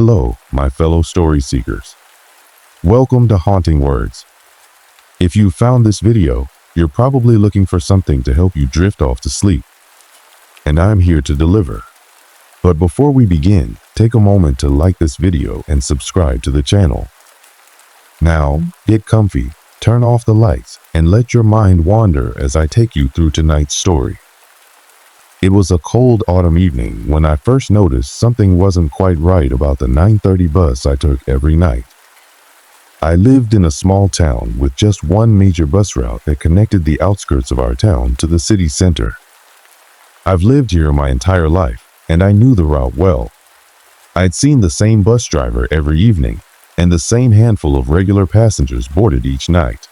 Hello, my fellow story seekers. Welcome to Haunting Words. If you found this video, you're probably looking for something to help you drift off to sleep. And I'm here to deliver. But before we begin, take a moment to like this video and subscribe to the channel. Now, get comfy, turn off the lights, and let your mind wander as I take you through tonight's story. It was a cold autumn evening when I first noticed something wasn't quite right about the 9:30 bus I took every night. I lived in a small town with just one major bus route that connected the outskirts of our town to the city center. I've lived here my entire life, and I knew the route well. I'd seen the same bus driver every evening, and the same handful of regular passengers boarded each night.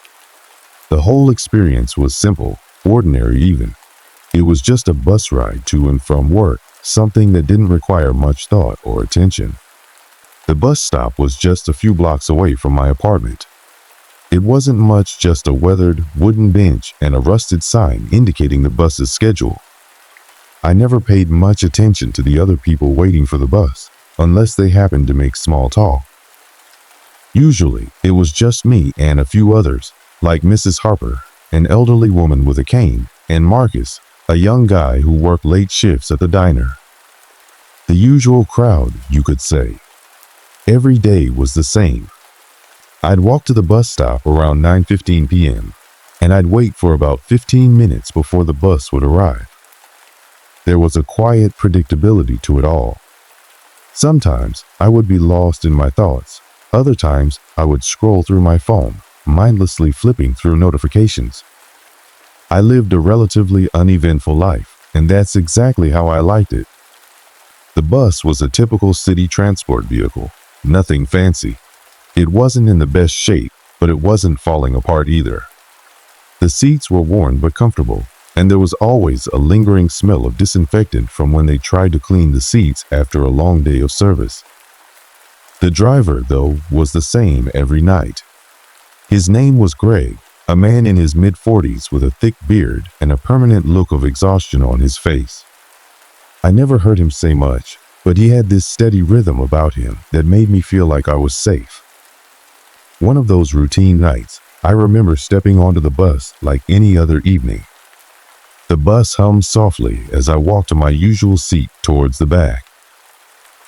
The whole experience was simple, ordinary even. It was just a bus ride to and from work, something that didn't require much thought or attention. The bus stop was just a few blocks away from my apartment. It wasn't much, just a weathered wooden bench and a rusted sign indicating the bus's schedule. I never paid much attention to the other people waiting for the bus, unless they happened to make small talk. Usually, it was just me and a few others, like Mrs. Harper, an elderly woman with a cane, and Marcus, a young guy who worked late shifts at the diner. The usual crowd, you could say. Every day was the same. I'd walk to the bus stop around 9:15 p.m., and I'd wait for about 15 minutes before the bus would arrive. There was a quiet predictability to it all. Sometimes I would be lost in my thoughts. Other times I would scroll through my phone, mindlessly flipping through notifications. I lived a relatively uneventful life, and that's exactly how I liked it. The bus was a typical city transport vehicle, nothing fancy. It wasn't in the best shape, but it wasn't falling apart either. The seats were worn but comfortable, and there was always a lingering smell of disinfectant from when they tried to clean the seats after a long day of service. The driver, though, was the same every night. His name was Greg, a man in his mid-40s with a thick beard and a permanent look of exhaustion on his face. I never heard him say much, but he had this steady rhythm about him that made me feel like I was safe. One of those routine nights, I remember stepping onto the bus like any other evening. The bus hummed softly as I walked to my usual seat towards the back.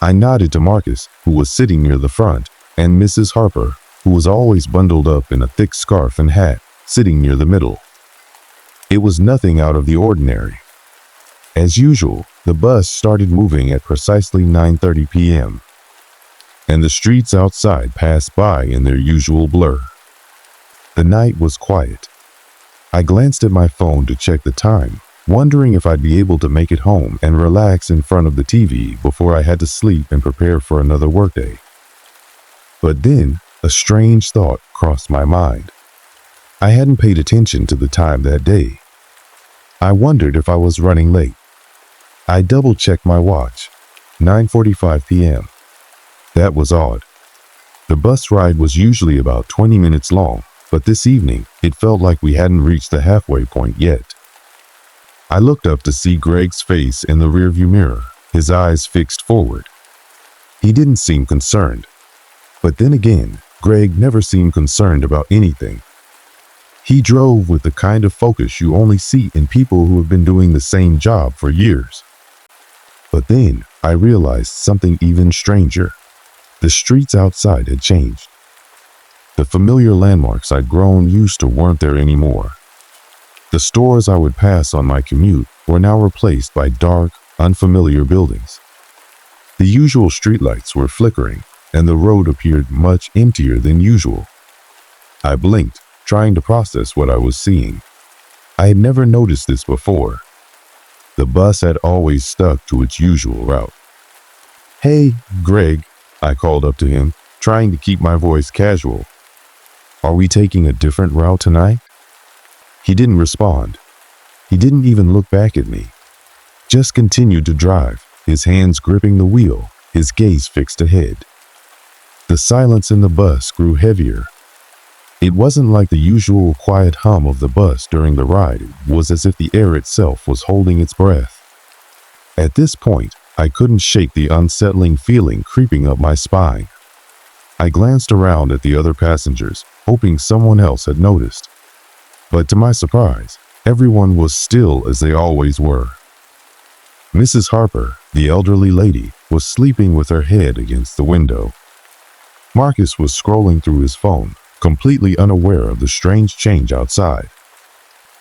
I nodded to Marcus, who was sitting near the front, and Mrs. Harper, who was always bundled up in a thick scarf and hat, sitting near the middle. It was nothing out of the ordinary. As usual, the bus started moving at precisely 9:30 p.m., and the streets outside passed by in their usual blur. The night was quiet. I glanced at my phone to check the time, wondering if I'd be able to make it home and relax in front of the TV before I had to sleep and prepare for another workday. But then, a strange thought crossed my mind. I hadn't paid attention to the time that day. I wondered if I was running late. I double-checked my watch. 9:45 p.m. That was odd. The bus ride was usually about 20 minutes long, but this evening, it felt like we hadn't reached the halfway point yet. I looked up to see Greg's face in the rearview mirror, his eyes fixed forward. He didn't seem concerned. But then again, Greg never seemed concerned about anything. He drove with the kind of focus you only see in people who have been doing the same job for years. But then I realized something even stranger. The streets outside had changed. The familiar landmarks I'd grown used to weren't there anymore. The stores I would pass on my commute were now replaced by dark, unfamiliar buildings. The usual streetlights were flickering, and the road appeared much emptier than usual. I blinked, trying to process what I was seeing. I had never noticed this before. The bus had always stuck to its usual route. "Hey, Greg," I called up to him, trying to keep my voice casual. "Are we taking a different route tonight?" He didn't respond. He didn't even look back at me. Just continued to drive, his hands gripping the wheel, his gaze fixed ahead. The silence in the bus grew heavier. It wasn't like the usual quiet hum of the bus during the ride. It was as if the air itself was holding its breath. At this point, I couldn't shake the unsettling feeling creeping up my spine. I glanced around at the other passengers, hoping someone else had noticed. But to my surprise, everyone was still as they always were. Mrs. Harper, the elderly lady, was sleeping with her head against the window. Marcus was scrolling through his phone, completely unaware of the strange change outside.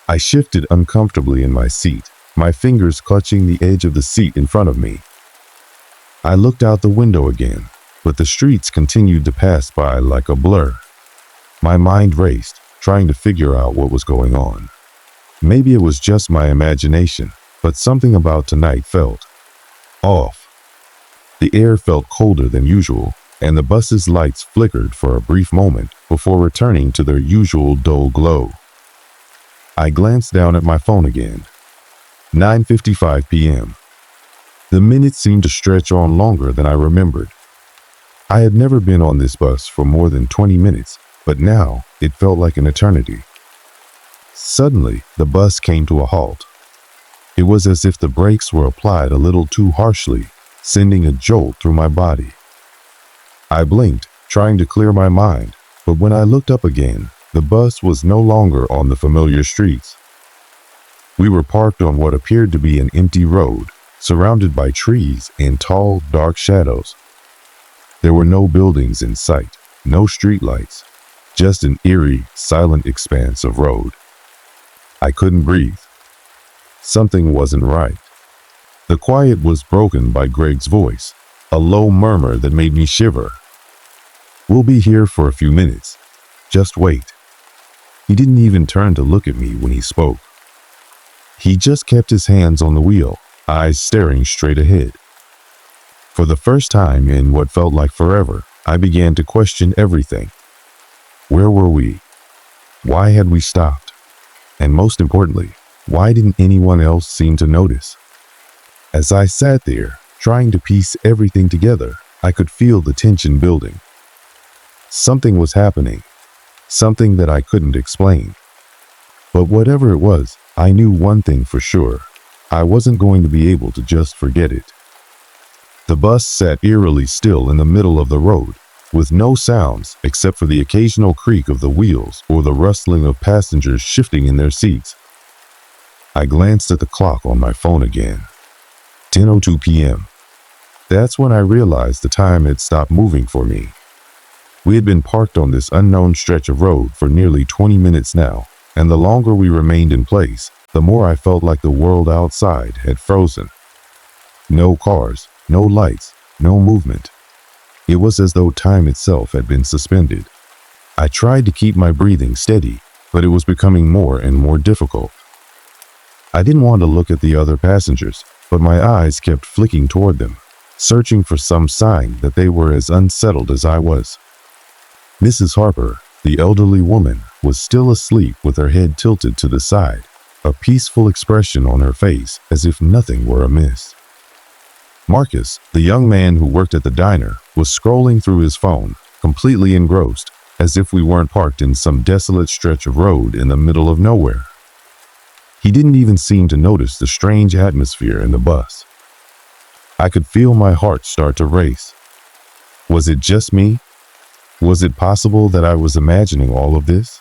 I shifted uncomfortably in my seat, my fingers clutching the edge of the seat in front of me. I looked out the window again, but the streets continued to pass by like a blur. My mind raced, trying to figure out what was going on. Maybe it was just my imagination, but something about tonight felt off. The air felt colder than usual, and the bus's lights flickered for a brief moment before returning to their usual dull glow. I glanced down at my phone again. 9:55 p.m. The minutes seemed to stretch on longer than I remembered. I had never been on this bus for more than 20 minutes, but now it felt like an eternity. Suddenly, the bus came to a halt. It was as if the brakes were applied a little too harshly, sending a jolt through my body. I blinked, trying to clear my mind, but when I looked up again, the bus was no longer on the familiar streets. We were parked on what appeared to be an empty road, surrounded by trees and tall, dark shadows. There were no buildings in sight, no streetlights, just an eerie, silent expanse of road. I couldn't breathe. Something wasn't right. The quiet was broken by Greg's voice, a low murmur that made me shiver. "We'll be here for a few minutes. Just wait." He didn't even turn to look at me when he spoke. He just kept his hands on the wheel, eyes staring straight ahead. For the first time in what felt like forever, I began to question everything. Where were we? Why had we stopped? And most importantly, why didn't anyone else seem to notice? As I sat there, trying to piece everything together, I could feel the tension building. Something was happening, something that I couldn't explain. But whatever it was, I knew one thing for sure. I wasn't going to be able to just forget it. The bus sat eerily still in the middle of the road, with no sounds except for the occasional creak of the wheels or the rustling of passengers shifting in their seats. I glanced at the clock on my phone again. 10:02 p.m. That's when I realized the time had stopped moving for me. We had been parked on this unknown stretch of road for nearly 20 minutes now, and the longer we remained in place, the more I felt like the world outside had frozen. No cars, no lights, no movement. It was as though time itself had been suspended. I tried to keep my breathing steady, but it was becoming more and more difficult. I didn't want to look at the other passengers, but my eyes kept flicking toward them, searching for some sign that they were as unsettled as I was. Mrs. Harper, the elderly woman, was still asleep with her head tilted to the side, a peaceful expression on her face as if nothing were amiss. Marcus, the young man who worked at the diner, was scrolling through his phone, completely engrossed, as if we weren't parked in some desolate stretch of road in the middle of nowhere. He didn't even seem to notice the strange atmosphere in the bus. I could feel my heart start to race. Was it just me? Was it possible that I was imagining all of this?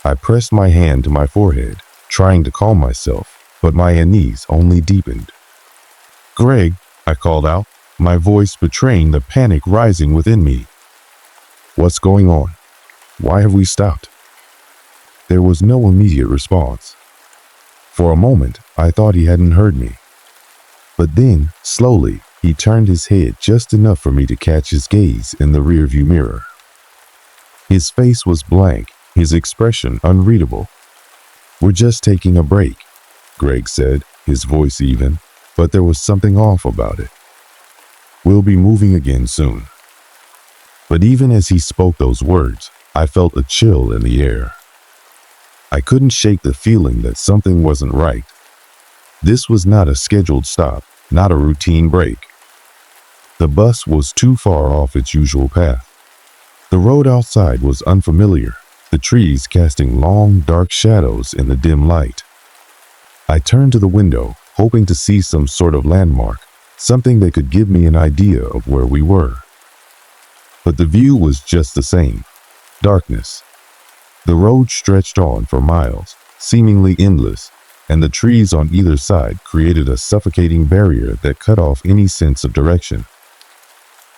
I pressed my hand to my forehead, trying to calm myself, but my unease only deepened. "Greg," I called out, my voice betraying the panic rising within me. "What's going on? Why have we stopped?" There was no immediate response. For a moment, I thought he hadn't heard me. But then, slowly, he turned his head just enough for me to catch his gaze in the rearview mirror. His face was blank, his expression unreadable. "We're just taking a break," Greg said, his voice even, but there was something off about it. "We'll be moving again soon." But even as he spoke those words, I felt a chill in the air. I couldn't shake the feeling that something wasn't right. This was not a scheduled stop, not a routine break. The bus was too far off its usual path. The road outside was unfamiliar, the trees casting long, dark shadows in the dim light. I turned to the window, hoping to see some sort of landmark, something that could give me an idea of where we were. But the view was just the same. Darkness. The road stretched on for miles, seemingly endless, and the trees on either side created a suffocating barrier that cut off any sense of direction.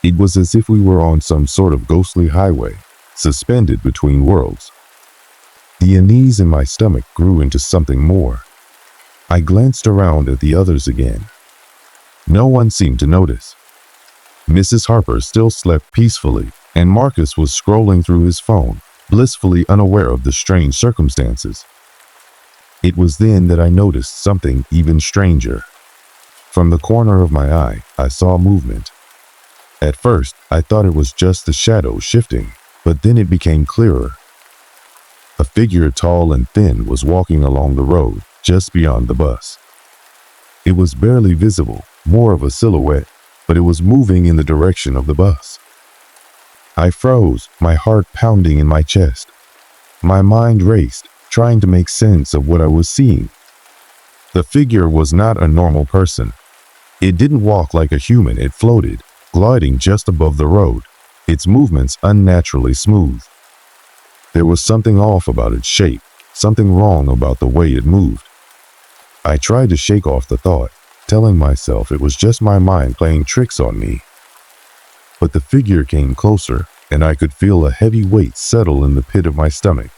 It was as if we were on some sort of ghostly highway, suspended between worlds. The unease in my stomach grew into something more. I glanced around at the others again. No one seemed to notice. Mrs. Harper still slept peacefully, and Marcus was scrolling through his phone, blissfully unaware of the strange circumstances. It was then that I noticed something even stranger. From the corner of my eye, I saw movement. At first, I thought it was just the shadows shifting, but then it became clearer. A figure tall and thin was walking along the road, just beyond the bus. It was barely visible, more of a silhouette, but it was moving in the direction of the bus. I froze, my heart pounding in my chest. My mind raced, trying to make sense of what I was seeing. The figure was not a normal person. It didn't walk like a human, it floated, gliding just above the road, its movements unnaturally smooth. There was something off about its shape, something wrong about the way it moved. I tried to shake off the thought, telling myself it was just my mind playing tricks on me. But the figure came closer, and I could feel a heavy weight settle in the pit of my stomach.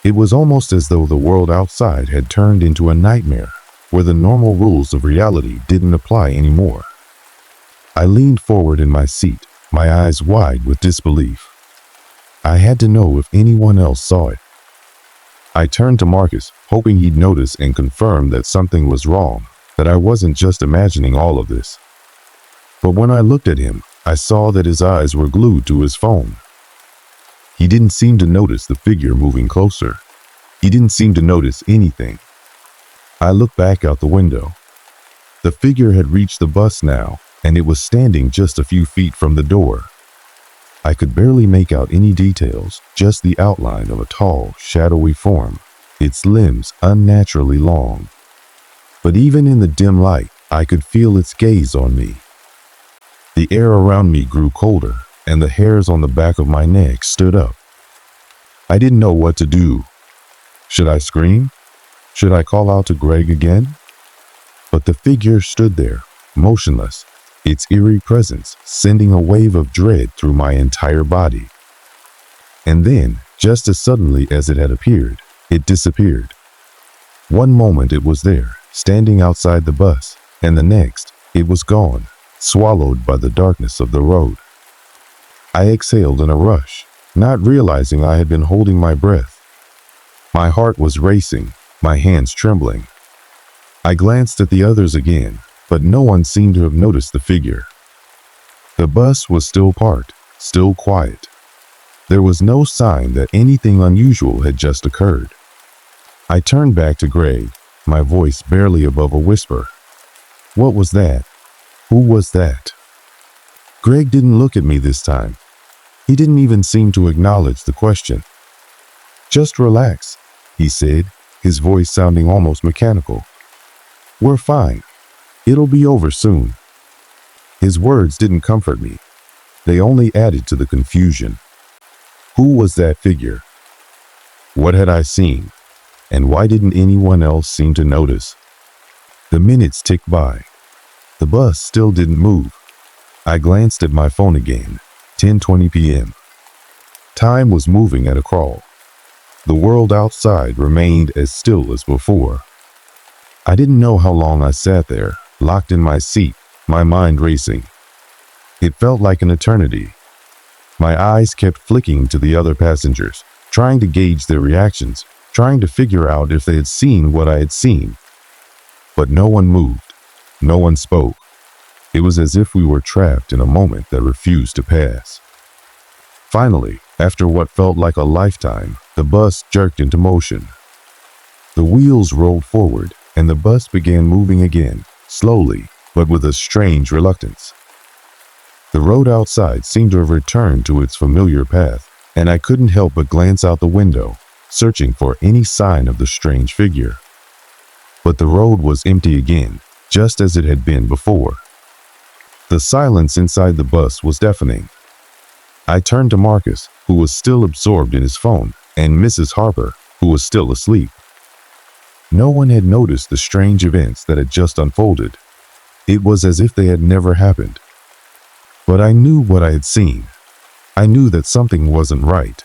It was almost as though the world outside had turned into a nightmare, where the normal rules of reality didn't apply anymore. I leaned forward in my seat, my eyes wide with disbelief. I had to know if anyone else saw it. I turned to Marcus, hoping he'd notice and confirm that something was wrong, that I wasn't just imagining all of this. But when I looked at him, I saw that his eyes were glued to his phone. He didn't seem to notice the figure moving closer. He didn't seem to notice anything. I looked back out the window. The figure had reached the bus now, and it was standing just a few feet from the door. I could barely make out any details, just the outline of a tall, shadowy form, its limbs unnaturally long. But even in the dim light, I could feel its gaze on me. The air around me grew colder, and the hairs on the back of my neck stood up. I didn't know what to do. Should I scream? Should I call out to Greg again? But the figure stood there, motionless, its eerie presence sending a wave of dread through my entire body. And then, just as suddenly as it had appeared, it disappeared. One moment it was there, standing outside the bus, and the next, it was gone, swallowed by the darkness of the road. I exhaled in a rush, not realizing I had been holding my breath. My heart was racing, my hands trembling. I glanced at the others again, but no one seemed to have noticed the figure. The bus was still parked, still quiet. There was no sign that anything unusual had just occurred. I turned back to Greg, my voice barely above a whisper. What was that? Who was that? Greg didn't look at me this time. He didn't even seem to acknowledge the question. Just relax, he said, his voice sounding almost mechanical. We're fine. It'll be over soon. His words didn't comfort me. They only added to the confusion. Who was that figure? What had I seen? And why didn't anyone else seem to notice? The minutes ticked by. The bus still didn't move. I glanced at my phone again. 10:20 p.m. Time was moving at a crawl. The world outside remained as still as before. I didn't know how long I sat there, locked in my seat, my mind racing. It felt like an eternity. My eyes kept flicking to the other passengers, trying to gauge their reactions, trying to figure out if they had seen what I had seen. But no one moved. No one spoke. It was as if we were trapped in a moment that refused to pass. Finally, after what felt like a lifetime, the bus jerked into motion. The wheels rolled forward, and the bus began moving again, slowly, but with a strange reluctance. The road outside seemed to have returned to its familiar path, and I couldn't help but glance out the window, searching for any sign of the strange figure. But the road was empty again, just as it had been before. The silence inside the bus was deafening. I turned to Marcus, who was still absorbed in his phone, and Mrs. Harper, who was still asleep. No one had noticed the strange events that had just unfolded. It was as if they had never happened. But I knew what I had seen. I knew that something wasn't right.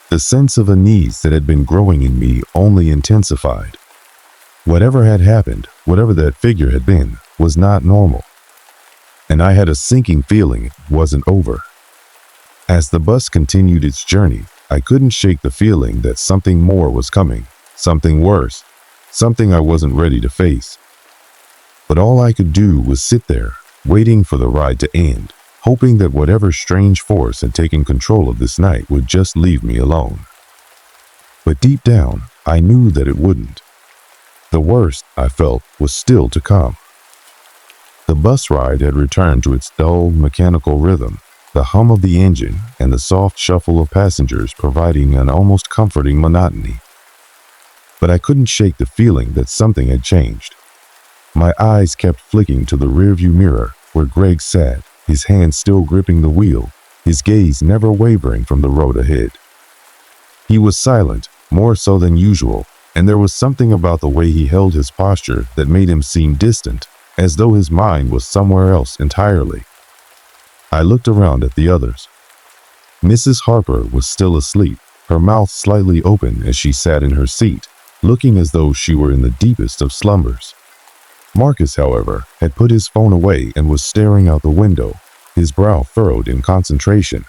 The sense of unease that had been growing in me only intensified. Whatever had happened, whatever that figure had been, was not normal. And I had a sinking feeling it wasn't over. As the bus continued its journey, I couldn't shake the feeling that something more was coming, something worse, something I wasn't ready to face. But all I could do was sit there, waiting for the ride to end, hoping that whatever strange force had taken control of this night would just leave me alone. But deep down, I knew that it wouldn't. The worst, I felt, was still to come. The bus ride had returned to its dull, mechanical rhythm, the hum of the engine and the soft shuffle of passengers providing an almost comforting monotony. But I couldn't shake the feeling that something had changed. My eyes kept flicking to the rearview mirror where Greg sat, his hand still gripping the wheel, his gaze never wavering from the road ahead. He was silent, more so than usual, and there was something about the way he held his posture that made him seem distant, as though his mind was somewhere else entirely. I looked around at the others. Mrs. Harper was still asleep, her mouth slightly open as she sat in her seat, looking as though she were in the deepest of slumbers. Marcus, however, had put his phone away and was staring out the window, his brow furrowed in concentration.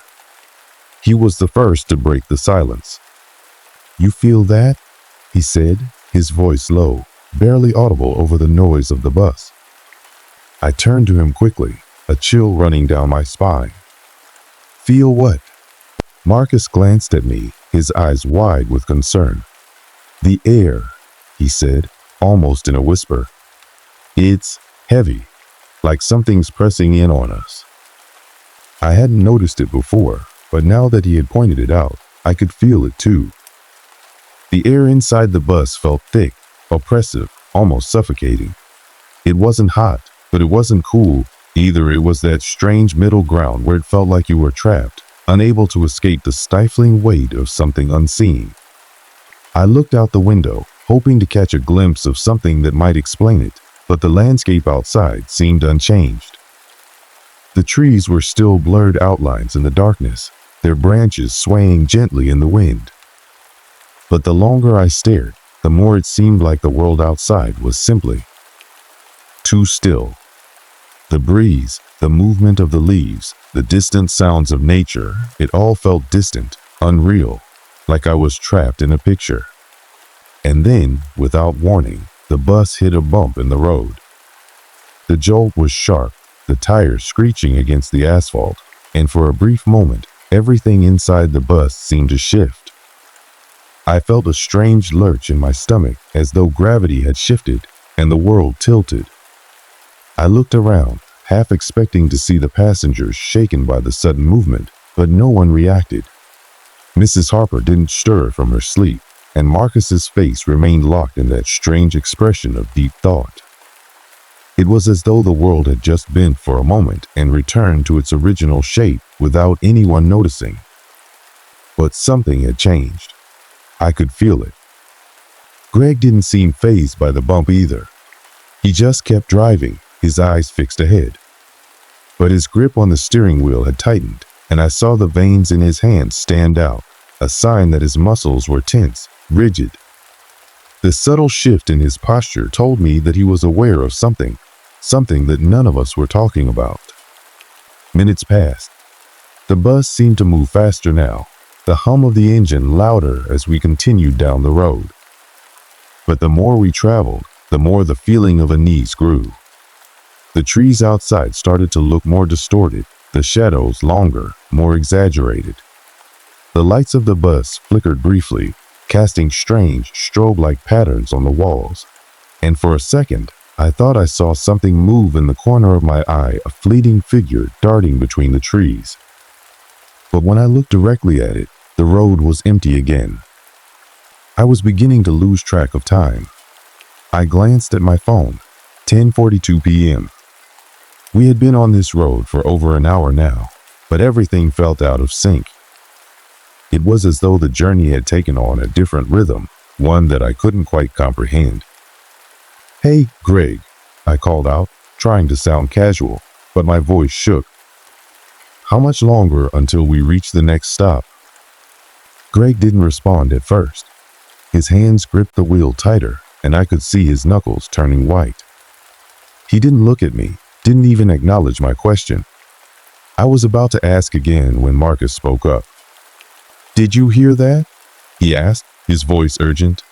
He was the first to break the silence. "You feel that?" he said, his voice low, barely audible over the noise of the bus. I turned to him quickly, a chill running down my spine. "Feel what?" Marcus glanced at me, his eyes wide with concern. "The air," he said, almost in a whisper. "It's heavy, like something's pressing in on us." I hadn't noticed it before, but now that he had pointed it out, I could feel it too. The air inside the bus felt thick, oppressive, almost suffocating. It wasn't hot, but it wasn't cool either. It was that strange middle ground where it felt like you were trapped, unable to escape the stifling weight of something unseen. I looked out the window, hoping to catch a glimpse of something that might explain it, but the landscape outside seemed unchanged. The trees were still blurred outlines in the darkness, their branches swaying gently in the wind. But the longer I stared, the more it seemed like the world outside was simply too still. The breeze, the movement of the leaves, the distant sounds of nature, it all felt distant, unreal, like I was trapped in a picture. And then, without warning, the bus hit a bump in the road. The jolt was sharp, the tires screeching against the asphalt, and for a brief moment, everything inside the bus seemed to shift. I felt a strange lurch in my stomach as though gravity had shifted and the world tilted. I looked around, half expecting to see the passengers shaken by the sudden movement, but no one reacted. Mrs. Harper didn't stir from her sleep, and Marcus's face remained locked in that strange expression of deep thought. It was as though the world had just bent for a moment and returned to its original shape without anyone noticing. But something had changed. I could feel it. Greg didn't seem fazed by the bump either. He just kept driving, his eyes fixed ahead. But his grip on the steering wheel had tightened, and I saw the veins in his hands stand out, a sign that his muscles were tense, rigid. The subtle shift in his posture told me that he was aware of something that none of us were talking about. Minutes passed. The bus seemed to move faster now, the hum of the engine louder as we continued down the road. But the more we traveled, the more the feeling of unease grew. The trees outside started to look more distorted, the shadows longer, more exaggerated. The lights of the bus flickered briefly, casting strange, strobe-like patterns on the walls. And for a second, I thought I saw something move in the corner of my eye, a fleeting figure darting between the trees. But when I looked directly at it, the road was empty again. I was beginning to lose track of time. I glanced at my phone. 10:42 p.m. We had been on this road for over an hour now, but everything felt out of sync. It was as though the journey had taken on a different rhythm, one that I couldn't quite comprehend. "Hey, Greg," I called out, trying to sound casual, but my voice shook. "How much longer until we reach the next stop?" Greg didn't respond at first. His hands gripped the wheel tighter, and I could see his knuckles turning white. He didn't look at me, didn't even acknowledge my question. I was about to ask again when Marcus spoke up. "Did you hear that?" he asked, his voice urgent.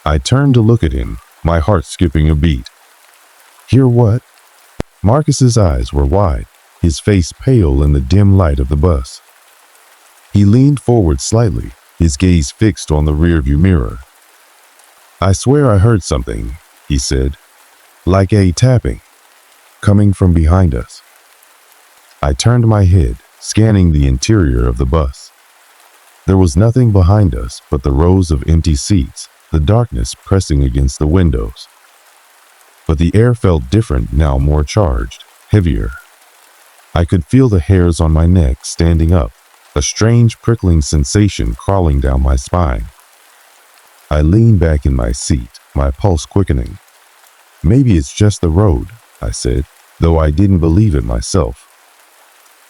I turned to look at him, my heart skipping a beat. "Hear what?" Marcus's eyes were wide, his face pale in the dim light of the bus. He leaned forward slightly, his gaze fixed on the rearview mirror. "I swear I heard something," he said, "like a tapping, coming from behind us." I turned my head, scanning the interior of the bus. There was nothing behind us but the rows of empty seats, the darkness pressing against the windows. But the air felt different now, more charged, heavier. I could feel the hairs on my neck standing up, a strange prickling sensation crawling down my spine. I leaned back in my seat, my pulse quickening. "Maybe it's just the road," I said, though I didn't believe it myself.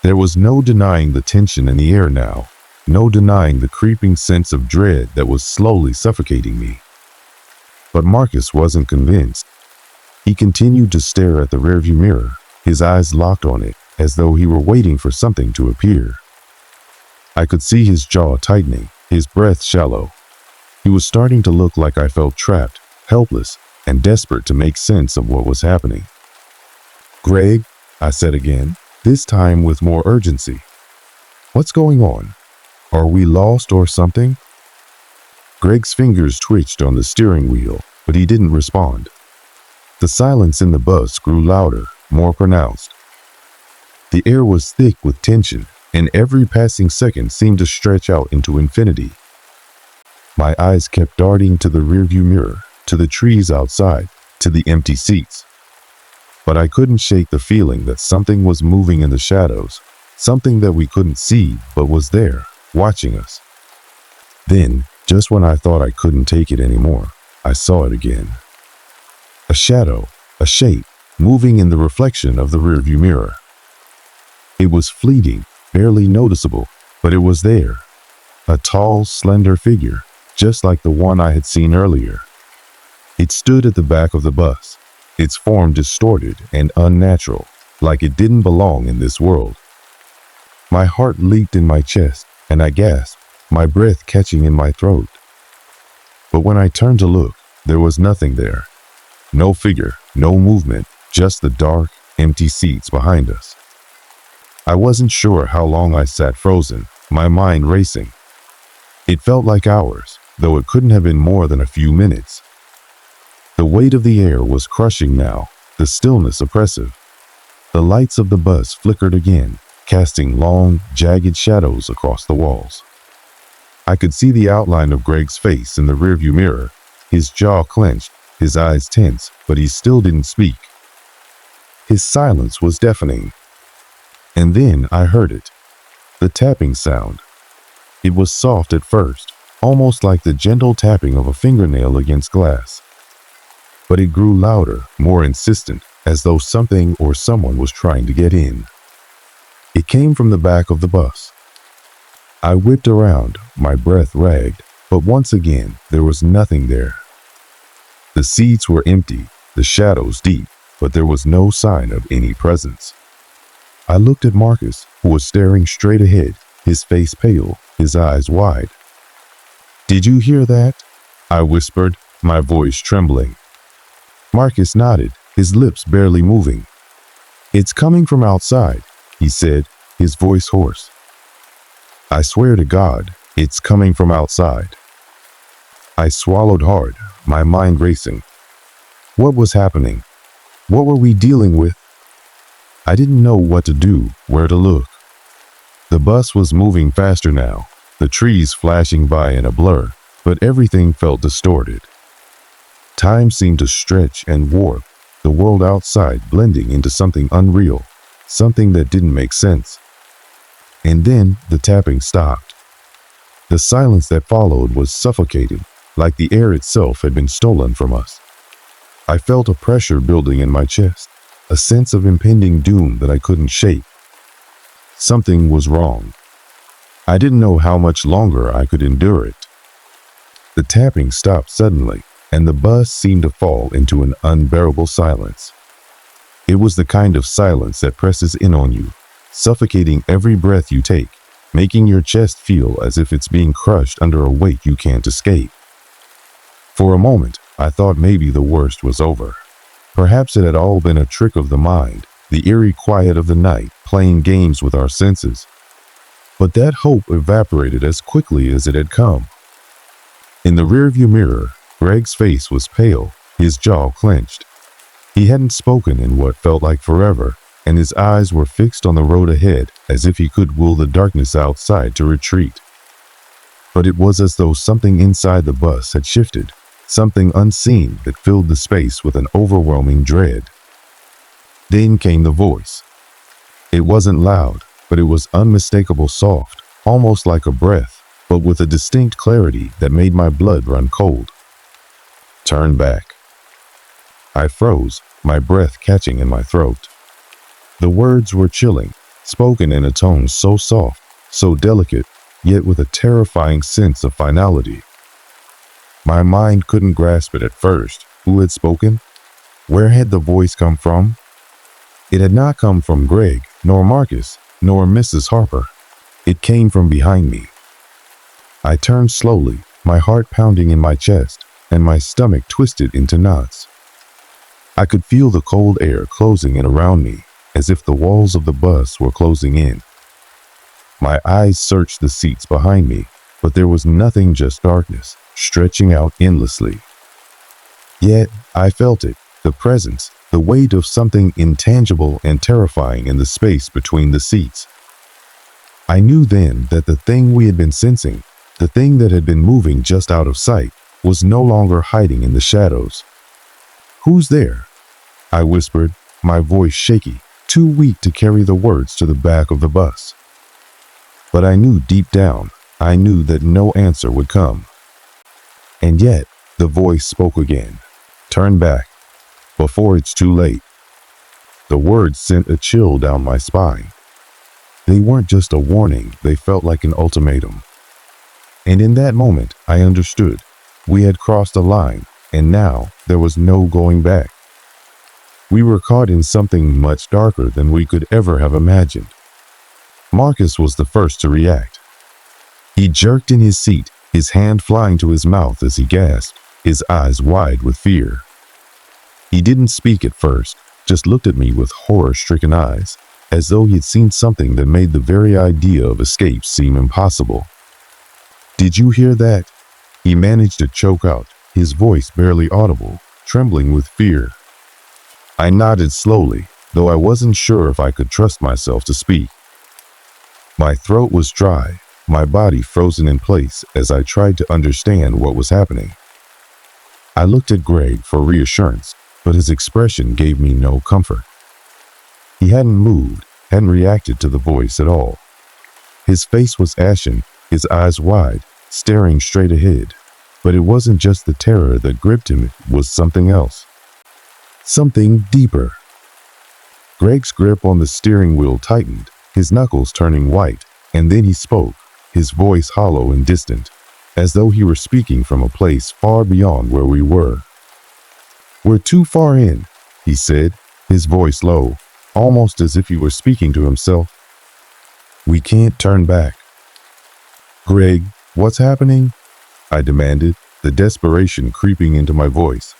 There was no denying the tension in the air now, no denying the creeping sense of dread that was slowly suffocating me. But Marcus wasn't convinced. He continued to stare at the rearview mirror, his eyes locked on it, as though he were waiting for something to appear. I could see his jaw tightening, his breath shallow. He was starting to look like I felt trapped, helpless, and desperate to make sense of what was happening. "Greg," I said again, this time with more urgency. "What's going on? Are we lost or something?" Greg's fingers twitched on the steering wheel, but he didn't respond. The silence in the bus grew louder, more pronounced. The air was thick with tension, and every passing second seemed to stretch out into infinity. My eyes kept darting to the rearview mirror, to the trees outside, to the empty seats. But I couldn't shake the feeling that something was moving in the shadows, something that we couldn't see but was there, watching us. Then, just when I thought I couldn't take it anymore, I saw it again. A shadow, a shape, moving in the reflection of the rearview mirror. It was fleeting, barely noticeable, but it was there. A tall, slender figure, just like the one I had seen earlier. It stood at the back of the bus, its form distorted and unnatural, like it didn't belong in this world. My heart leaped in my chest, and I gasped, my breath catching in my throat. But when I turned to look, there was nothing there. No figure, no movement, just the dark, empty seats behind us. I wasn't sure how long I sat frozen, my mind racing. It felt like hours, though it couldn't have been more than a few minutes. The weight of the air was crushing now, the stillness oppressive. The lights of the bus flickered again, casting long, jagged shadows across the walls. I could see the outline of Greg's face in the rearview mirror, his jaw clenched, his eyes tense, but he still didn't speak. His silence was deafening. And then I heard it, the tapping sound. It was soft at first, almost like the gentle tapping of a fingernail against glass. But it grew louder, more insistent, as though something or someone was trying to get in. It came from the back of the bus. I whipped around, my breath ragged, but once again there was nothing there. The seats were empty, the shadows deep, but there was no sign of any presence. I looked at Marcus, who was staring straight ahead, his face pale, his eyes wide. "Did you hear that?" I whispered, my voice trembling. Marcus nodded, his lips barely moving. "It's coming from outside," he said, his voice hoarse. "I swear to God, it's coming from outside." I swallowed hard, my mind racing. What was happening? What were we dealing with? I didn't know what to do, where to look. The bus was moving faster now, the trees flashing by in a blur, but everything felt distorted. Time seemed to stretch and warp, the world outside blending into something unreal, something that didn't make sense. And then the tapping stopped. The silence that followed was suffocating, like the air itself had been stolen from us. I felt a pressure building in my chest, a sense of impending doom that I couldn't shake. Something was wrong. I didn't know how much longer I could endure it. The tapping stopped suddenly, and the bus seemed to fall into an unbearable silence. It was the kind of silence that presses in on you, suffocating every breath you take, making your chest feel as if it's being crushed under a weight you can't escape. For a moment, I thought maybe the worst was over. Perhaps it had all been a trick of the mind, the eerie quiet of the night playing games with our senses. But that hope evaporated as quickly as it had come. In the rearview mirror, Greg's face was pale, his jaw clenched. He hadn't spoken in what felt like forever, and his eyes were fixed on the road ahead as if he could will the darkness outside to retreat. But it was as though something inside the bus had shifted, something unseen that filled the space with an overwhelming dread. Then came the voice. It wasn't loud, but it was unmistakable soft, almost like a breath, but with a distinct clarity that made my blood run cold. Turn back. I froze, my breath catching in my throat. The words were chilling, spoken in a tone so soft, so delicate, yet with a terrifying sense of finality. My mind couldn't grasp it at first. Who had spoken? Where had the voice come from? It had not come from Greg, nor Marcus, nor Mrs. Harper. It came from behind me. I turned slowly, my heart pounding in my chest, and my stomach twisted into knots. I could feel the cold air closing in around me, as if the walls of the bus were closing in. My eyes searched the seats behind me, but there was nothing, just darkness, stretching out endlessly. Yet I felt it, the presence, the weight of something intangible and terrifying in the space between the seats. I knew then that the thing we had been sensing, the thing that had been moving just out of sight, was no longer hiding in the shadows. "Who's there?" I whispered, my voice shaky, too weak to carry the words to the back of the bus. But I knew deep down, I knew that no answer would come. And yet, the voice spoke again. "Turn back, before it's too late." The words sent a chill down my spine. They weren't just a warning, they felt like an ultimatum. And in that moment, I understood. We had crossed a line, and now there was no going back. We were caught in something much darker than we could ever have imagined. Marcus was the first to react. He jerked in his seat, his hand flying to his mouth as he gasped, his eyes wide with fear. He didn't speak at first, just looked at me with horror-stricken eyes, as though he'd seen something that made the very idea of escape seem impossible. "Did you hear that?" He managed to choke out, his voice barely audible, trembling with fear. I nodded slowly, though I wasn't sure if I could trust myself to speak. My throat was dry, my body frozen in place as I tried to understand what was happening. I looked at Greg for reassurance, but his expression gave me no comfort. He hadn't moved, hadn't reacted to the voice at all. His face was ashen, his eyes wide, staring straight ahead. But it wasn't just the terror that gripped him, it was something else. Something deeper. Greg's grip on the steering wheel tightened, his knuckles turning white, and then he spoke, his voice hollow and distant, as though he were speaking from a place far beyond where we were. "We're too far in," he said, his voice low, almost as if he were speaking to himself. "We can't turn back." "Greg, what's happening?" I demanded, the desperation creeping into my voice.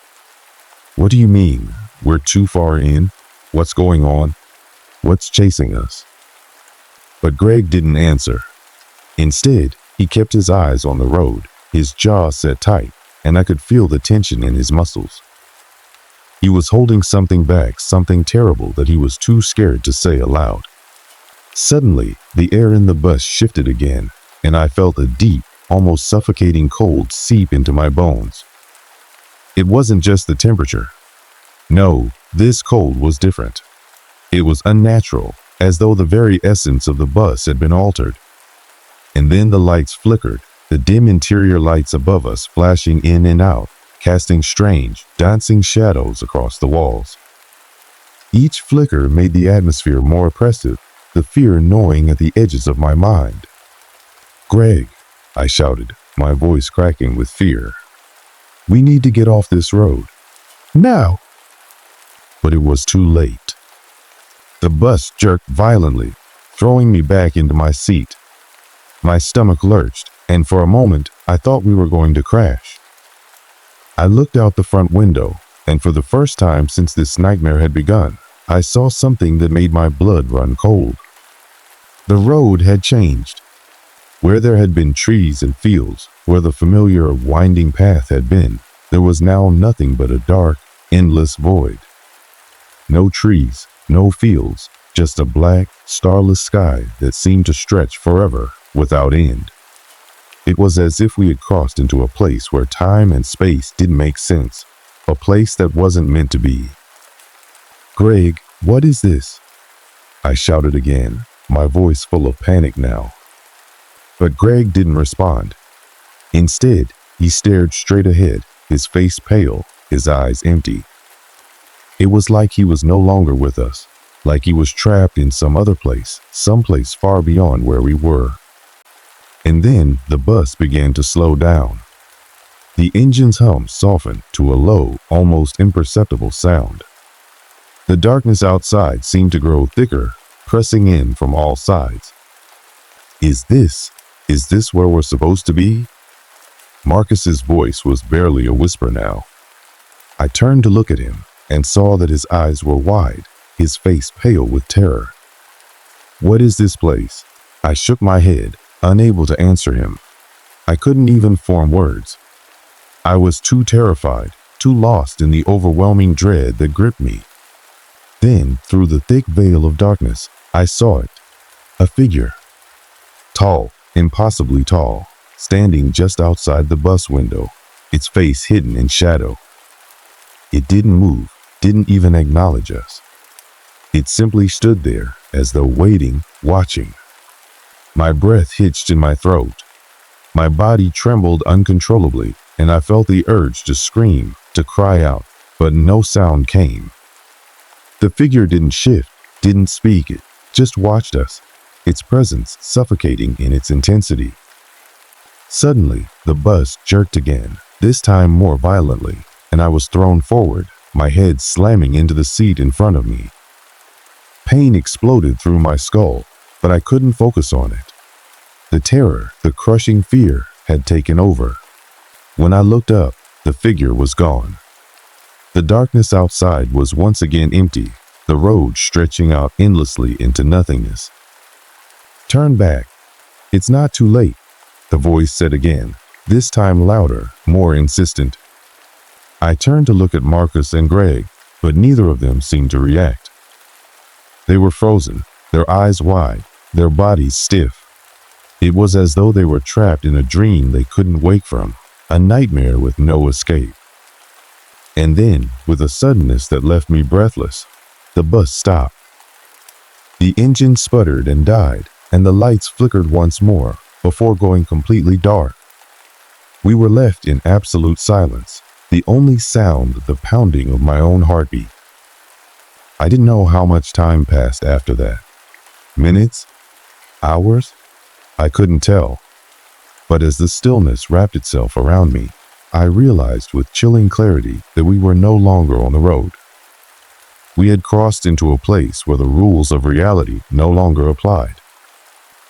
"What do you mean, we're too far in? What's going on? What's chasing us?" But Greg didn't answer. Instead, he kept his eyes on the road, his jaw set tight, and I could feel the tension in his muscles. He was holding something back, something terrible that he was too scared to say aloud. Suddenly, the air in the bus shifted again, and I felt a deep, almost suffocating cold seep into my bones. It wasn't just the temperature. No, This cold was different. It was unnatural, as though the very essence of the bus had been altered. And then the lights flickered, the dim interior lights above us flashing in and out, casting strange, dancing shadows across the walls. Each flicker made the atmosphere more oppressive, the fear gnawing at the edges of my mind. "Greg," I shouted, my voice cracking with fear. "We need to get off this road. Now!" But it was too late. The bus jerked violently, throwing me back into my seat. My stomach lurched, and for a moment, I thought we were going to crash. I looked out the front window, and for the first time since this nightmare had begun, I saw something that made my blood run cold. The road had changed. Where there had been trees and fields, where the familiar winding path had been, there was now nothing but a dark, endless void. No trees, no fields, just a black, starless sky that seemed to stretch forever, without end. It was as if we had crossed into a place where time and space didn't make sense, a place that wasn't meant to be. "Greg, what is this?" I shouted again, my voice full of panic now. But Greg didn't respond. Instead, he stared straight ahead, his face pale, his eyes empty. It was like he was no longer with us, like he was trapped in some other place, someplace far beyond where we were. And then the bus began to slow down. The engine's hum softened to a low, almost imperceptible sound. The darkness outside seemed to grow thicker, pressing in from all sides. Is this where we're supposed to be?" Marcus's voice was barely a whisper now. I turned to look at him and saw that his eyes were wide, his face pale with terror. "What is this place?" I shook my head, unable to answer him. I couldn't even form words. I was too terrified, too lost in the overwhelming dread that gripped me. Then, through the thick veil of darkness, I saw it. A figure. Tall, impossibly tall, standing just outside the bus window, its face hidden in shadow. It didn't move, didn't even acknowledge us. It simply stood there, as though waiting, watching. My breath hitched in my throat. My body trembled uncontrollably, and I felt the urge to scream, to cry out, but no sound came. The figure didn't shift, didn't speak, it just watched us, its presence suffocating in its intensity. Suddenly, the bus jerked again, this time more violently, and I was thrown forward, my head slamming into the seat in front of me. Pain exploded through my skull, but I couldn't focus on it. The terror, the crushing fear, had taken over. When I looked up, the figure was gone. The darkness outside was once again empty, the road stretching out endlessly into nothingness. "Turn back. It's not too late," the voice said again, this time louder, more insistent. I turned to look at Marcus and Greg, but neither of them seemed to react. They were frozen, their eyes wide, their bodies stiff. It was as though they were trapped in a dream they couldn't wake from, a nightmare with no escape. And then, with a suddenness that left me breathless, the bus stopped. The engine sputtered and died, and the lights flickered once more, before going completely dark. We were left in absolute silence, the only sound the pounding of my own heartbeat. I didn't know how much time passed after that. Minutes? Hours? I couldn't tell. But as the stillness wrapped itself around me, I realized with chilling clarity that we were no longer on the road. We had crossed into a place where the rules of reality no longer applied.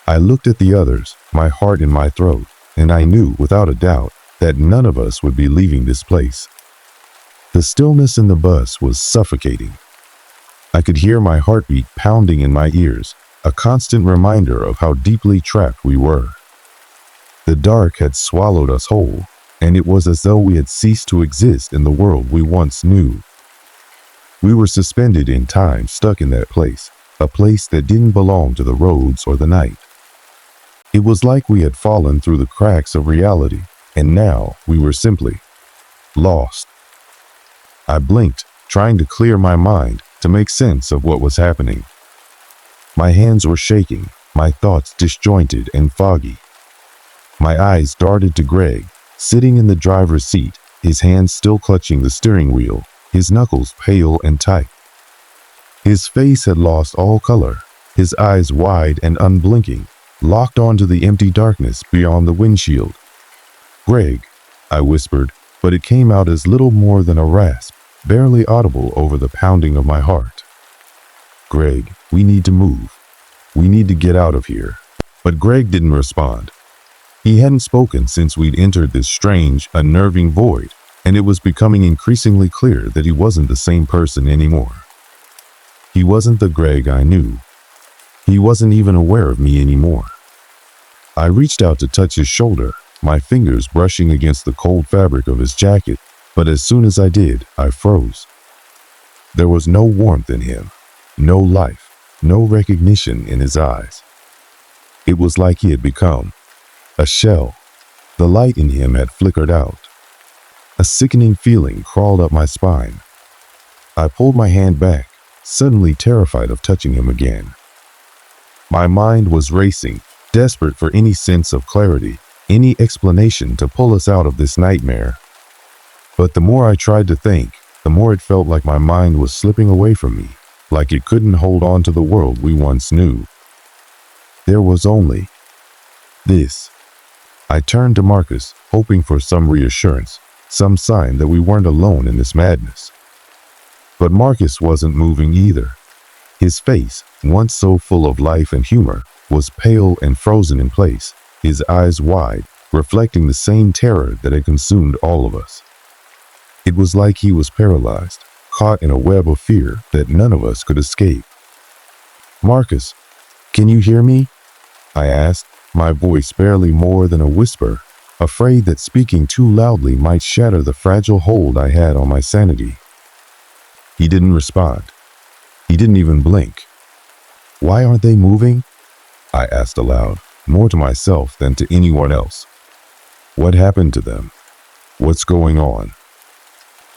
I looked at the others, my heart in my throat, and I knew without a doubt that none of us would be leaving this place. The stillness in the bus was suffocating. I could hear my heartbeat pounding in my ears, a constant reminder of how deeply trapped we were. The dark had swallowed us whole, and it was as though we had ceased to exist in the world we once knew. We were suspended in time, stuck in that place, a place that didn't belong to the roads or the night. It was like we had fallen through the cracks of reality, and now we were simply lost. I blinked, trying to clear my mind to make sense of what was happening. My hands were shaking, my thoughts disjointed and foggy. My eyes darted to Greg, sitting in the driver's seat, his hands still clutching the steering wheel, his knuckles pale and tight. His face had lost all color, his eyes wide and unblinking, locked onto the empty darkness beyond the windshield. "Greg," I whispered, but it came out as little more than a rasp, barely audible over the pounding of my heart. "Greg, we need to move. We need to get out of here." But Greg didn't respond. He hadn't spoken since we'd entered this strange, unnerving void, and it was becoming increasingly clear that he wasn't the same person anymore. He wasn't the Greg I knew. He wasn't even aware of me anymore. I reached out to touch his shoulder, my fingers brushing against the cold fabric of his jacket, but as soon as I did, I froze. There was no warmth in him, no life, no recognition in his eyes. It was like he had become a shell. The light in him had flickered out. A sickening feeling crawled up my spine. I pulled my hand back, suddenly terrified of touching him again. My mind was racing, desperate for any sense of clarity, any explanation to pull us out of this nightmare. But the more I tried to think, the more it felt like my mind was slipping away from me, like it couldn't hold on to the world we once knew. There was only this. I turned to Marcus, hoping for some reassurance, some sign that we weren't alone in this madness. But Marcus wasn't moving either. His face, once so full of life and humor, was pale and frozen in place, his eyes wide, reflecting the same terror that had consumed all of us. It was like he was paralyzed, caught in a web of fear that none of us could escape. "Marcus, can you hear me?" I asked, my voice barely more than a whisper, afraid that speaking too loudly might shatter the fragile hold I had on my sanity. He didn't respond. He didn't even blink. "Why aren't they moving?" I asked aloud, more to myself than to anyone else. "What happened to them? What's going on?"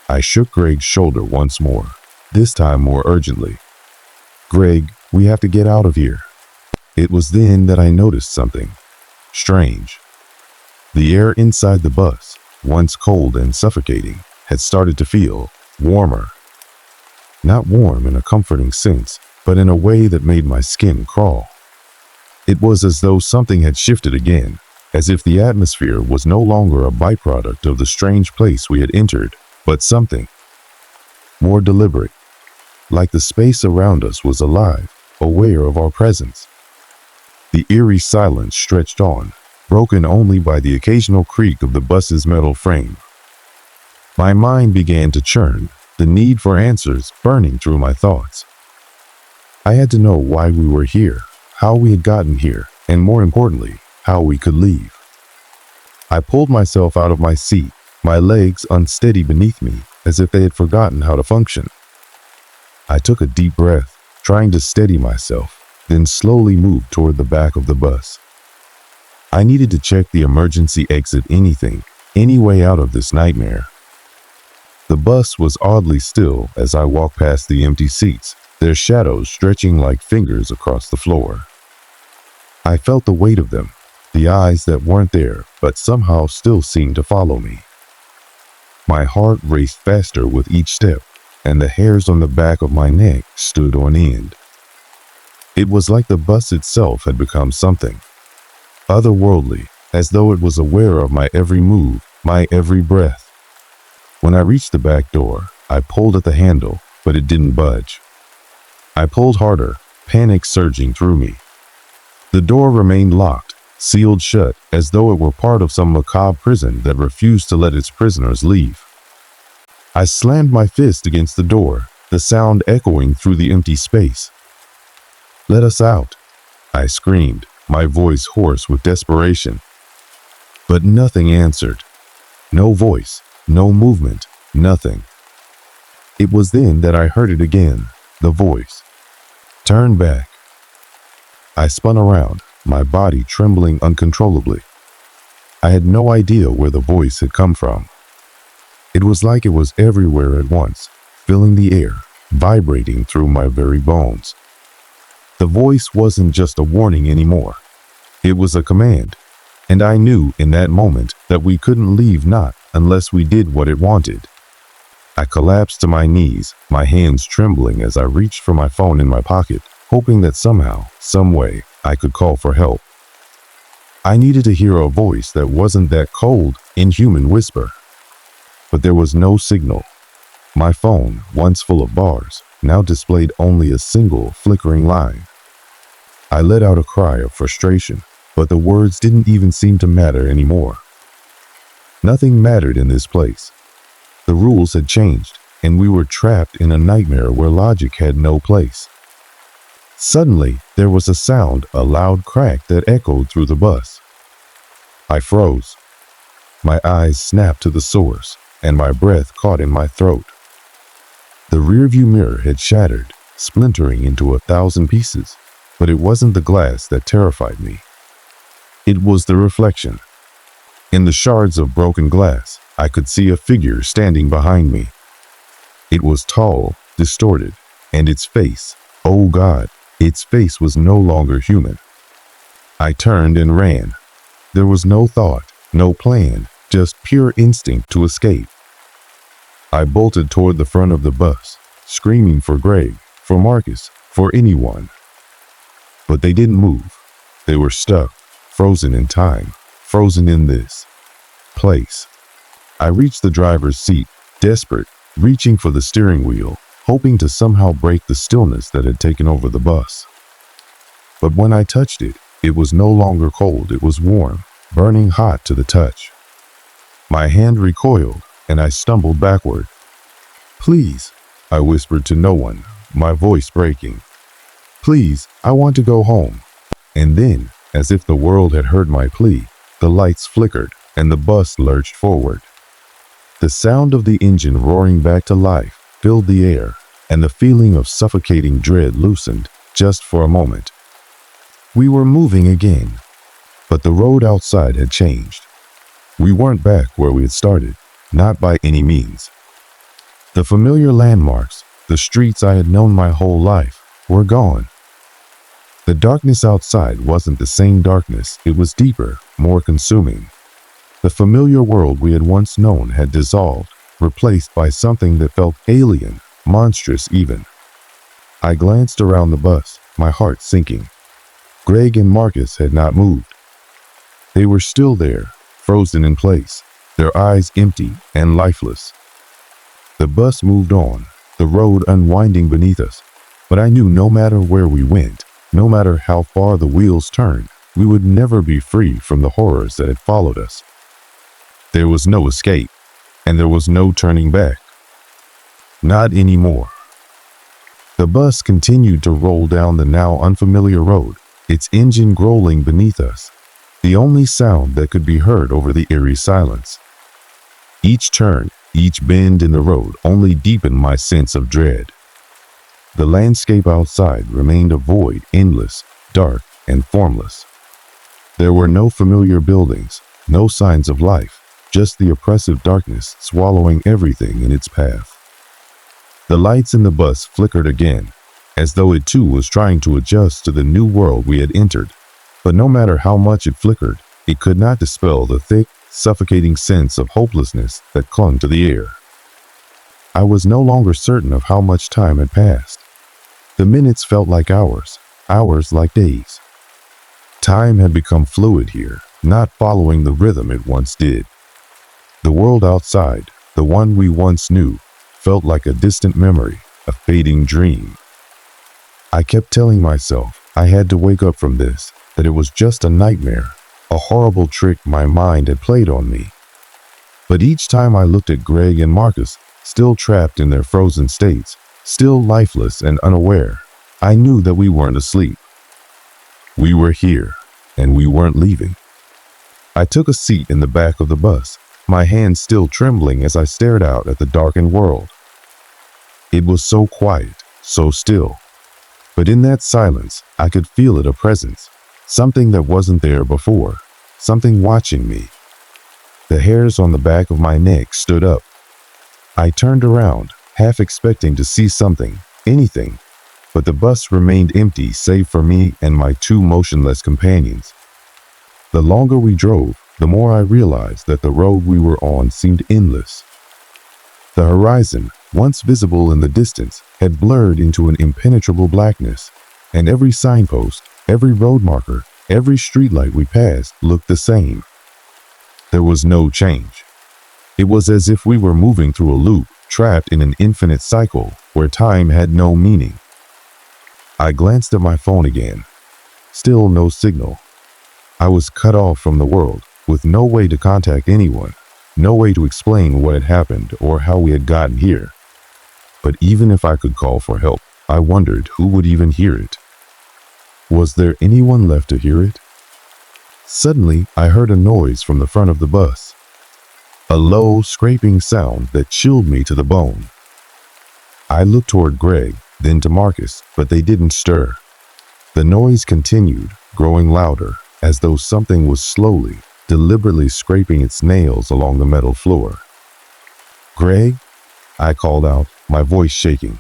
I shook Greg's shoulder once more, this time more urgently. "Greg, we have to get out of here." It was then that I noticed something strange. The air inside the bus, once cold and suffocating, had started to feel warmer. Not warm in a comforting sense, but in a way that made my skin crawl. It was as though something had shifted again, as if the atmosphere was no longer a byproduct of the strange place we had entered, but something more deliberate, like the space around us was alive, aware of our presence. The eerie silence stretched on, broken only by the occasional creak of the bus's metal frame. My mind began to churn, the need for answers burning through my thoughts. I had to know why we were here, how we had gotten here, and more importantly, how we could leave. I pulled myself out of my seat, my legs unsteady beneath me, as if they had forgotten how to function. I took a deep breath, trying to steady myself, then slowly moved toward the back of the bus. I needed to check the emergency exit, any way out of this nightmare. The bus was oddly still as I walked past the empty seats, their shadows stretching like fingers across the floor. I felt the weight of them, the eyes that weren't there but somehow still seemed to follow me. My heart raced faster with each step, and the hairs on the back of my neck stood on end. It was like the bus itself had become something otherworldly, as though it was aware of my every move, my every breath. When I reached the back door, I pulled at the handle, but it didn't budge. I pulled harder, panic surging through me. The door remained locked, sealed shut, as though it were part of some macabre prison that refused to let its prisoners leave. I slammed my fist against the door, the sound echoing through the empty space. "Let us out," I screamed, my voice hoarse with desperation. But nothing answered. No voice, no movement, nothing. It was then that I heard it again, the voice. "Turn back." I spun around, my body trembling uncontrollably. I had no idea where the voice had come from. It was like it was everywhere at once, filling the air, vibrating through my very bones. The voice wasn't just a warning anymore. It was a command, and I knew in that moment that we couldn't leave not unless we did what it wanted. I collapsed to my knees, my hands trembling as I reached for my phone in my pocket, hoping that somehow, some way, I could call for help. I needed to hear a voice that wasn't that cold, inhuman whisper. But there was no signal. My phone, once full of bars, now displayed only a single flickering line. I let out a cry of frustration, but the words didn't even seem to matter anymore. Nothing mattered in this place. The rules had changed, and we were trapped in a nightmare where logic had no place. Suddenly, there was a sound, a loud crack that echoed through the bus. I froze. My eyes snapped to the source, and my breath caught in my throat. The rearview mirror had shattered, splintering into 1,000 pieces, but it wasn't the glass that terrified me. It was the reflection. In the shards of broken glass, I could see a figure standing behind me. It was tall, distorted, and its face, oh God, its face was no longer human. I turned and ran. There was no thought, no plan, just pure instinct to escape. I bolted toward the front of the bus, screaming for Greg, for Marcus, for anyone. But they didn't move. They were stuck, frozen in time, frozen in this place. I reached the driver's seat, desperate, reaching for the steering wheel, hoping to somehow break the stillness that had taken over the bus. But when I touched it, it was no longer cold, it was warm, burning hot to the touch. My hand recoiled, and I stumbled backward. "Please," I whispered to no one, my voice breaking. "Please, I want to go home." And then, as if the world had heard my plea, the lights flickered, and the bus lurched forward. The sound of the engine roaring back to life filled the air, and the feeling of suffocating dread loosened, just for a moment. We were moving again, but the road outside had changed. We weren't back where we had started, not by any means. The familiar landmarks, the streets I had known my whole life, were gone. The darkness outside wasn't the same darkness, it was deeper, more consuming. The familiar world we had once known had dissolved, replaced by something that felt alien, monstrous even. I glanced around the bus, my heart sinking. Greg and Marcus had not moved. They were still there, frozen in place, their eyes empty and lifeless. The bus moved on, the road unwinding beneath us, but I knew no matter where we went, no matter how far the wheels turned, we would never be free from the horrors that had followed us. There was no escape, and there was no turning back. Not anymore. The bus continued to roll down the now unfamiliar road, its engine growling beneath us, the only sound that could be heard over the eerie silence. Each turn, each bend in the road only deepened my sense of dread. The landscape outside remained a void, endless, dark, and formless. There were no familiar buildings, no signs of life, just the oppressive darkness swallowing everything in its path. The lights in the bus flickered again, as though it too was trying to adjust to the new world we had entered. But no matter how much it flickered, it could not dispel the thick, suffocating sense of hopelessness that clung to the air. I was no longer certain of how much time had passed. The minutes felt like hours, hours like days. Time had become fluid here, not following the rhythm it once did. The world outside, the one we once knew, felt like a distant memory, a fading dream. I kept telling myself I had to wake up from this, that it was just a nightmare, a horrible trick my mind had played on me. But each time I looked at Greg and Marcus, still trapped in their frozen states, still lifeless and unaware, I knew that we weren't asleep. We were here, and we weren't leaving. I took a seat in the back of the bus, my hands still trembling as I stared out at the darkened world. It was so quiet, so still. But in that silence, I could feel it, a presence, something that wasn't there before, something watching me. The hairs on the back of my neck stood up. I turned around, half expecting to see something, anything, but the bus remained empty save for me and my two motionless companions. The longer we drove, the more I realized that the road we were on seemed endless. The horizon, once visible in the distance, had blurred into an impenetrable blackness, and every signpost, every road marker, every streetlight we passed looked the same. There was no change. It was as if we were moving through a loop, trapped in an infinite cycle where time had no meaning. I glanced at my phone again. Still no signal. I was cut off from the world, with no way to contact anyone, no way to explain what had happened or how we had gotten here. But even if I could call for help, I wondered who would even hear it. Was there anyone left to hear it? Suddenly, I heard a noise from the front of the bus. A low, scraping sound that chilled me to the bone. I looked toward Greg, then to Marcus, but they didn't stir. The noise continued, growing louder, as though something was slowly, deliberately scraping its nails along the metal floor. "Greg?" I called out, my voice shaking.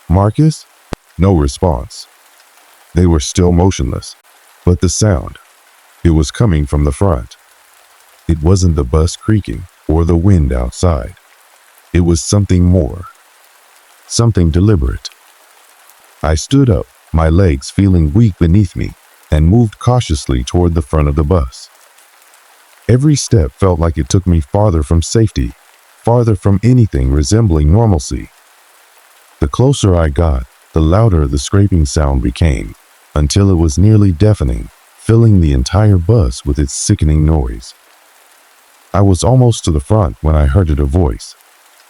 "Marcus?" No response. They were still motionless, but the sound, it was coming from the front. It wasn't the bus creaking or the wind outside. It was something more. Something deliberate. I stood up, my legs feeling weak beneath me, and moved cautiously toward the front of the bus. Every step felt like it took me farther from safety, farther from anything resembling normalcy. The closer I got, the louder the scraping sound became, until it was nearly deafening, filling the entire bus with its sickening noise. I was almost to the front when I heard a voice.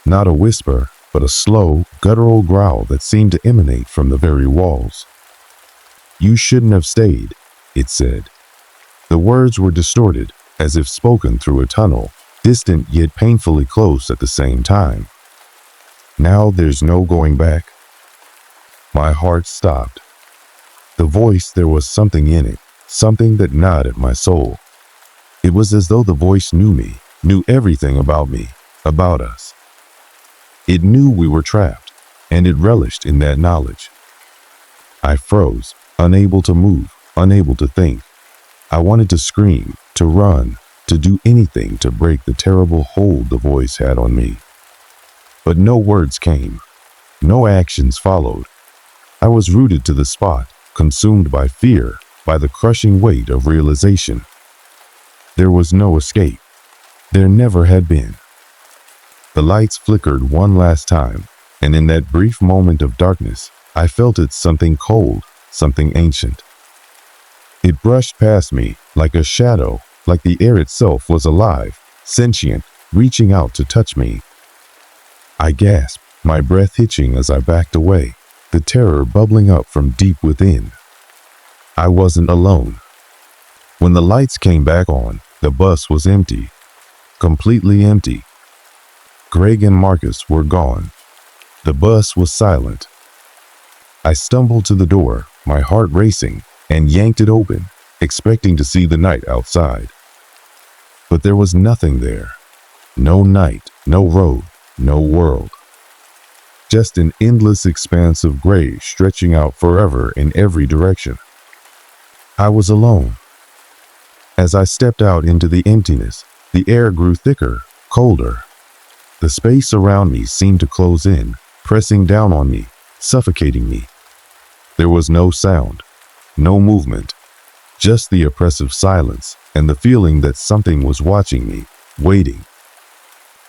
Not a whisper, but a slow, guttural growl that seemed to emanate from the very walls. "You shouldn't have stayed," it said. The words were distorted, as if spoken through a tunnel, distant yet painfully close at the same time. "Now there's no going back." My heart stopped. The voice, there was something in it, something that gnawed at my soul. It was as though the voice knew me, knew everything about me, about us. It knew we were trapped, and it relished in that knowledge. I froze, unable to move, unable to think. I wanted to scream, to run, to do anything to break the terrible hold the voice had on me. But no words came. No actions followed. I was rooted to the spot, consumed by fear, by the crushing weight of realization. There was no escape. There never had been. The lights flickered one last time, and in that brief moment of darkness, I felt it something cold, something ancient. It brushed past me like a shadow, like the air itself was alive, sentient, reaching out to touch me. I gasped, my breath hitching as I backed away, the terror bubbling up from deep within. I wasn't alone. When the lights came back on, the bus was empty, completely empty. Greg and Marcus were gone. The bus was silent. I stumbled to the door, my heart racing, and yanked it open, expecting to see the night outside. But there was nothing there. No night, no road, no world. Just an endless expanse of gray stretching out forever in every direction. I was alone. As I stepped out into the emptiness, the air grew thicker, colder. The space around me seemed to close in, pressing down on me, suffocating me. There was no sound, no movement, just the oppressive silence and the feeling that something was watching me, waiting.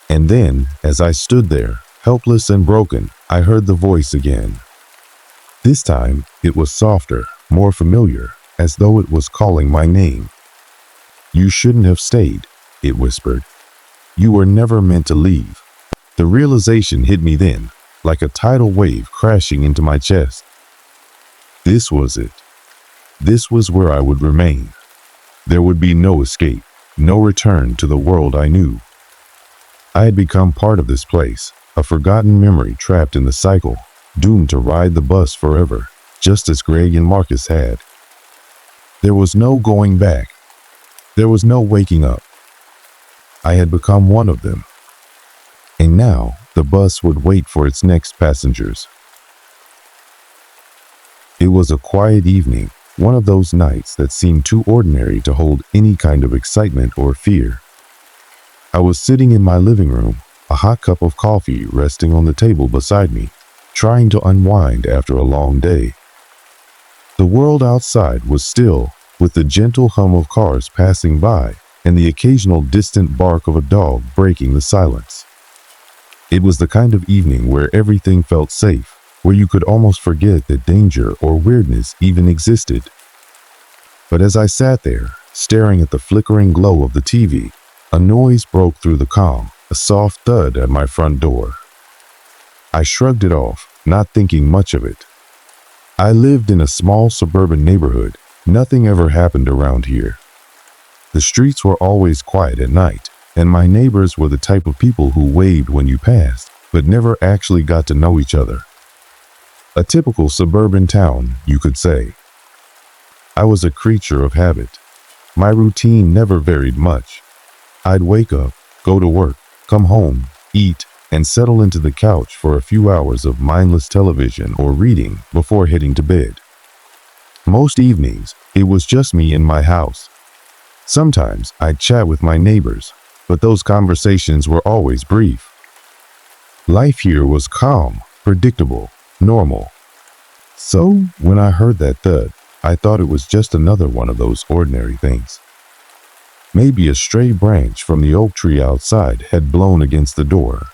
And then, as I stood there, helpless and broken, I heard the voice again. This time, it was softer, more familiar, as though it was calling my name. "You shouldn't have stayed," it whispered. "You were never meant to leave." The realization hit me then, like a tidal wave crashing into my chest. This was it. This was where I would remain. There would be no escape, no return to the world I knew. I had become part of this place, a forgotten memory trapped in the cycle, doomed to ride the bus forever, just as Greg and Marcus had. There was no going back. There was no waking up. I had become one of them. And now, the bus would wait for its next passengers. It was a quiet evening, one of those nights that seemed too ordinary to hold any kind of excitement or fear. I was sitting in my living room, a hot cup of coffee resting on the table beside me, trying to unwind after a long day. The world outside was still, with the gentle hum of cars passing by and the occasional distant bark of a dog breaking the silence. It was the kind of evening where everything felt safe, where you could almost forget that danger or weirdness even existed. But as I sat there, staring at the flickering glow of the TV, a noise broke through the calm, a soft thud at my front door. I shrugged it off, not thinking much of it. I lived in a small suburban neighborhood. Nothing ever happened around here. The streets were always quiet at night, and my neighbors were the type of people who waved when you passed, but never actually got to know each other. A typical suburban town, you could say. I was a creature of habit. My routine never varied much. I'd wake up, go to work, come home, eat, and settle into the couch for a few hours of mindless television or reading before heading to bed. Most evenings, it was just me in my house. Sometimes I'd chat with my neighbors, but those conversations were always brief. Life here was calm, predictable, normal. So, when I heard that thud, I thought it was just another one of those ordinary things. Maybe a stray branch from the oak tree outside had blown against the door.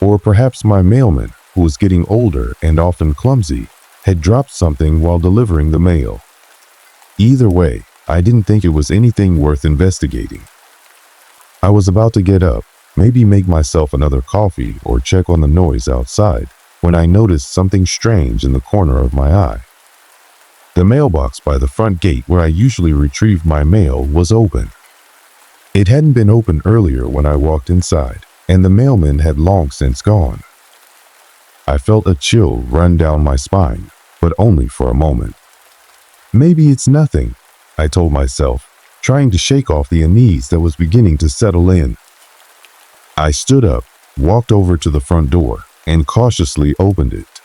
Or perhaps my mailman, who was getting older and often clumsy, had dropped something while delivering the mail. Either way, I didn't think it was anything worth investigating. I was about to get up, maybe make myself another coffee or check on the noise outside, when I noticed something strange in the corner of my eye. The mailbox by the front gate where I usually retrieved my mail was open. It hadn't been open earlier when I walked inside, and the mailman had long since gone. I felt a chill run down my spine, but only for a moment. Maybe it's nothing, I told myself, trying to shake off the unease that was beginning to settle in. I stood up, walked over to the front door, and cautiously opened it.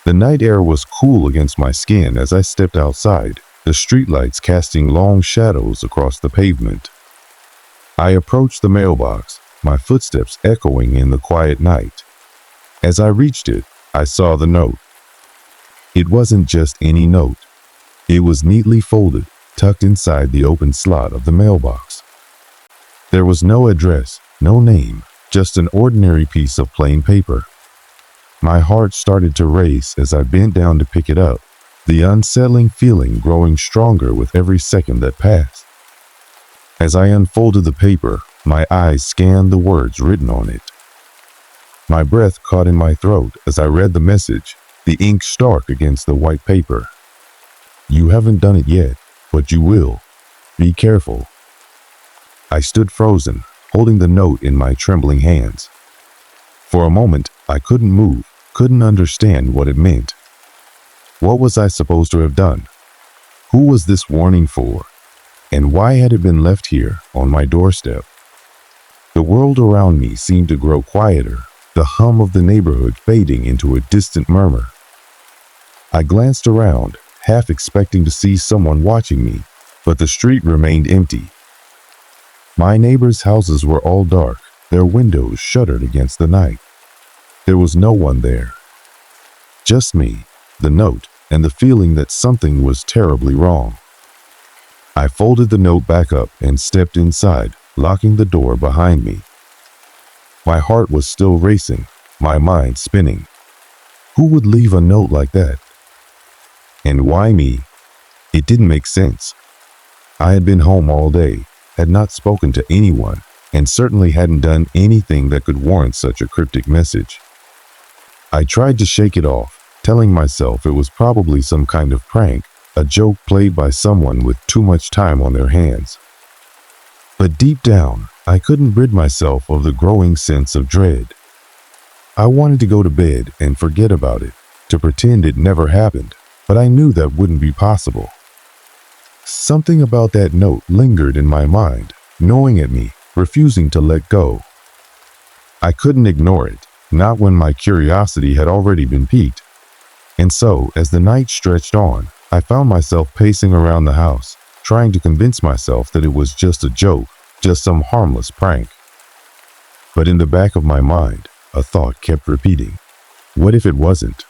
The night air was cool against my skin as I stepped outside, the streetlights casting long shadows across the pavement. I approached the mailbox, my footsteps echoing in the quiet night. As I reached it, I saw the note. It wasn't just any note. It was neatly folded, tucked inside the open slot of the mailbox. There was no address, no name, just an ordinary piece of plain paper. My heart started to race as I bent down to pick it up, the unsettling feeling growing stronger with every second that passed. As I unfolded the paper, my eyes scanned the words written on it. My breath caught in my throat as I read the message, the ink stark against the white paper. You haven't done it yet, but you will. Be careful. I stood frozen, holding the note in my trembling hands. For a moment, I couldn't move, couldn't understand what it meant. What was I supposed to have done? Who was this warning for? And why had it been left here on my doorstep? The world around me seemed to grow quieter, the hum of the neighborhood fading into a distant murmur. I glanced around, half expecting to see someone watching me, but the street remained empty. My neighbors' houses were all dark, their windows shuttered against the night. There was no one there. Just me, the note, and the feeling that something was terribly wrong. I folded the note back up and stepped inside, locking the door behind me. My heart was still racing, my mind spinning. Who would leave a note like that? And why me? It didn't make sense. I had been home all day, had not spoken to anyone, and certainly hadn't done anything that could warrant such a cryptic message. I tried to shake it off, telling myself it was probably some kind of prank, a joke played by someone with too much time on their hands. But deep down, I couldn't rid myself of the growing sense of dread. I wanted to go to bed and forget about it, to pretend it never happened, but I knew that wouldn't be possible. Something about that note lingered in my mind, gnawing at me, refusing to let go. I couldn't ignore it, not when my curiosity had already been piqued. And so, as the night stretched on, I found myself pacing around the house, trying to convince myself that it was just a joke, just some harmless prank. But in the back of my mind, a thought kept repeating. What if it wasn't?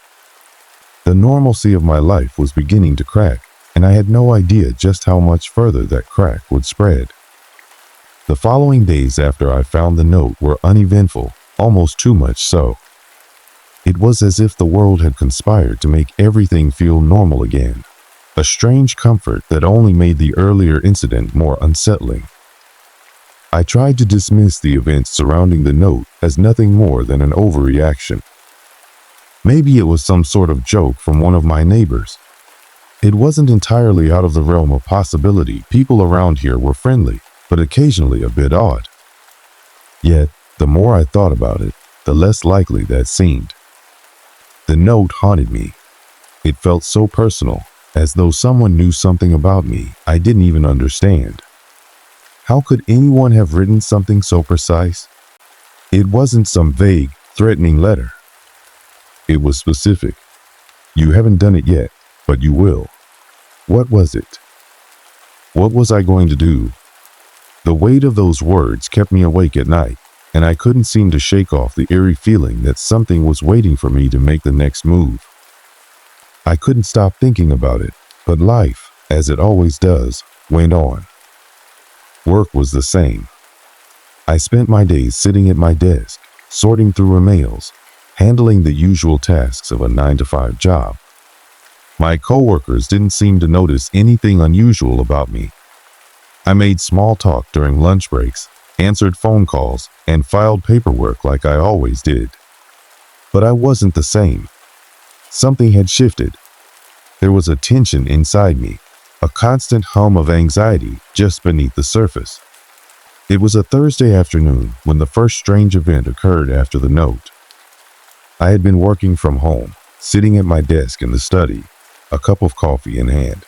The normalcy of my life was beginning to crack, and I had no idea just how much further that crack would spread. The following days after I found the note were uneventful, almost too much so. It was as if the world had conspired to make everything feel normal again, a strange comfort that only made the earlier incident more unsettling. I tried to dismiss the events surrounding the note as nothing more than an overreaction. Maybe it was some sort of joke from one of my neighbors. It wasn't entirely out of the realm of possibility. People around here were friendly, but occasionally a bit odd. Yet, the more I thought about it, the less likely that seemed. The note haunted me. It felt so personal, as though someone knew something about me I didn't even understand. How could anyone have written something so precise? It wasn't some vague, threatening letter. It was specific. You haven't done it yet, but you will. What was it? What was I going to do? The weight of those words kept me awake at night, and I couldn't seem to shake off the eerie feeling that something was waiting for me to make the next move. I couldn't stop thinking about it, but life, as it always does, went on. Work was the same. I spent my days sitting at my desk, sorting through emails, handling the usual tasks of a 9-to-5 job. My coworkers didn't seem to notice anything unusual about me. I made small talk during lunch breaks, answered phone calls, and filed paperwork like I always did. But I wasn't the same. Something had shifted. There was a tension inside me, a constant hum of anxiety just beneath the surface. It was a Thursday afternoon when the first strange event occurred after the note. I had been working from home, sitting at my desk in the study, a cup of coffee in hand.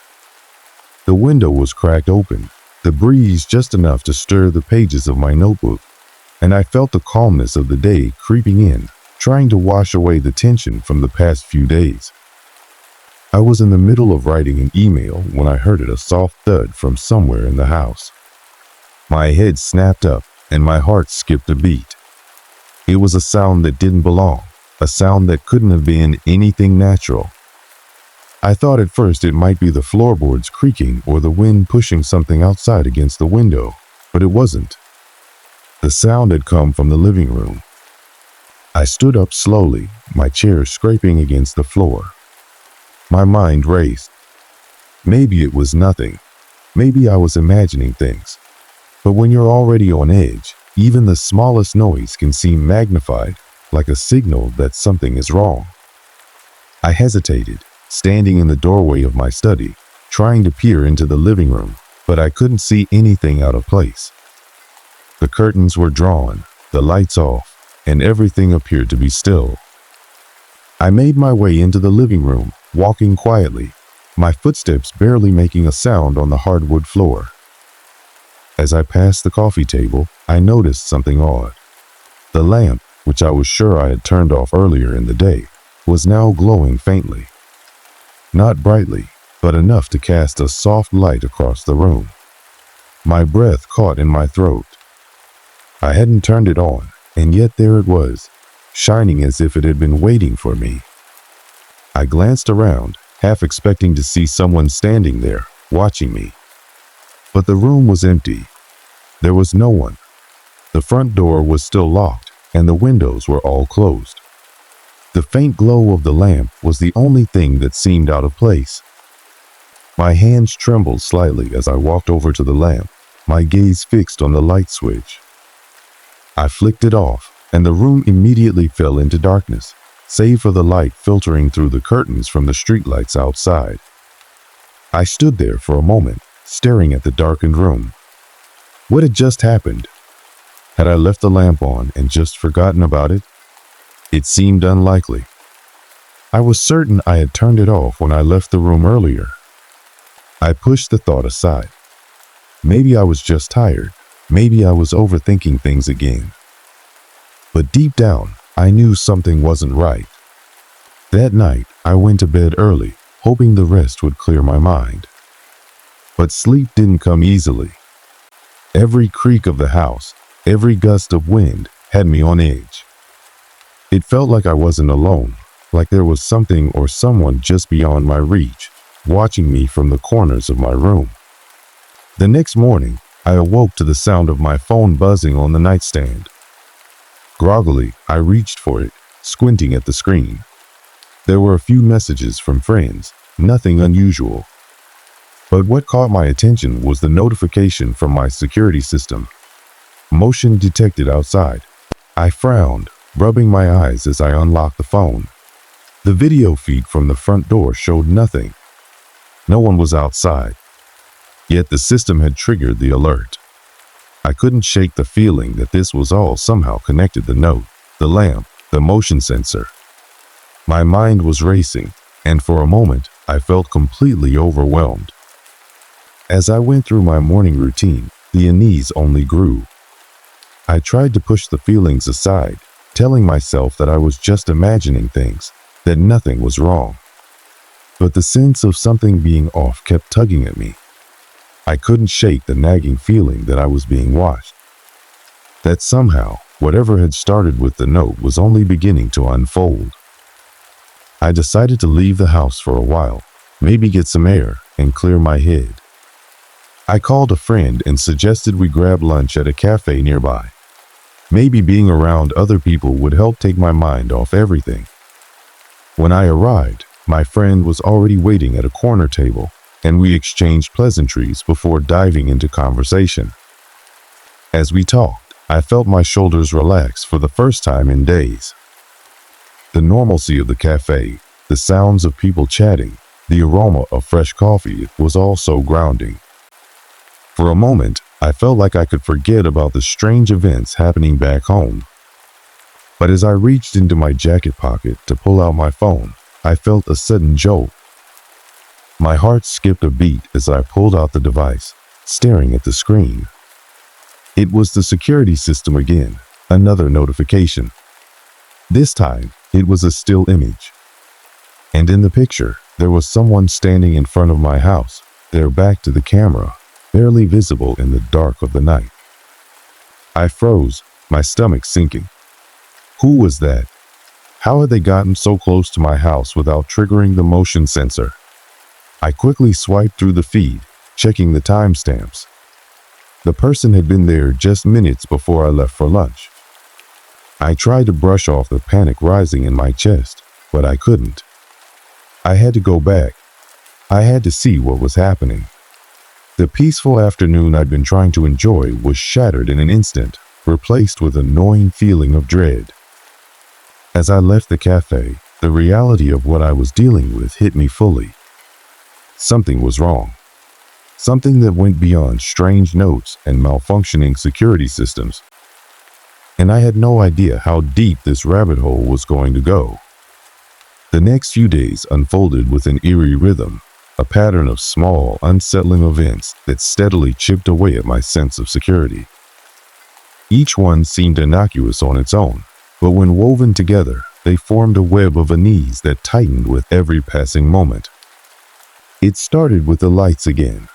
The window was cracked open, the breeze just enough to stir the pages of my notebook, and I felt the calmness of the day creeping in, trying to wash away the tension from the past few days. I was in the middle of writing an email when I heard a soft thud from somewhere in the house. My head snapped up and my heart skipped a beat. It was a sound that didn't belong, a sound that couldn't have been anything natural. I thought at first it might be the floorboards creaking or the wind pushing something outside against the window, but it wasn't. The sound had come from the living room. I stood up slowly, my chair scraping against the floor. My mind raced. Maybe it was nothing. Maybe I was imagining things. But when you're already on edge, even the smallest noise can seem magnified, like a signal that something is wrong. I hesitated, standing in the doorway of my study, trying to peer into the living room, but I couldn't see anything out of place. The curtains were drawn, the lights off, and everything appeared to be still. I made my way into the living room, walking quietly, my footsteps barely making a sound on the hardwood floor. As I passed the coffee table, I noticed something odd. The lamp, which I was sure I had turned off earlier in the day, was now glowing faintly. Not brightly, but enough to cast a soft light across the room. My breath caught in my throat. I hadn't turned it on, and yet there it was, shining as if it had been waiting for me. I glanced around, half expecting to see someone standing there, watching me. But the room was empty. There was no one. The front door was still locked, and the windows were all closed. The faint glow of the lamp was the only thing that seemed out of place. My hands trembled slightly as I walked over to the lamp, my gaze fixed on the light switch. I flicked it off, and the room immediately fell into darkness, save for the light filtering through the curtains from the streetlights outside. I stood there for a moment, staring at the darkened room. What had just happened? Had I left the lamp on and just forgotten about it? It seemed unlikely. I was certain I had turned it off when I left the room earlier. I pushed the thought aside. Maybe I was just tired. Maybe I was overthinking things again. But deep down, I knew something wasn't right. That night, I went to bed early, hoping the rest would clear my mind. But sleep didn't come easily. Every creak of the house, every gust of wind had me on edge. It felt like I wasn't alone, like there was something or someone just beyond my reach, watching me from the corners of my room. The next morning, I awoke to the sound of my phone buzzing on the nightstand. Groggily, I reached for it, squinting at the screen. There were a few messages from friends, nothing unusual. But what caught my attention was the notification from my security system. Motion detected outside. I frowned, rubbing my eyes as I unlocked the phone. The video feed from the front door showed nothing. No one was outside. Yet the system had triggered the alert. I couldn't shake the feeling that this was all somehow connected: the note, the lamp, the motion sensor. My mind was racing, and for a moment, I felt completely overwhelmed. As I went through my morning routine, the unease only grew. I tried to push the feelings aside, telling myself that I was just imagining things, that nothing was wrong. But the sense of something being off kept tugging at me. I couldn't shake the nagging feeling that I was being watched. That somehow, whatever had started with the note was only beginning to unfold. I decided to leave the house for a while, maybe get some air and clear my head. I called a friend and suggested we grab lunch at a cafe nearby. Maybe being around other people would help take my mind off everything. When I arrived, my friend was already waiting at a corner table, and we exchanged pleasantries before diving into conversation. As we talked, I felt my shoulders relax for the first time in days. The normalcy of the cafe, the sounds of people chatting, the aroma of fresh coffee was all so grounding. For a moment, I felt like I could forget about the strange events happening back home. But as I reached into my jacket pocket to pull out my phone, I felt a sudden jolt. My heart skipped a beat as I pulled out the device, staring at the screen. It was the security system again, another notification. This time, it was a still image. And in the picture, there was someone standing in front of my house, their back to the camera, barely visible in the dark of the night. I froze, my stomach sinking. Who was that? How had they gotten so close to my house without triggering the motion sensor? I quickly swiped through the feed, checking the timestamps. The person had been there just minutes before I left for lunch. I tried to brush off the panic rising in my chest, but I couldn't. I had to go back. I had to see what was happening. The peaceful afternoon I'd been trying to enjoy was shattered in an instant, replaced with an gnawing feeling of dread. As I left the cafe, the reality of what I was dealing with hit me fully. Something was wrong. Something that went beyond strange notes and malfunctioning security systems. And I had no idea how deep this rabbit hole was going to go. The next few days unfolded with an eerie rhythm, a pattern of small, unsettling events that steadily chipped away at my sense of security. Each one seemed innocuous on its own, but when woven together, they formed a web of unease that tightened with every passing moment. It started with the lights again.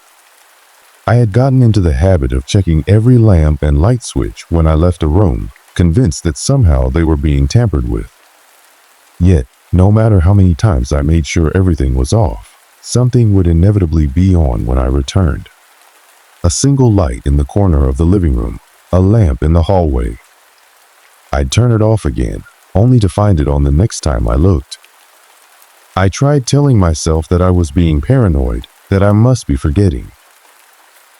I had gotten into the habit of checking every lamp and light switch when I left a room, convinced that somehow they were being tampered with. Yet, no matter how many times I made sure everything was off, something would inevitably be on when I returned. A single light in the corner of the living room, a lamp in the hallway. I'd turn it off again, only to find it on the next time I looked. I tried telling myself that I was being paranoid, that I must be forgetting.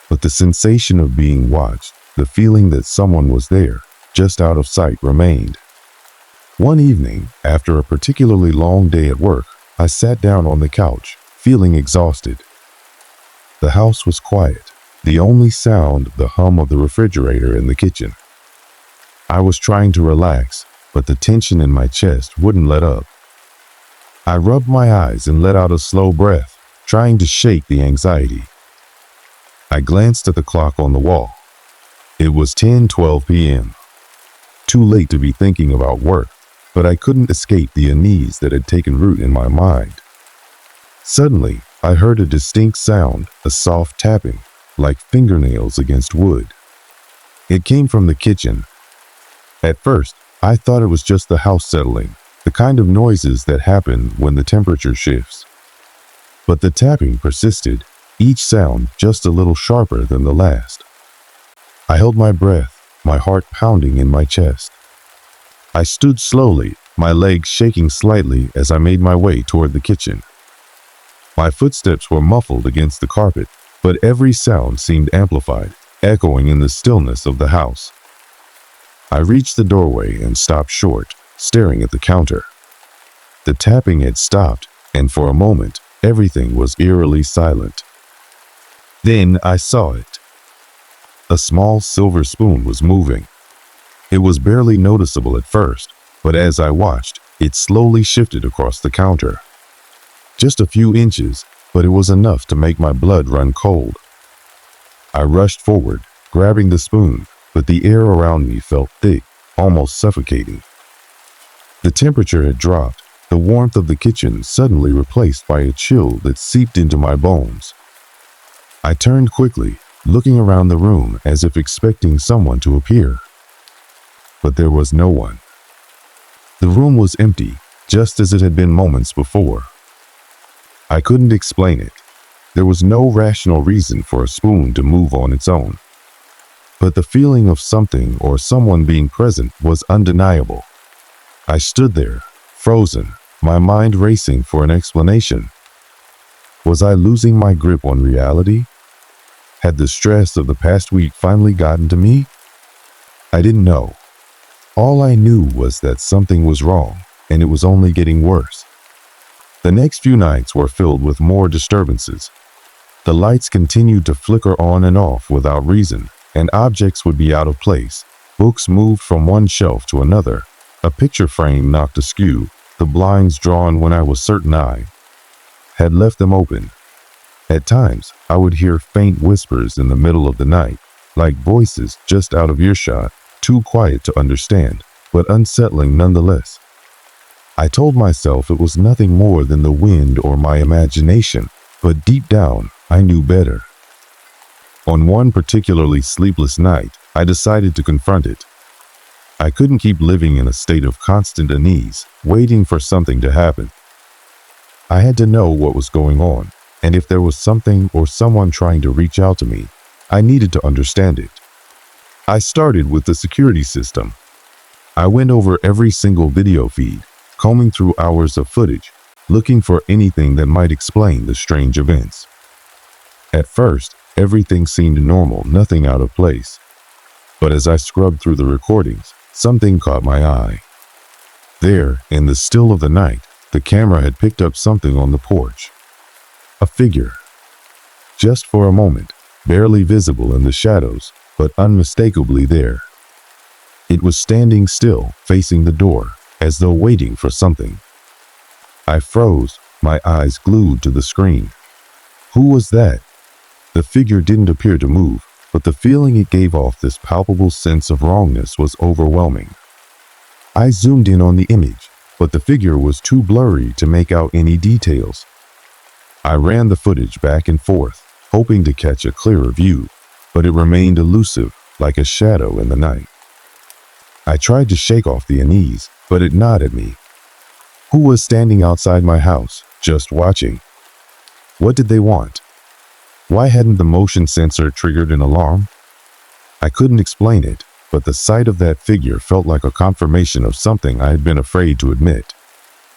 But the sensation of being watched, the feeling that someone was there, just out of sight, remained. One evening, after a particularly long day at work, I sat down on the couch, feeling exhausted. The house was quiet, the only sound the hum of the refrigerator in the kitchen. I was trying to relax, but the tension in my chest wouldn't let up. I rubbed my eyes and let out a slow breath, trying to shake the anxiety. I glanced at the clock on the wall. It was 10:12 p.m. too late to be thinking about work, but I couldn't escape the unease that had taken root in my mind. Suddenly, I heard a distinct sound, a soft tapping, like fingernails against wood. It came from the kitchen. At first, I thought it was just the house settling, the kind of noises that happen when the temperature shifts. But the tapping persisted, each sound just a little sharper than the last. I held my breath, my heart pounding in my chest. I stood slowly, my legs shaking slightly as I made my way toward the kitchen. My footsteps were muffled against the carpet, but every sound seemed amplified, echoing in the stillness of the house. I reached the doorway and stopped short, staring at the counter. The tapping had stopped, and for a moment, everything was eerily silent. Then I saw it. A small silver spoon was moving. It was barely noticeable at first, but as I watched, it slowly shifted across the counter. Just a few inches, but it was enough to make my blood run cold. I rushed forward, grabbing the spoon, but the air around me felt thick, almost suffocating. The temperature had dropped, the warmth of the kitchen suddenly replaced by a chill that seeped into my bones. I turned quickly, looking around the room as if expecting someone to appear. But there was no one. The room was empty, just as it had been moments before. I couldn't explain it. There was no rational reason for a spoon to move on its own. But the feeling of something or someone being present was undeniable. I stood there, frozen, my mind racing for an explanation. Was I losing my grip on reality? Had the stress of the past week finally gotten to me? I didn't know. All I knew was that something was wrong, and it was only getting worse. The next few nights were filled with more disturbances. The lights continued to flicker on and off without reason, and objects would be out of place. Books moved from one shelf to another. A picture frame knocked askew, the blinds drawn when I was certain I had left them open. At times, I would hear faint whispers in the middle of the night, like voices just out of earshot, too quiet to understand, but unsettling nonetheless. I told myself it was nothing more than the wind or my imagination, but deep down, I knew better. On one particularly sleepless night, I decided to confront it. I couldn't keep living in a state of constant unease, waiting for something to happen. I had to know what was going on, and if there was something or someone trying to reach out to me, I needed to understand it. I started with the security system. I went over every single video feed, combing through hours of footage, looking for anything that might explain the strange events. At first, everything seemed normal, nothing out of place. But as I scrubbed through the recordings, something caught my eye. There, in the still of the night, the camera had picked up something on the porch. A figure. Just for a moment, barely visible in the shadows, but unmistakably there. It was standing still, facing the door, as though waiting for something. I froze, my eyes glued to the screen. Who was that? The figure didn't appear to move, but the feeling it gave off, this palpable sense of wrongness, was overwhelming. I zoomed in on the image, but the figure was too blurry to make out any details. I ran the footage back and forth, hoping to catch a clearer view, but it remained elusive, like a shadow in the night. I tried to shake off the unease, but it gnawed at me. Who was standing outside my house, just watching? What did they want? Why hadn't the motion sensor triggered an alarm? I couldn't explain it, but the sight of that figure felt like a confirmation of something I had been afraid to admit.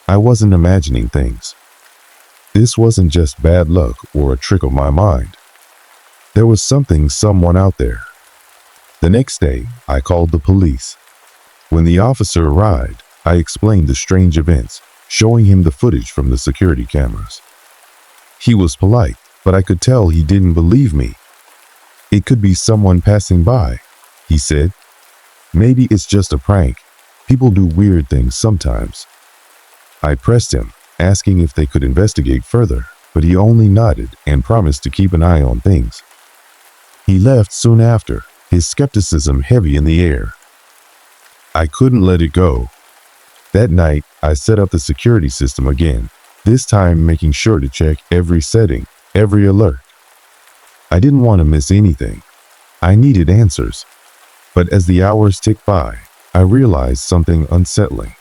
I wasn't imagining things. This wasn't just bad luck or a trick of my mind. There was someone out there. The next day, I called the police. When the officer arrived, I explained the strange events, showing him the footage from the security cameras. He was polite, but I could tell he didn't believe me. It could be someone passing by, he said. Maybe it's just a prank. People do weird things sometimes. I pressed him, asking if they could investigate further, but he only nodded and promised to keep an eye on things. He left soon after, his skepticism heavy in the air. I couldn't let it go. That night, I set up the security system again, this time making sure to check every setting, every alert. I didn't want to miss anything. I needed answers. But as the hours ticked by, I realized something unsettling.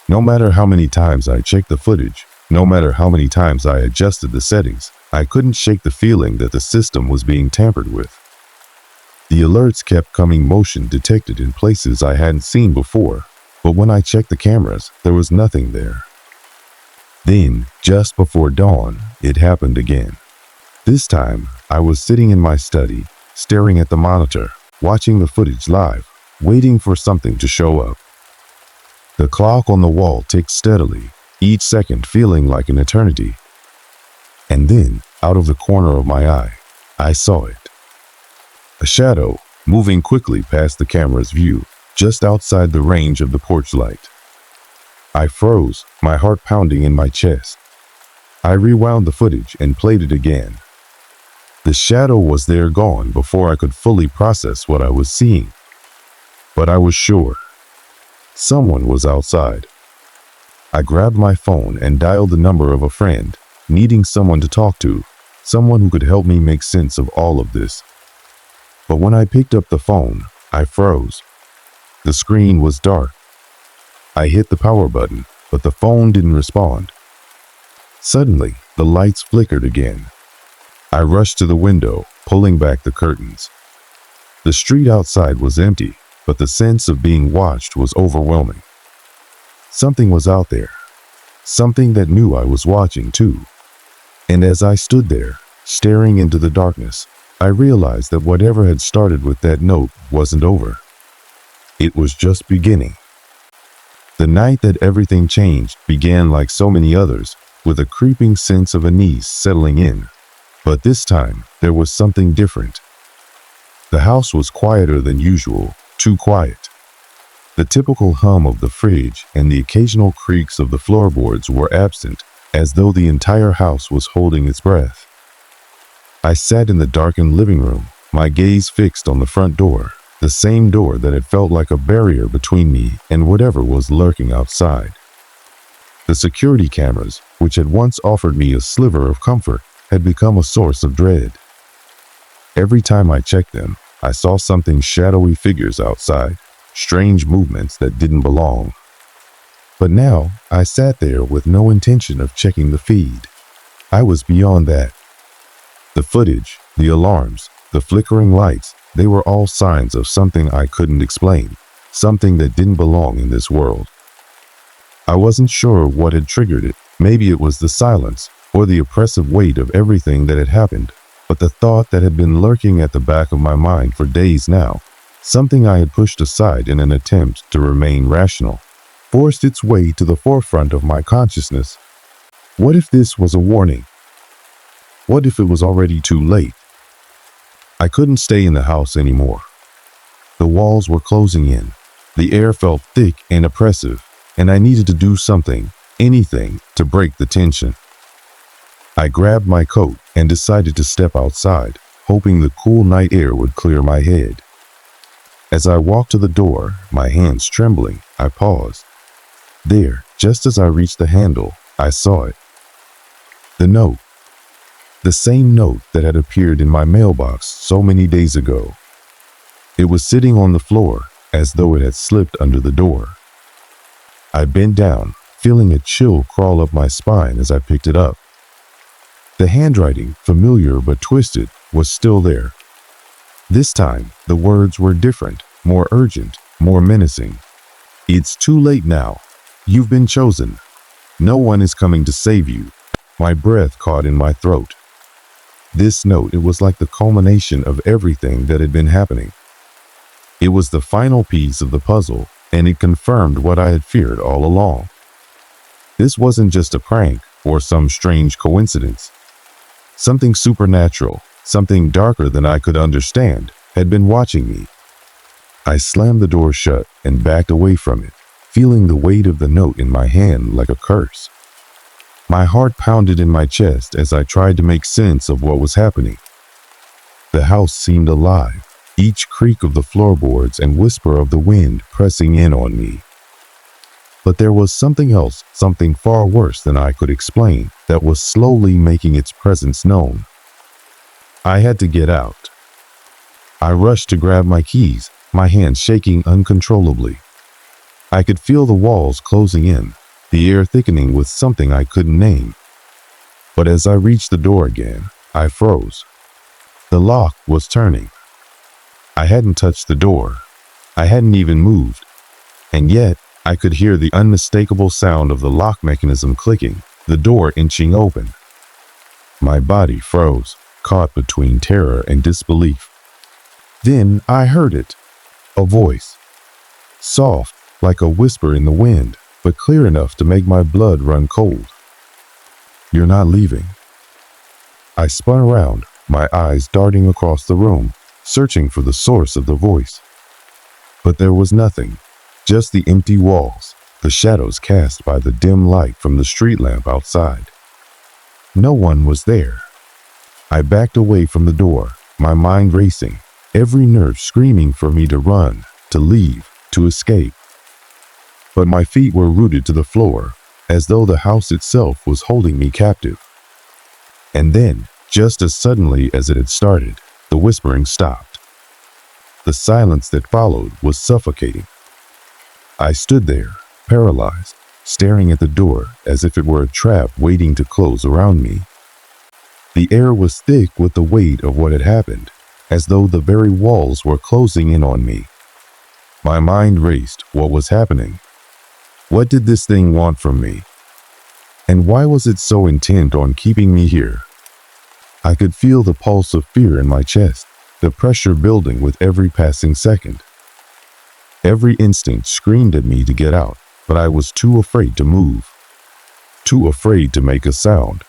No matter how many times I checked the footage, no matter how many times I adjusted the settings, I couldn't shake the feeling that the system was being tampered with. The alerts kept coming, motion detected in places I hadn't seen before, but when I checked the cameras, there was nothing there. Then, just before dawn, it happened again. This time, I was sitting in my study, staring at the monitor, watching the footage live, waiting for something to show up. The clock on the wall ticked steadily, each second feeling like an eternity. And then, out of the corner of my eye, I saw it. A shadow, moving quickly past the camera's view, just outside the range of the porch light. I froze, my heart pounding in my chest. I rewound the footage and played it again. The shadow was there, gone before I could fully process what I was seeing. But I was sure. Someone was outside. I grabbed my phone and dialed the number of a friend, needing someone to talk to, someone who could help me make sense of all of this. But when I picked up the phone, I froze. The screen was dark. I hit the power button, but the phone didn't respond. Suddenly, the lights flickered again. I rushed to the window, pulling back the curtains. The street outside was empty, but the sense of being watched was overwhelming. Something was out there. Something that knew I was watching too. And as I stood there, staring into the darkness, I realized that whatever had started with that note wasn't over. It was just beginning. The night that everything changed began like so many others, with a creeping sense of unease settling in. But this time, there was something different. The house was quieter than usual, too quiet. The typical hum of the fridge and the occasional creaks of the floorboards were absent, as though the entire house was holding its breath. I sat in the darkened living room, my gaze fixed on the front door, the same door that had felt like a barrier between me and whatever was lurking outside. The security cameras, which had once offered me a sliver of comfort, had become a source of dread. Every time I checked them, I saw something: shadowy figures outside, strange movements that didn't belong. But now, I sat there with no intention of checking the feed. I was beyond that. The footage, the alarms, the flickering lights, they were all signs of something I couldn't explain, something that didn't belong in this world. I wasn't sure what had triggered it. Maybe it was the silence, or the oppressive weight of everything that had happened, but the thought that had been lurking at the back of my mind for days now, something I had pushed aside in an attempt to remain rational, forced its way to the forefront of my consciousness. What if this was a warning? What if it was already too late? I couldn't stay in the house anymore. The walls were closing in. The air felt thick and oppressive, and I needed to do something, anything, to break the tension. I grabbed my coat and decided to step outside, hoping the cool night air would clear my head. As I walked to the door, my hands trembling, I paused. There, just as I reached the handle, I saw it. The note. The same note that had appeared in my mailbox so many days ago. It was sitting on the floor, as though it had slipped under the door. I bent down, feeling a chill crawl up my spine as I picked it up. The handwriting, familiar but twisted, was still there. This time, the words were different, more urgent, more menacing. It's too late now. You've been chosen. No one is coming to save you. My breath caught in my throat. This note, it was like the culmination of everything that had been happening. It was the final piece of the puzzle, and it confirmed what I had feared all along. This wasn't just a prank or some strange coincidence. Something supernatural, something darker than I could understand, had been watching me. I slammed the door shut and backed away from it, feeling the weight of the note in my hand like a curse. My heart pounded in my chest as I tried to make sense of what was happening. The house seemed alive, each creak of the floorboards and whisper of the wind pressing in on me. But there was something else, something far worse than I could explain, that was slowly making its presence known. I had to get out. I rushed to grab my keys, my hands shaking uncontrollably. I could feel the walls closing in, the air thickening with something I couldn't name. But as I reached the door again, I froze. The lock was turning. I hadn't touched the door. I hadn't even moved. And yet, I could hear the unmistakable sound of the lock mechanism clicking, the door inching open. My body froze, caught between terror and disbelief. Then I heard it. A voice. Soft, like a whisper in the wind, but clear enough to make my blood run cold. "You're not leaving." I spun around, my eyes darting across the room, searching for the source of the voice. But there was nothing. Just the empty walls, the shadows cast by the dim light from the street lamp outside. No one was there. I backed away from the door, my mind racing, every nerve screaming for me to run, to leave, to escape. But my feet were rooted to the floor, as though the house itself was holding me captive. And then, just as suddenly as it had started, the whispering stopped. The silence that followed was suffocating. I stood there, paralyzed, staring at the door as if it were a trap waiting to close around me. The air was thick with the weight of what had happened, as though the very walls were closing in on me. My mind raced. What was happening? What did this thing want from me? And why was it so intent on keeping me here? I could feel the pulse of fear in my chest, the pressure building with every passing second. Every instinct screamed at me to get out, but I was too afraid to move, too afraid to make a sound.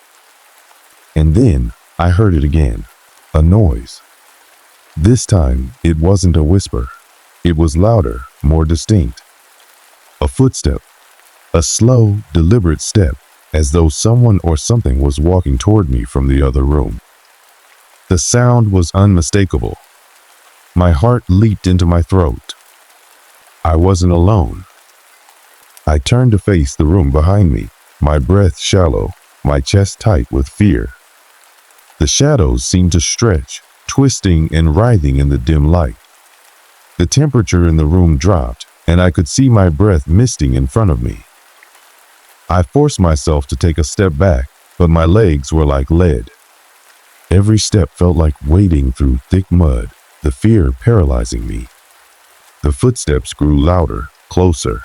And then I heard it again, a noise. This time it wasn't a whisper. It was louder, more distinct. A footstep, a slow, deliberate step, as though someone or something was walking toward me from the other room. The sound was unmistakable. My heart leaped into my throat. I wasn't alone. I turned to face the room behind me, my breath shallow, my chest tight with fear. The shadows seemed to stretch, twisting and writhing in the dim light. The temperature in the room dropped, and I could see my breath misting in front of me. I forced myself to take a step back, but my legs were like lead. Every step felt like wading through thick mud, the fear paralyzing me. The footsteps grew louder, closer,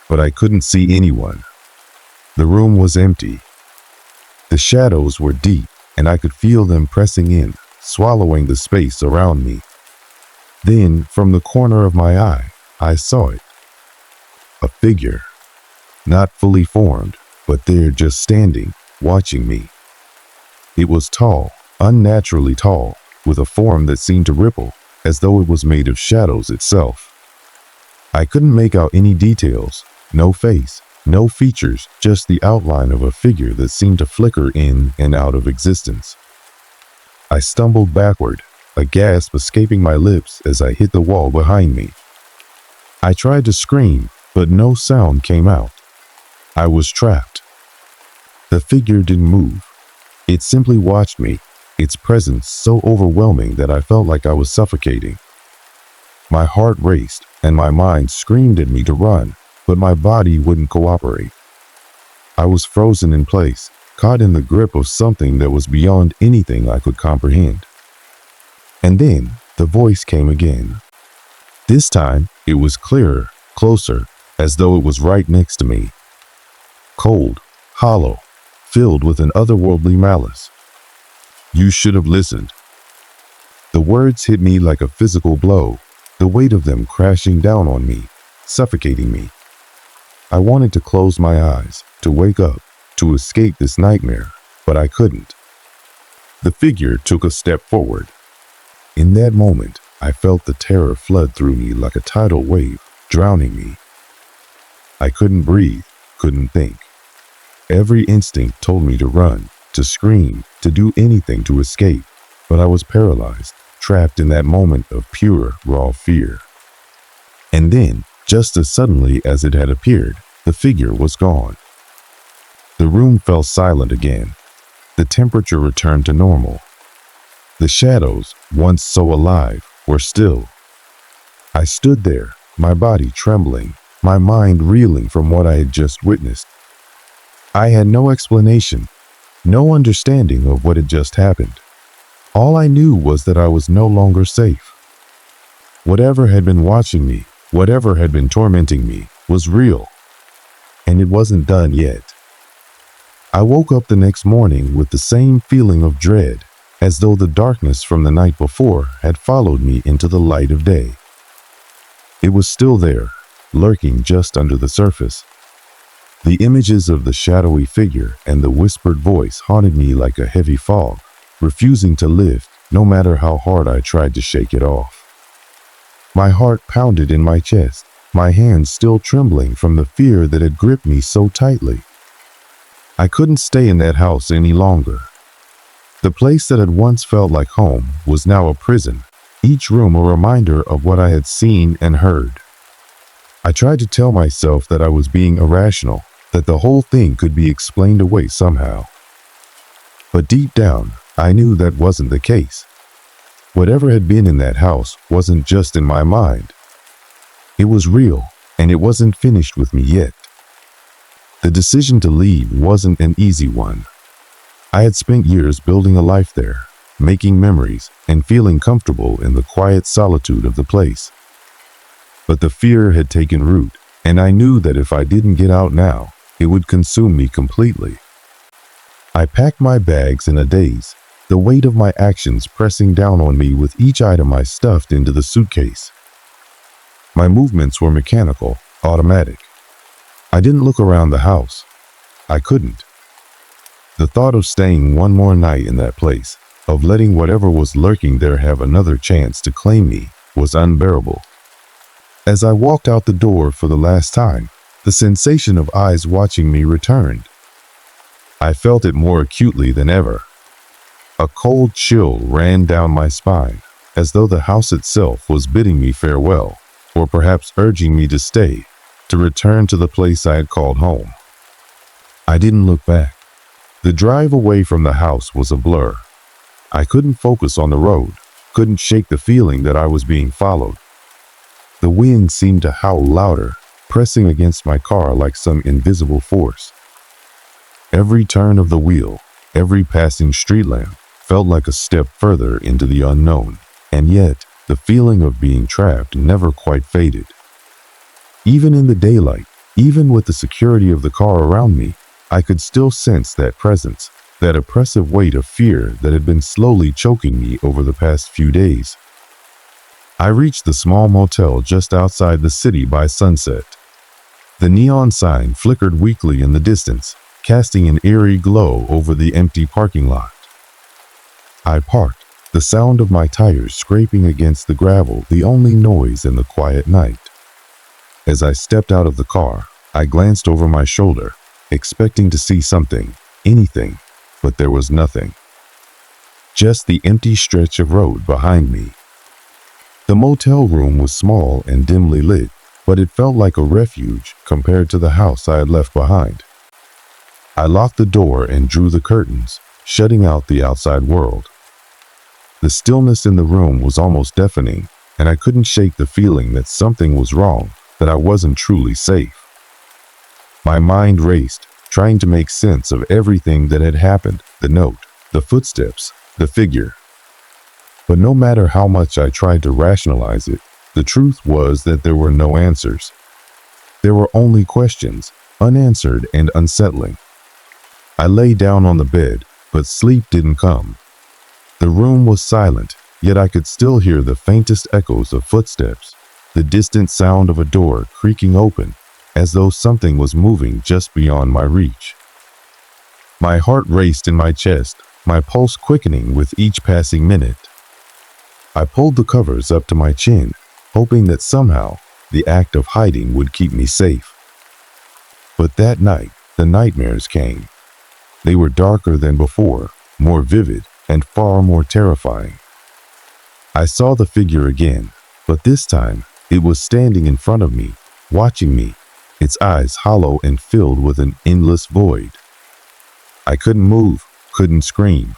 but I couldn't see anyone. The room was empty. The shadows were deep, and I could feel them pressing in, swallowing the space around me. Then, from the corner of my eye, I saw it. A figure. Not fully formed, but there just standing, watching me. It was tall, unnaturally tall, with a form that seemed to ripple, as though it was made of shadows itself. I couldn't make out any details, no face, no features, just the outline of a figure that seemed to flicker in and out of existence. I stumbled backward, a gasp escaping my lips as I hit the wall behind me. I tried to scream, but no sound came out. I was trapped. The figure didn't move. It simply watched me, its presence so overwhelming that I felt like I was suffocating. My heart raced, and my mind screamed at me to run, but my body wouldn't cooperate. I was frozen in place, caught in the grip of something that was beyond anything I could comprehend. And then the voice came again. This time, it was clearer, closer, as though it was right next to me. Cold, hollow, filled with an otherworldly malice. "You should have listened." The words hit me like a physical blow, the weight of them crashing down on me, suffocating me. I wanted to close my eyes, to wake up, to escape this nightmare, but I couldn't. The figure took a step forward. In that moment, I felt the terror flood through me like a tidal wave, drowning me. I couldn't breathe, couldn't think. Every instinct told me to run, to scream, to do anything to escape, but I was paralyzed, trapped in that moment of pure, raw fear. And then, just as suddenly as it had appeared, the figure was gone. The room fell silent again. The temperature returned to normal. The shadows, once so alive, were still. I stood there, my body trembling, my mind reeling from what I had just witnessed. I had no explanation, no understanding of what had just happened. All I knew was that I was no longer safe. Whatever had been watching me, whatever had been tormenting me, was real. And it wasn't done yet. I woke up the next morning with the same feeling of dread, as though the darkness from the night before had followed me into the light of day. It was still there, lurking just under the surface. The images of the shadowy figure and the whispered voice haunted me like a heavy fog, refusing to lift, no matter how hard I tried to shake it off. My heart pounded in my chest, my hands still trembling from the fear that had gripped me so tightly. I couldn't stay in that house any longer. The place that had once felt like home was now a prison, each room a reminder of what I had seen and heard. I tried to tell myself that I was being irrational, that the whole thing could be explained away somehow. But deep down, I knew that wasn't the case. Whatever had been in that house wasn't just in my mind. It was real, and it wasn't finished with me yet. The decision to leave wasn't an easy one. I had spent years building a life there, making memories, and feeling comfortable in the quiet solitude of the place. But the fear had taken root, and I knew that if I didn't get out now, it would consume me completely. I packed my bags in a daze, the weight of my actions pressing down on me with each item I stuffed into the suitcase. My movements were mechanical, automatic. I didn't look around the house. I couldn't. The thought of staying one more night in that place, of letting whatever was lurking there have another chance to claim me, was unbearable. As I walked out the door for the last time, the sensation of eyes watching me returned. I felt it more acutely than ever. A cold chill ran down my spine, as though the house itself was bidding me farewell, or perhaps urging me to stay, to return to the place I had called home. I didn't look back. The drive away from the house was a blur. I couldn't focus on the road, couldn't shake the feeling that I was being followed. The wind seemed to howl louder, pressing against my car like some invisible force. Every turn of the wheel, every passing street lamp, felt like a step further into the unknown, and yet the feeling of being trapped never quite faded. Even in the daylight, even with the security of the car around me, I could still sense that presence, that oppressive weight of fear that had been slowly choking me over the past few days. I reached the small motel just outside the city by sunset. The neon sign flickered weakly in the distance, casting an eerie glow over the empty parking lot. I parked, the sound of my tires scraping against the gravel the only noise in the quiet night. As I stepped out of the car, I glanced over my shoulder, expecting to see something, anything, but there was nothing. Just the empty stretch of road behind me. The motel room was small and dimly lit, but it felt like a refuge compared to the house I had left behind. I locked the door and drew the curtains, shutting out the outside world. The stillness in the room was almost deafening, and I couldn't shake the feeling that something was wrong, that I wasn't truly safe. My mind raced, trying to make sense of everything that had happened, the note, the footsteps, the figure. But no matter how much I tried to rationalize it, the truth was that there were no answers. There were only questions, unanswered and unsettling. I lay down on the bed, but sleep didn't come. The room was silent, yet I could still hear the faintest echoes of footsteps, the distant sound of a door creaking open, as though something was moving just beyond my reach. My heart raced in my chest, my pulse quickening with each passing minute. I pulled the covers up to my chin, hoping that somehow the act of hiding would keep me safe. But that night, the nightmares came. They were darker than before, more vivid, and far more terrifying. I saw the figure again, but this time it was standing in front of me, watching me, its eyes hollow and filled with an endless void. I couldn't move, couldn't scream.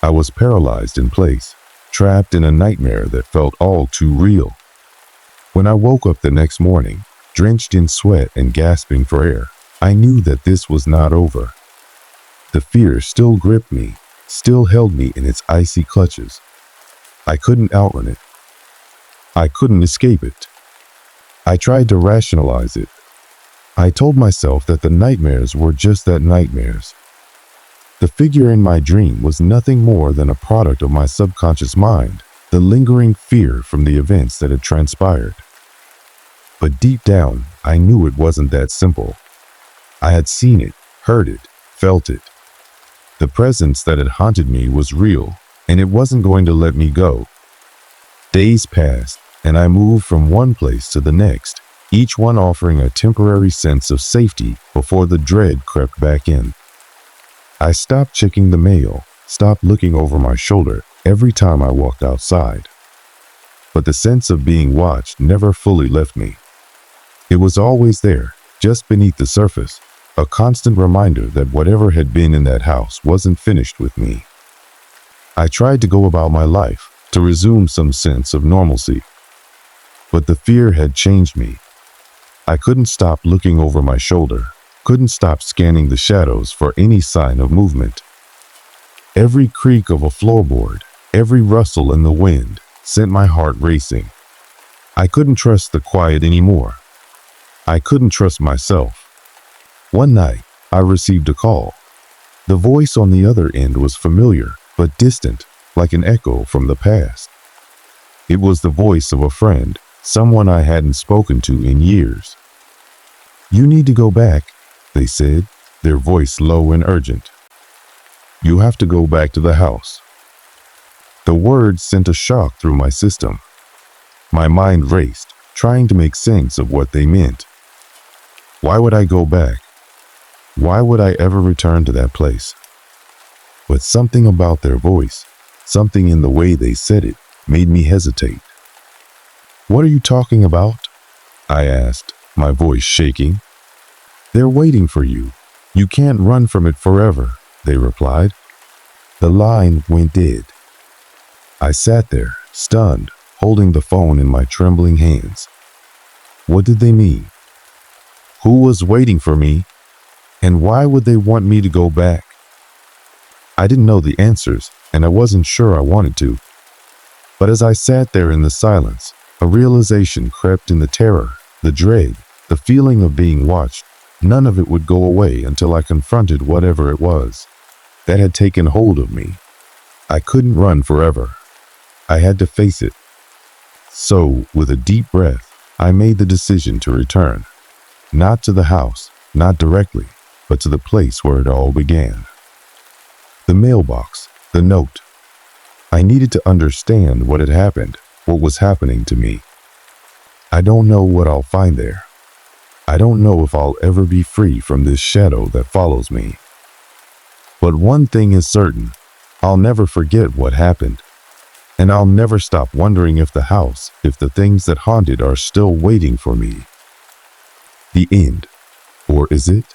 I was paralyzed in place, trapped in a nightmare that felt all too real. When I woke up the next morning, drenched in sweat and gasping for air, I knew that this was not over. The fear still gripped me, still held me in its icy clutches. I couldn't outrun it. I couldn't escape it. I tried to rationalize it. I told myself that the nightmares were just that, nightmares. The figure in my dream was nothing more than a product of my subconscious mind, the lingering fear from the events that had transpired. But deep down, I knew it wasn't that simple. I had seen it, heard it, felt it. The presence that had haunted me was real, and it wasn't going to let me go. Days passed, and I moved from one place to the next, each one offering a temporary sense of safety before the dread crept back in. I stopped checking the mail, stopped looking over my shoulder every time I walked outside. But the sense of being watched never fully left me. It was always there, just beneath the surface, a constant reminder that whatever had been in that house wasn't finished with me. I tried to go about my life, to resume some sense of normalcy. But the fear had changed me. I couldn't stop looking over my shoulder, couldn't stop scanning the shadows for any sign of movement. Every creak of a floorboard, every rustle in the wind sent my heart racing. I couldn't trust the quiet anymore. I couldn't trust myself. One night, I received a call. The voice on the other end was familiar, but distant, like an echo from the past. It was the voice of a friend, someone I hadn't spoken to in years. "You need to go back," they said, their voice low and urgent. "You have to go back to the house." The words sent a shock through my system. My mind raced, trying to make sense of what they meant. Why would I go back? Why would I ever return to that place? But something about their voice, something in the way they said it, made me hesitate. "What are you talking about?" I asked, my voice shaking. "They're waiting for you. You can't run from it forever," they replied. The line went dead. I sat there, stunned, holding the phone in my trembling hands. What did they mean? Who was waiting for me? And why would they want me to go back? I didn't know the answers, and I wasn't sure I wanted to. But as I sat there in the silence, a realization crept in, the terror, the dread, the feeling of being watched. None of it would go away until I confronted whatever it was that had taken hold of me. I couldn't run forever. I had to face it. So, with a deep breath, I made the decision to return. Not to the house, not directly, but to the place where it all began. The mailbox, the note. I needed to understand what had happened, what was happening to me. I don't know what I'll find there. I don't know if I'll ever be free from this shadow that follows me. But one thing is certain, I'll never forget what happened. And I'll never stop wondering if the house, if the things that haunted are still waiting for me. The end. Or is it?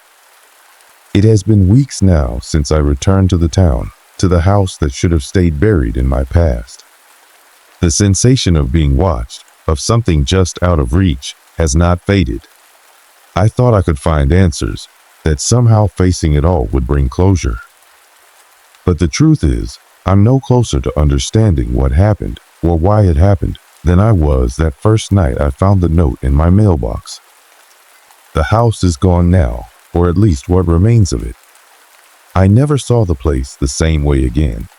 It has been weeks now since I returned to the town, to the house that should have stayed buried in my past. The sensation of being watched, of something just out of reach, has not faded. I thought I could find answers, that somehow facing it all would bring closure. But the truth is, I'm no closer to understanding what happened or why it happened than I was that first night I found the note in my mailbox. The house is gone now, or at least what remains of it. I never saw the place the same way again.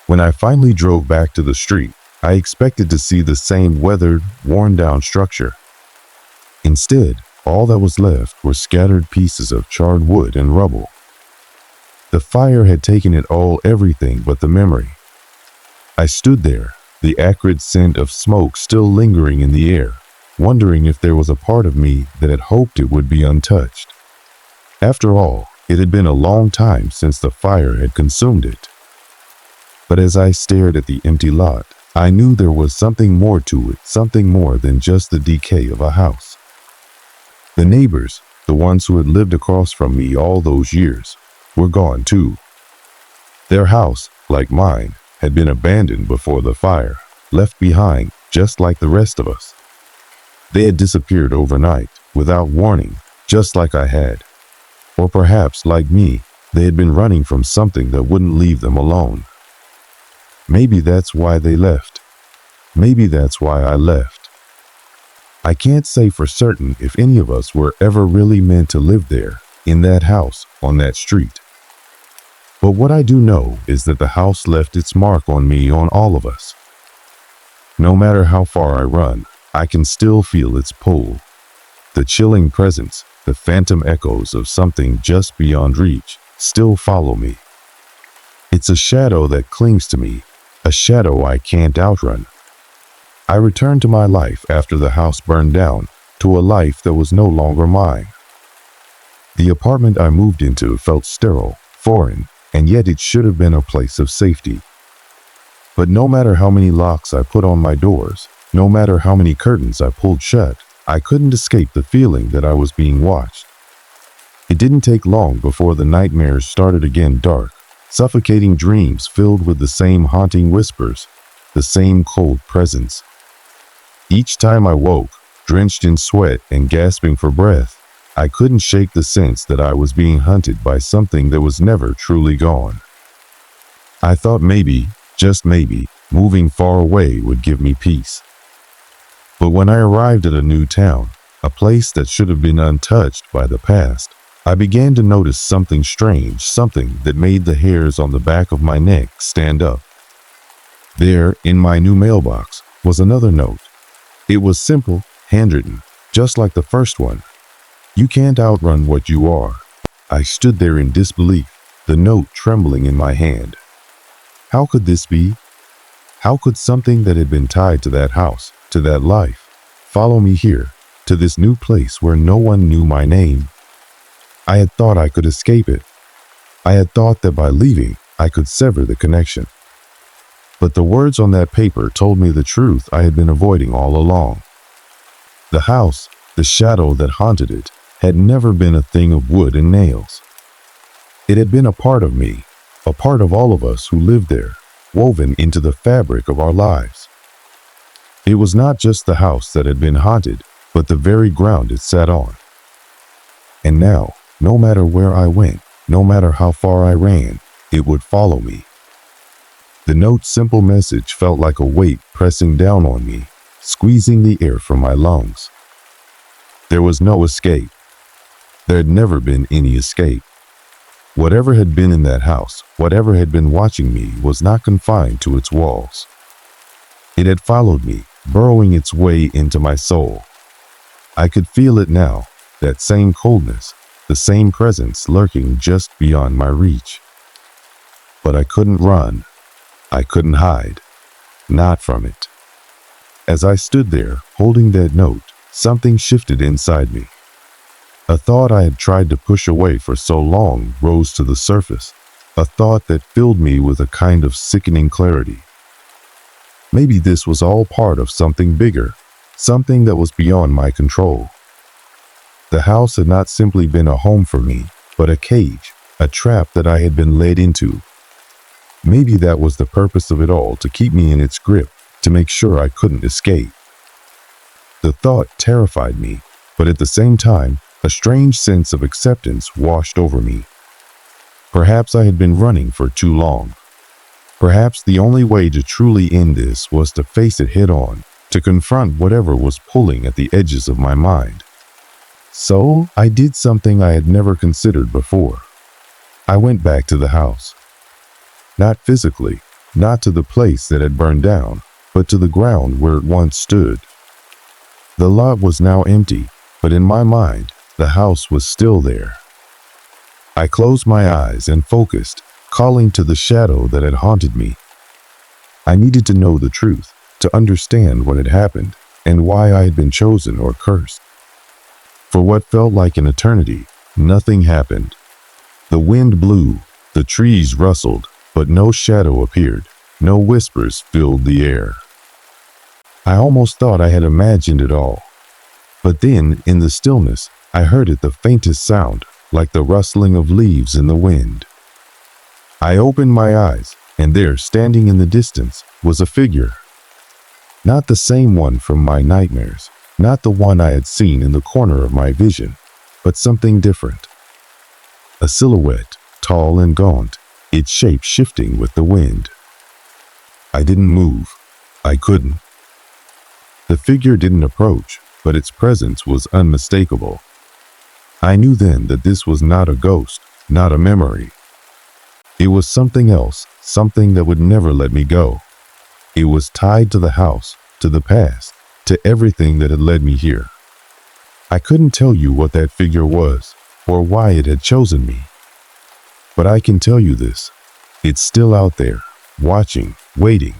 When I finally drove back to the street, I expected to see the same weathered, worn-down structure. Instead, all that was left were scattered pieces of charred wood and rubble. The fire had taken it all, everything but the memory. I stood there, the acrid scent of smoke still lingering in the air, wondering if there was a part of me that had hoped it would be untouched. After all, it had been a long time since the fire had consumed it. But as I stared at the empty lot, I knew there was something more to it, something more than just the decay of a house. The neighbors, the ones who had lived across from me all those years, were gone too. Their house, like mine, had been abandoned before the fire, left behind just like the rest of us. They had disappeared overnight, without warning, just like I had. Or perhaps, like me, they had been running from something that wouldn't leave them alone. Maybe that's why they left. Maybe that's why I left. I can't say for certain if any of us were ever really meant to live there, in that house, on that street. But what I do know is that the house left its mark on me, on all of us. No matter how far I run, I can still feel its pull. The chilling presence, the phantom echoes of something just beyond reach, still follow me. It's a shadow that clings to me, a shadow I can't outrun. I returned to my life after the house burned down, to a life that was no longer mine. The apartment I moved into felt sterile, foreign, and yet it should have been a place of safety. But no matter how many locks I put on my doors, no matter how many curtains I pulled shut, I couldn't escape the feeling that I was being watched. It didn't take long before the nightmares started again, dark, suffocating dreams filled with the same haunting whispers, the same cold presence. Each time I woke, drenched in sweat and gasping for breath, I couldn't shake the sense that I was being hunted by something that was never truly gone. I thought maybe, just maybe, moving far away would give me peace. But when I arrived at a new town, a place that should have been untouched by the past, I began to notice something strange, something that made the hairs on the back of my neck stand up. There, in my new mailbox, was another note. It was simple, handwritten, just like the first one. You can't outrun what you are. I stood there in disbelief, the note trembling in my hand. How could this be? How could something that had been tied to that house, to that life, follow me here, to this new place where no one knew my name? I had thought I could escape it. I had thought that by leaving, I could sever the connection. But the words on that paper told me the truth I had been avoiding all along. The house, the shadow that haunted it, had never been a thing of wood and nails. It had been a part of me, a part of all of us who lived there, woven into the fabric of our lives. It was not just the house that had been haunted, but the very ground it sat on. And now, no matter where I went, no matter how far I ran, it would follow me. The note's simple message felt like a weight pressing down on me, squeezing the air from my lungs. There was no escape. There had never been any escape. Whatever had been in that house, whatever had been watching me, was not confined to its walls. It had followed me, burrowing its way into my soul. I could feel it now, that same coldness, the same presence lurking just beyond my reach. But I couldn't run. I couldn't hide. Not from it. As I stood there, holding that note, something shifted inside me. A thought I had tried to push away for so long rose to the surface, a thought that filled me with a kind of sickening clarity. Maybe this was all part of something bigger, something that was beyond my control. The house had not simply been a home for me, but a cage, a trap that I had been led into. Maybe that was the purpose of it all, to keep me in its grip, to make sure I couldn't escape. The thought terrified me, but at the same time, a strange sense of acceptance washed over me. Perhaps I had been running for too long. Perhaps the only way to truly end this was to face it head on, to confront whatever was pulling at the edges of my mind. So I did something I had never considered before. I went back to the house. Not physically, not to the place that had burned down, but to the ground where it once stood. The lot was now empty, but in my mind, the house was still there. I closed my eyes and focused, calling to the shadow that had haunted me. I needed to know the truth, to understand what had happened, and why I had been chosen or cursed. For what felt like an eternity, nothing happened. The wind blew, the trees rustled, but no shadow appeared, no whispers filled the air. I almost thought I had imagined it all. But then, in the stillness, I heard it the faintest sound, like the rustling of leaves in the wind. I opened my eyes, and there, standing in the distance, was a figure. Not the same one from my nightmares, not the one I had seen in the corner of my vision, but something different. A silhouette, tall and gaunt, its shape shifting with the wind. I didn't move. I couldn't. The figure didn't approach, but its presence was unmistakable. I knew then that this was not a ghost, not a memory. It was something else, something that would never let me go. It was tied to the house, to the past, to everything that had led me here. I couldn't tell you what that figure was, or why it had chosen me. But I can tell you this. It's still out there, watching, waiting.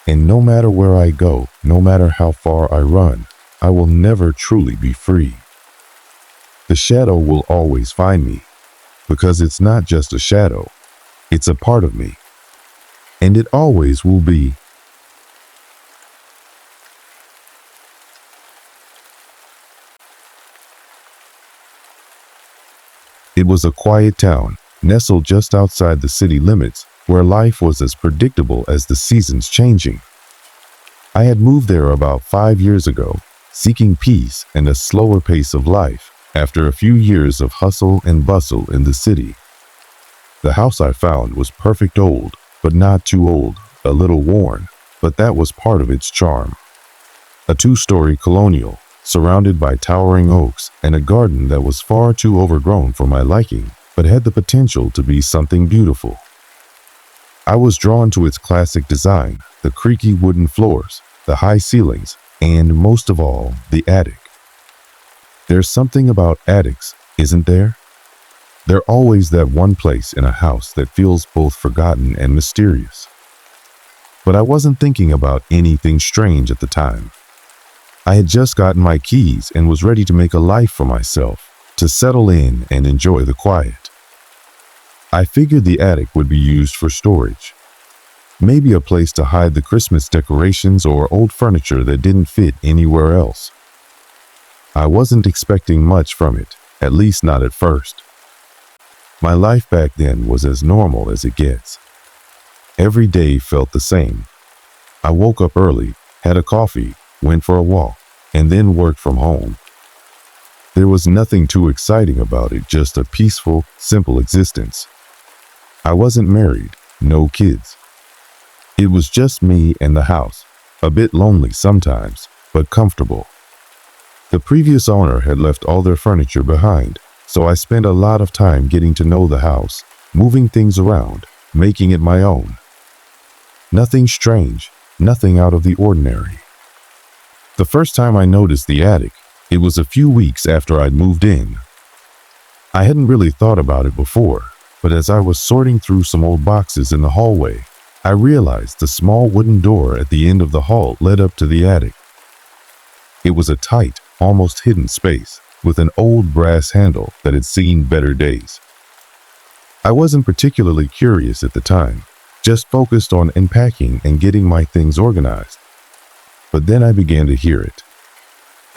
And no matter where I go, no matter how far I run, I will never truly be free. The shadow will always find me, because it's not just a shadow, it's a part of me. And it always will be. It was a quiet town, nestled just outside the city limits, where life was as predictable as the seasons changing. I had moved there about 5 years ago, seeking peace and a slower pace of life after a few years of hustle and bustle in the city. The house I found was perfect old, but not too old, a little worn, but that was part of its charm. A 2-story colonial, surrounded by towering oaks and a garden that was far too overgrown for my liking, but had the potential to be something beautiful. I was drawn to its classic design, the creaky wooden floors, the high ceilings, and most of all, the attic. There's something about attics, isn't there? They're always that one place in a house that feels both forgotten and mysterious. But I wasn't thinking about anything strange at the time. I had just gotten my keys and was ready to make a life for myself, to settle in and enjoy the quiet. I figured the attic would be used for storage. Maybe a place to hide the Christmas decorations or old furniture that didn't fit anywhere else. I wasn't expecting much from it, at least not at first. My life back then was as normal as it gets. Every day felt the same. I woke up early, had a coffee, went for a walk, and then worked from home. There was nothing too exciting about it, just a peaceful, simple existence. I wasn't married, no kids. It was just me and the house, a bit lonely sometimes, but comfortable. The previous owner had left all their furniture behind, so I spent a lot of time getting to know the house, moving things around, making it my own. Nothing strange, nothing out of the ordinary. The first time I noticed the attic, it was a few weeks after I'd moved in. I hadn't really thought about it before, but as I was sorting through some old boxes in the hallway, I realized the small wooden door at the end of the hall led up to the attic. It was a tight, almost hidden space with an old brass handle that had seen better days. I wasn't particularly curious at the time, just focused on unpacking and getting my things organized. But then I began to hear it.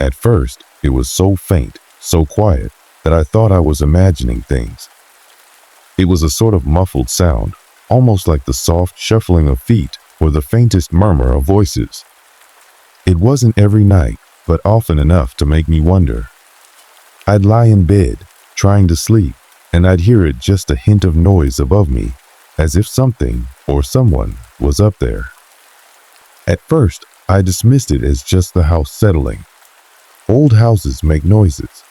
At first, it was so faint, so quiet, that I thought I was imagining things. It was a sort of muffled sound, almost like the soft shuffling of feet or the faintest murmur of voices. It wasn't every night, but often enough to make me wonder. I'd lie in bed, trying to sleep, and I'd hear it just a hint of noise above me, as if something or someone was up there. At first, I dismissed it as just the house settling. Old houses make noises.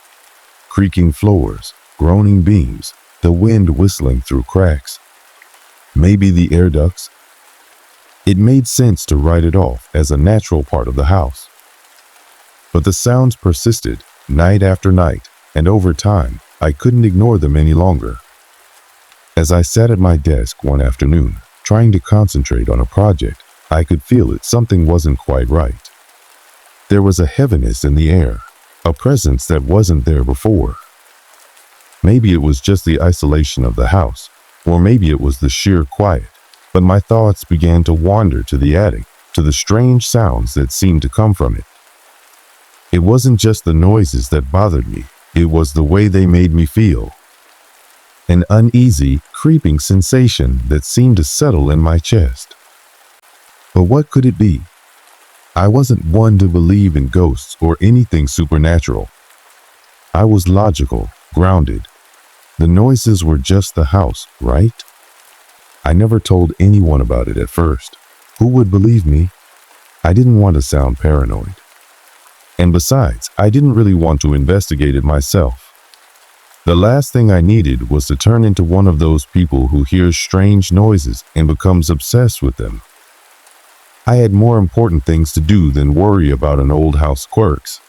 Creaking floors, groaning beams, the wind whistling through cracks. Maybe the air ducts. It made sense to write it off as a natural part of the house. But the sounds persisted, night after night, and over time, I couldn't ignore them any longer. As I sat at my desk one afternoon, trying to concentrate on a project, I could feel it. Something wasn't quite right. There was a heaviness in the air, a presence that wasn't there before. Maybe it was just the isolation of the house, or maybe it was the sheer quiet, but my thoughts began to wander to the attic, to the strange sounds that seemed to come from it. It wasn't just the noises that bothered me, it was the way they made me feel. An uneasy, creeping sensation that seemed to settle in my chest. But what could it be? I wasn't one to believe in ghosts or anything supernatural. I was logical, grounded. The noises were just the house, right? I never told anyone about it at first. Who would believe me? I didn't want to sound paranoid. And besides, I didn't really want to investigate it myself. The last thing I needed was to turn into one of those people who hears strange noises and becomes obsessed with them. I had more important things to do than worry about an old house quirks.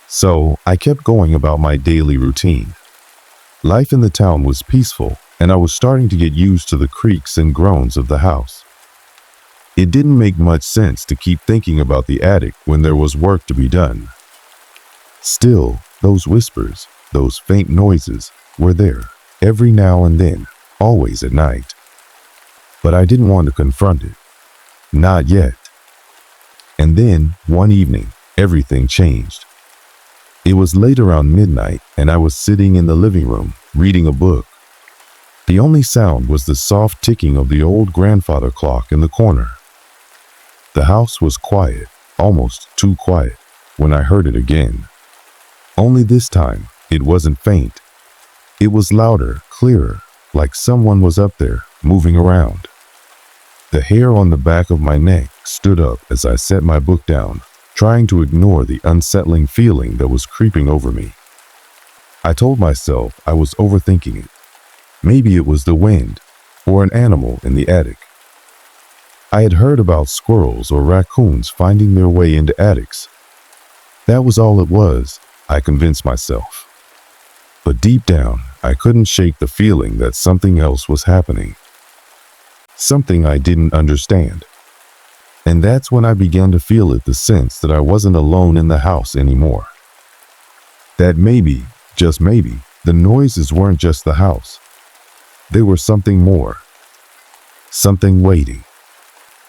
So I kept going about my daily routine. Life in the town was peaceful, and I was starting to get used to the creaks and groans of the house. It didn't make much sense to keep thinking about the attic when there was work to be done. Still, those whispers, those faint noises, were there, every now and then, always at night. But I didn't want to confront it. Not yet. And then, one evening, everything changed. It was late around midnight, and I was sitting in the living room, reading a book. The only sound was the soft ticking of the old grandfather clock in the corner. The house was quiet, almost too quiet, when I heard it again. Only this time, it wasn't faint. It was louder, clearer, like someone was up there, moving around. The hair on the back of my neck stood up as I set my book down, trying to ignore the unsettling feeling that was creeping over me. I told myself I was overthinking it. Maybe it was the wind, or an animal in the attic. I had heard about squirrels or raccoons finding their way into attics. That was all it was, I convinced myself. But deep down, I couldn't shake the feeling that something else was happening. Something I didn't understand. And that's when I began to feel it, the sense that I wasn't alone in the house anymore. That maybe, just maybe, the noises weren't just the house. They were something more. Something waiting.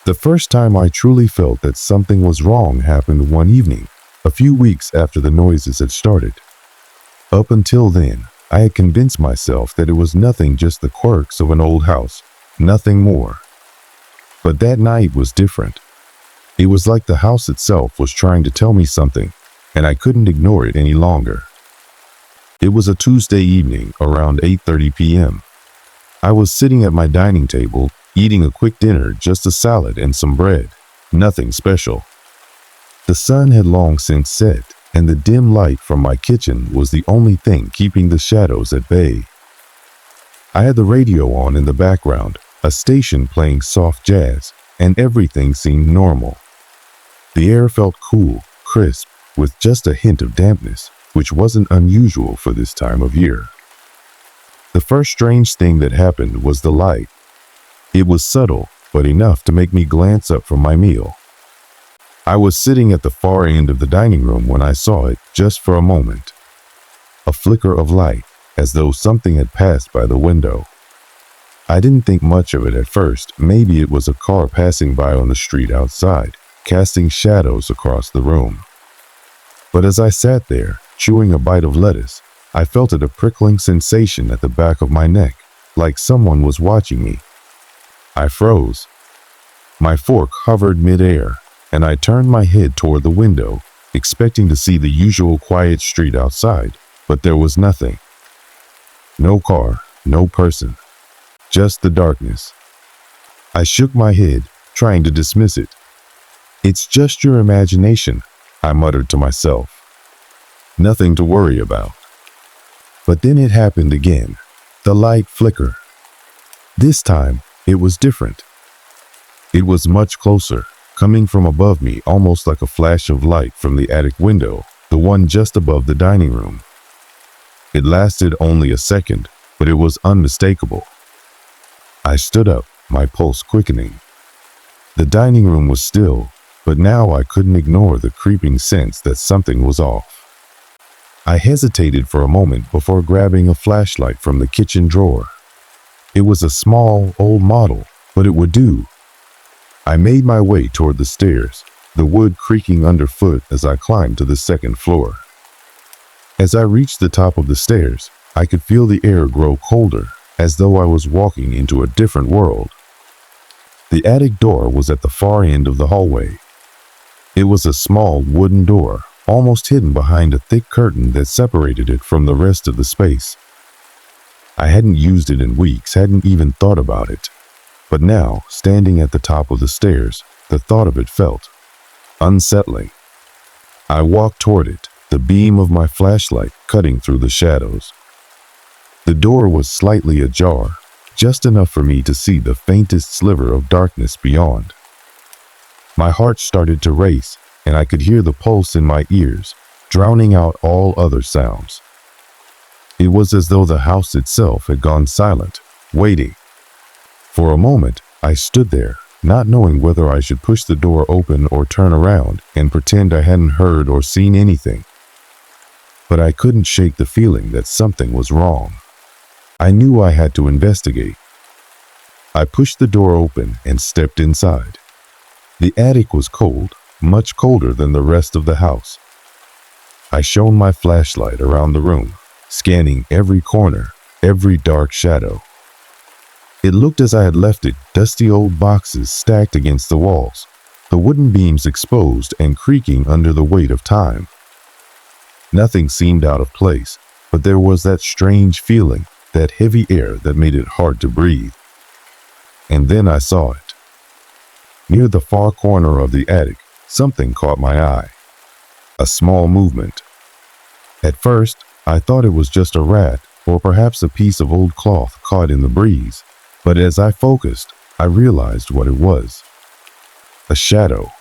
The first time I truly felt that something was wrong happened one evening, a few weeks after the noises had started. Up until then, I had convinced myself that it was nothing, just the quirks of an old house, nothing more. But that night was different. It was like the house itself was trying to tell me something, and I couldn't ignore it any longer. It was a Tuesday evening around 8:30 p.m. I was sitting at my dining table, eating a quick dinner, just a salad and some bread. Nothing special. The sun had long since set, and the dim light from my kitchen was the only thing keeping the shadows at bay. I had the radio on in the background, a station playing soft jazz, and everything seemed normal. The air felt cool, crisp, with just a hint of dampness, which wasn't unusual for this time of year. The first strange thing that happened was the light. It was subtle, but enough to make me glance up from my meal. I was sitting at the far end of the dining room when I saw it, just for a moment. A flicker of light, as though something had passed by the window. I didn't think much of it at first. Maybe it was a car passing by on the street outside, casting shadows across the room. But as I sat there, chewing a bite of lettuce, I felt a prickling sensation at the back of my neck, like someone was watching me. I froze. My fork hovered mid-air, and I turned my head toward the window, expecting to see the usual quiet street outside, but there was nothing. No car, no person, just the darkness. I shook my head, trying to dismiss it. "It's just your imagination," I muttered to myself. Nothing to worry about. But then it happened again. The light flickered. This time, it was different. It was much closer, coming from above me, almost like a flash of light from the attic window, the one just above the dining room. It lasted only a second, but it was unmistakable. I stood up, my pulse quickening. The dining room was still, but now I couldn't ignore the creeping sense that something was off. I hesitated for a moment before grabbing a flashlight from the kitchen drawer. It was a small, old model, but it would do. I made my way toward the stairs, the wood creaking underfoot as I climbed to the second floor. As I reached the top of the stairs, I could feel the air grow colder, as though I was walking into a different world. The attic door was at the far end of the hallway. It was a small wooden door, almost hidden behind a thick curtain that separated it from the rest of the space. I hadn't used it in weeks, hadn't even thought about it. But now, standing at the top of the stairs, the thought of it felt unsettling. I walked toward it, the beam of my flashlight cutting through the shadows. The door was slightly ajar, just enough for me to see the faintest sliver of darkness beyond. My heart started to race, and I could hear the pulse in my ears, drowning out all other sounds. It was as though the house itself had gone silent, waiting. For a moment, I stood there, not knowing whether I should push the door open or turn around and pretend I hadn't heard or seen anything. But I couldn't shake the feeling that something was wrong. I knew I had to investigate. I pushed the door open and stepped inside. The attic was cold, much colder than the rest of the house. I shone my flashlight around the room, scanning every corner, every dark shadow. It looked as I had left it, dusty old boxes stacked against the walls, the wooden beams exposed and creaking under the weight of time. Nothing seemed out of place, but there was that strange feeling, that heavy air that made it hard to breathe. And then I saw it. Near the far corner of the attic, something caught my eye. A small movement. At first, I thought it was just a rat or perhaps a piece of old cloth caught in the breeze. But as I focused, I realized what it was. A shadow.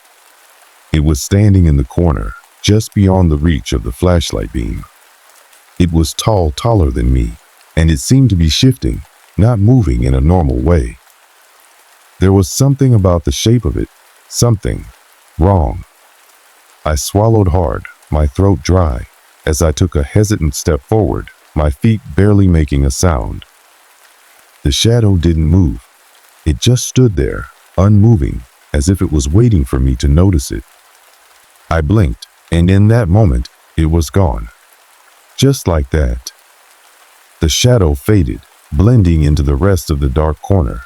It was standing in the corner, just beyond the reach of the flashlight beam. It was taller than me, and it seemed to be shifting, not moving in a normal way. There was something about the shape of it, something wrong. I swallowed hard, my throat dry, as I took a hesitant step forward, my feet barely making a sound. The shadow didn't move. It just stood there, unmoving, as if it was waiting for me to notice it. I blinked, and in that moment, it was gone. Just like that. The shadow faded, blending into the rest of the dark corner.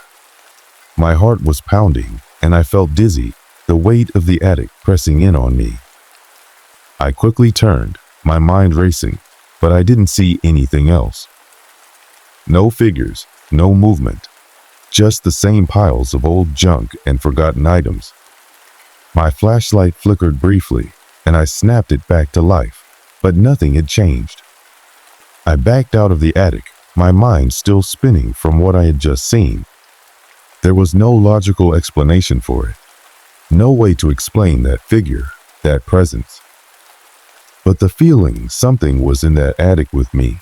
My heart was pounding, and I felt dizzy, the weight of the attic pressing in on me. I quickly turned, my mind racing, but I didn't see anything else. No figures, no movement, just the same piles of old junk and forgotten items. My flashlight flickered briefly, and I snapped it back to life, but nothing had changed. I backed out of the attic, my mind still spinning from what I had just seen. There was no logical explanation for it, no way to explain that figure, that presence. But the feeling something was in that attic with me,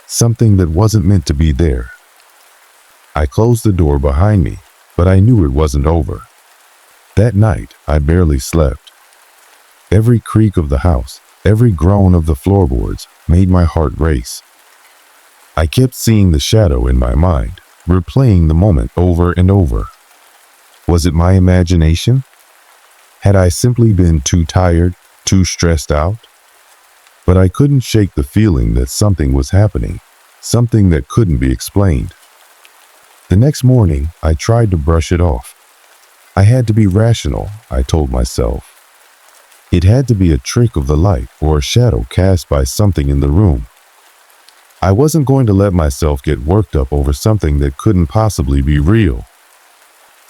something that wasn't meant to be there. I closed the door behind me, but I knew it wasn't over. That night, I barely slept. Every creak of the house, every groan of the floorboards made my heart race. I kept seeing the shadow in my mind, replaying the moment over and over. Was it my imagination? Had I simply been too tired, too stressed out? But I couldn't shake the feeling that something was happening, something that couldn't be explained. The next morning, I tried to brush it off. I had to be rational, I told myself. It had to be a trick of the light or a shadow cast by something in the room. I wasn't going to let myself get worked up over something that couldn't possibly be real.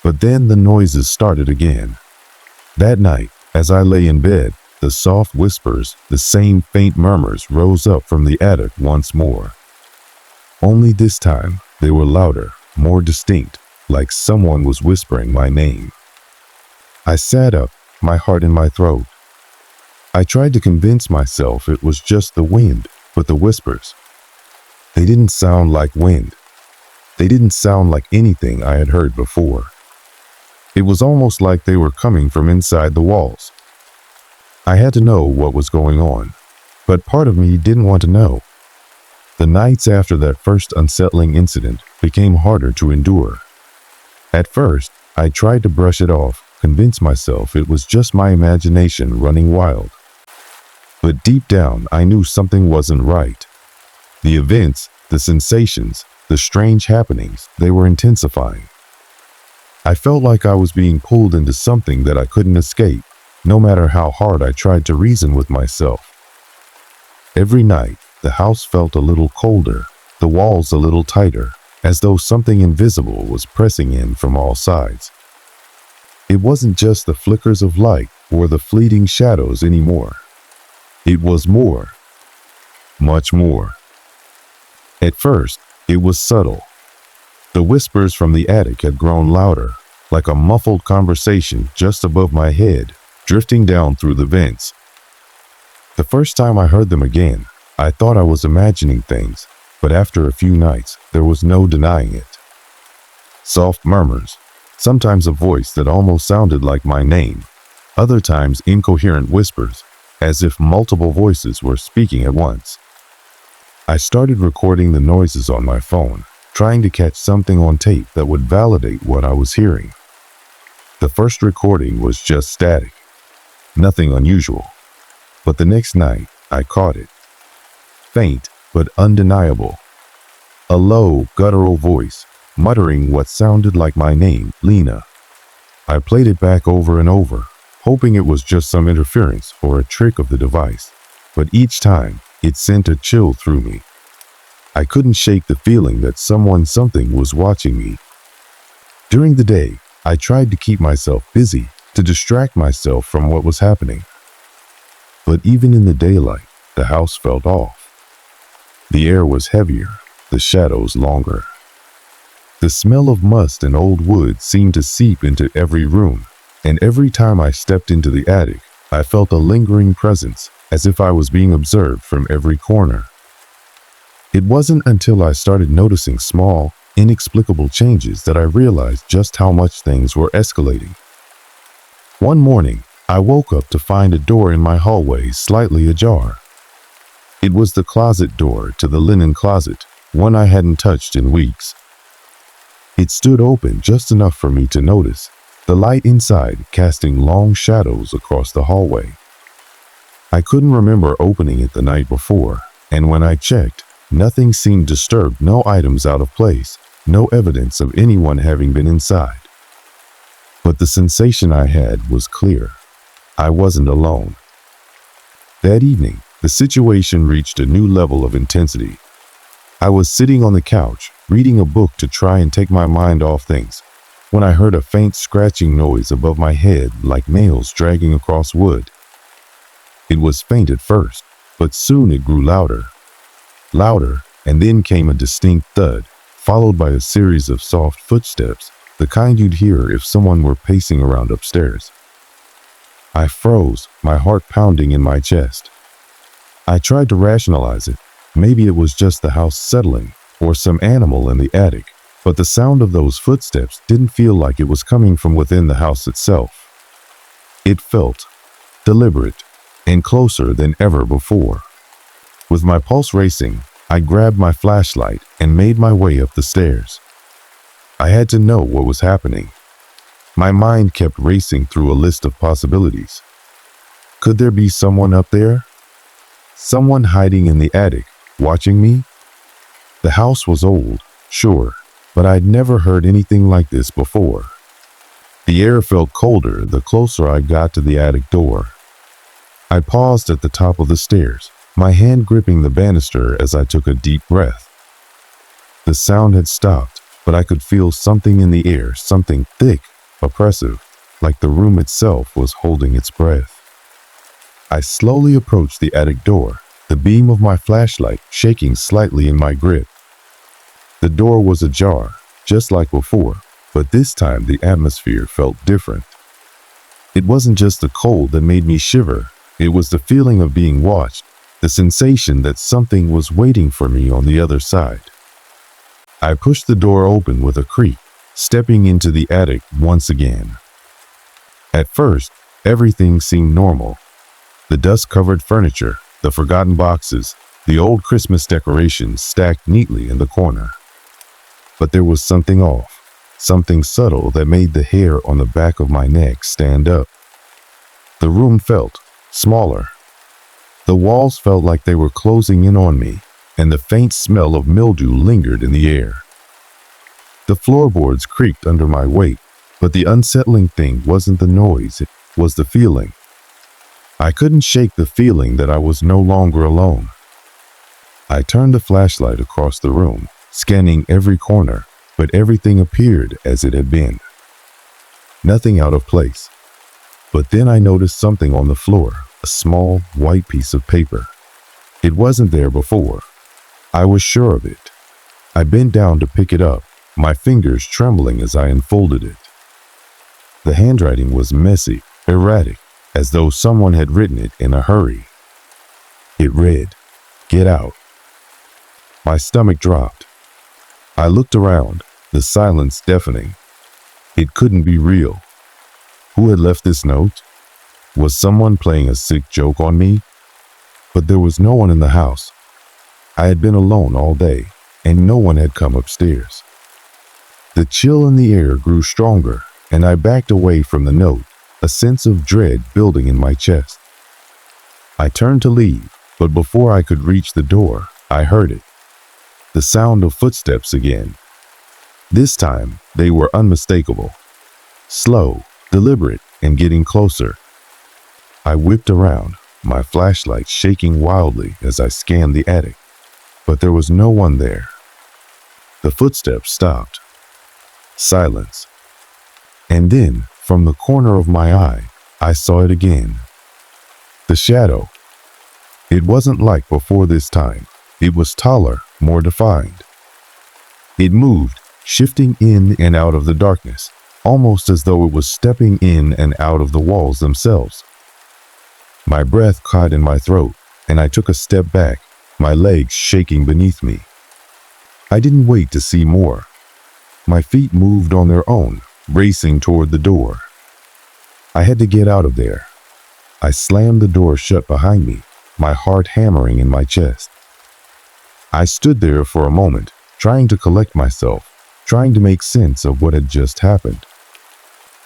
But then the noises started again. That night, as I lay in bed, the soft whispers, the same faint murmurs rose up from the attic once more. Only this time, they were louder, more distinct, like someone was whispering my name. I sat up, my heart in my throat. I tried to convince myself it was just the wind, but the whispers, they didn't sound like wind. They didn't sound like anything I had heard before. It was almost like they were coming from inside the walls. I had to know what was going on, but part of me didn't want to know. The nights after that first unsettling incident became harder to endure. At first, I tried to brush it off, convince myself it was just my imagination running wild. But deep down, I knew something wasn't right. The events, the sensations, the strange happenings, they were intensifying. I felt like I was being pulled into something that I couldn't escape, no matter how hard I tried to reason with myself. Every night, the house felt a little colder, the walls a little tighter, as though something invisible was pressing in from all sides. It wasn't just the flickers of light or the fleeting shadows anymore. It was more, much more. At first, it was subtle. The whispers from the attic had grown louder, like a muffled conversation just above my head, drifting down through the vents. The first time I heard them again, I thought I was imagining things, but after a few nights, there was no denying it. Soft murmurs, sometimes a voice that almost sounded like my name, other times incoherent whispers, as if multiple voices were speaking at once. I started recording the noises on my phone, trying to catch something on tape that would validate what I was hearing. The first recording was just static, nothing unusual. But the next night, I caught it. Faint, but undeniable. A low, guttural voice, muttering what sounded like my name, Lena. I played it back over and over, hoping it was just some interference or a trick of the device. But each time, it sent a chill through me. I couldn't shake the feeling that something was watching me. During the day, I tried to keep myself busy, to distract myself from what was happening. But even in the daylight, the house felt off. The air was heavier, the shadows longer. The smell of must and old wood seemed to seep into every room, and every time I stepped into the attic, I felt a lingering presence, as if I was being observed from every corner. It wasn't until I started noticing small, inexplicable changes that I realized just how much things were escalating. One morning, I woke up to find a door in my hallway slightly ajar. It was the closet door to the linen closet, one I hadn't touched in weeks. It stood open just enough for me to notice, the light inside casting long shadows across the hallway. I couldn't remember opening it the night before, and when I checked, nothing seemed disturbed, no items out of place, no evidence of anyone having been inside. But the sensation I had was clear. I wasn't alone. That evening, the situation reached a new level of intensity. I was sitting on the couch, reading a book to try and take my mind off things, when I heard a faint scratching noise above my head like nails dragging across wood. It was faint at first, but soon it grew louder. Louder, and then came a distinct thud, followed by a series of soft footsteps, the kind you'd hear if someone were pacing around upstairs. I froze, my heart pounding in my chest. I tried to rationalize it. Maybe it was just the house settling, or some animal in the attic, but the sound of those footsteps didn't feel like it was coming from within the house itself. It felt deliberate and closer than ever before. With my pulse racing, I grabbed my flashlight and made my way up the stairs. I had to know what was happening. My mind kept racing through a list of possibilities. Could there be someone up there? Someone hiding in the attic, watching me? The house was old, sure, but I'd never heard anything like this before. The air felt colder the closer I got to the attic door. I paused at the top of the stairs, my hand gripping the banister as I took a deep breath. The sound had stopped, but I could feel something in the air, something thick, oppressive, like the room itself was holding its breath. I slowly approached the attic door, the beam of my flashlight shaking slightly in my grip. The door was ajar, just like before, but this time the atmosphere felt different. It wasn't just the cold that made me shiver, it was the feeling of being watched, the sensation that something was waiting for me on the other side. I pushed the door open with a creak, stepping into the attic once again. At first, everything seemed normal. The dust-covered furniture, the forgotten boxes, the old Christmas decorations stacked neatly in the corner. But there was something off. something subtle that made the hair on the back of my neck stand up. The room felt smaller. The walls felt like they were closing in on me, and the faint smell of mildew lingered in the air. The floorboards creaked under my weight, but the unsettling thing wasn't the noise, it was the feeling. I couldn't shake the feeling that I was no longer alone. I turned the flashlight across the room, scanning every corner, but everything appeared as it had been. Nothing out of place. But then I noticed something on the floor, a small, white piece of paper. It wasn't there before. I was sure of it. I bent down to pick it up, my fingers trembling as I unfolded it. The handwriting was messy, erratic, as though someone had written it in a hurry. It read, "Get out." My stomach dropped. I looked around, the silence deafening. It couldn't be real. Who had left this note? Was someone playing a sick joke on me? But there was no one in the house. I had been alone all day, and no one had come upstairs. The chill in the air grew stronger, and I backed away from the note, a sense of dread building in my chest. I turned to leave, but before I could reach the door, I heard it. The sound of footsteps again. This time, they were unmistakable. Slow, deliberate, and getting closer. I whipped around, my flashlight shaking wildly as I scanned the attic, but there was no one there. The footsteps stopped. Silence. And then, from the corner of my eye, I saw it again. The shadow. It wasn't like before this time. It was taller, more defined. It moved, shifting in and out of the darkness, almost as though it was stepping in and out of the walls themselves. My breath caught in my throat, and I took a step back, my legs shaking beneath me. I didn't wait to see more. My feet moved on their own, racing toward the door. I had to get out of there. I slammed the door shut behind me, my heart hammering in my chest. I stood there for a moment, trying to collect myself, trying to make sense of what had just happened.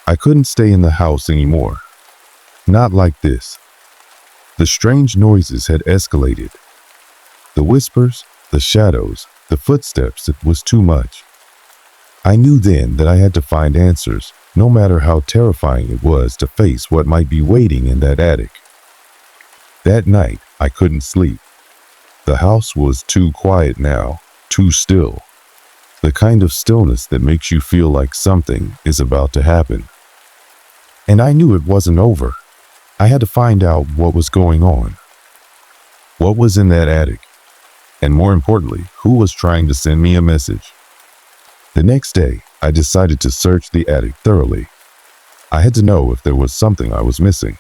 I couldn't stay in the house anymore. Not like this. The strange noises had escalated. The whispers, the shadows, the footsteps, it was too much. I knew then that I had to find answers, no matter how terrifying it was to face what might be waiting in that attic. That night, I couldn't sleep. The house was too quiet now, too still. The kind of stillness that makes you feel like something is about to happen. And I knew it wasn't over. I had to find out what was going on. What was in that attic? And more importantly, who was trying to send me a message? The next day, I decided to search the attic thoroughly. I had to know if there was something I was missing.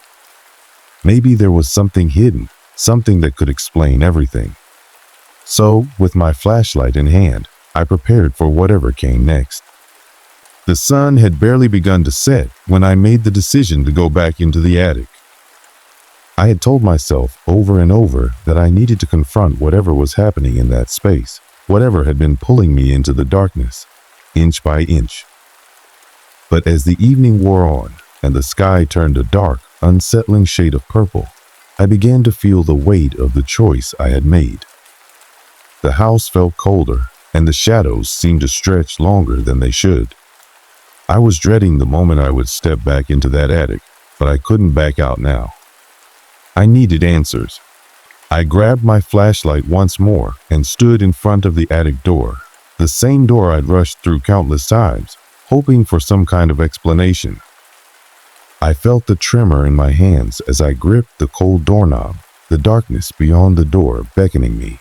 Maybe there was something hidden, something that could explain everything. So, with my flashlight in hand, I prepared for whatever came next. The sun had barely begun to set when I made the decision to go back into the attic. I had told myself over and over that I needed to confront whatever was happening in that space, whatever had been pulling me into the darkness, inch by inch. But as the evening wore on and the sky turned a dark, unsettling shade of purple, I began to feel the weight of the choice I had made. The house felt colder, and the shadows seemed to stretch longer than they should. I was dreading the moment I would step back into that attic, but I couldn't back out now. I needed answers. I grabbed my flashlight once more and stood in front of the attic door, the same door I'd rushed through countless times, hoping for some kind of explanation. I felt the tremor in my hands as I gripped the cold doorknob, the darkness beyond the door beckoning me.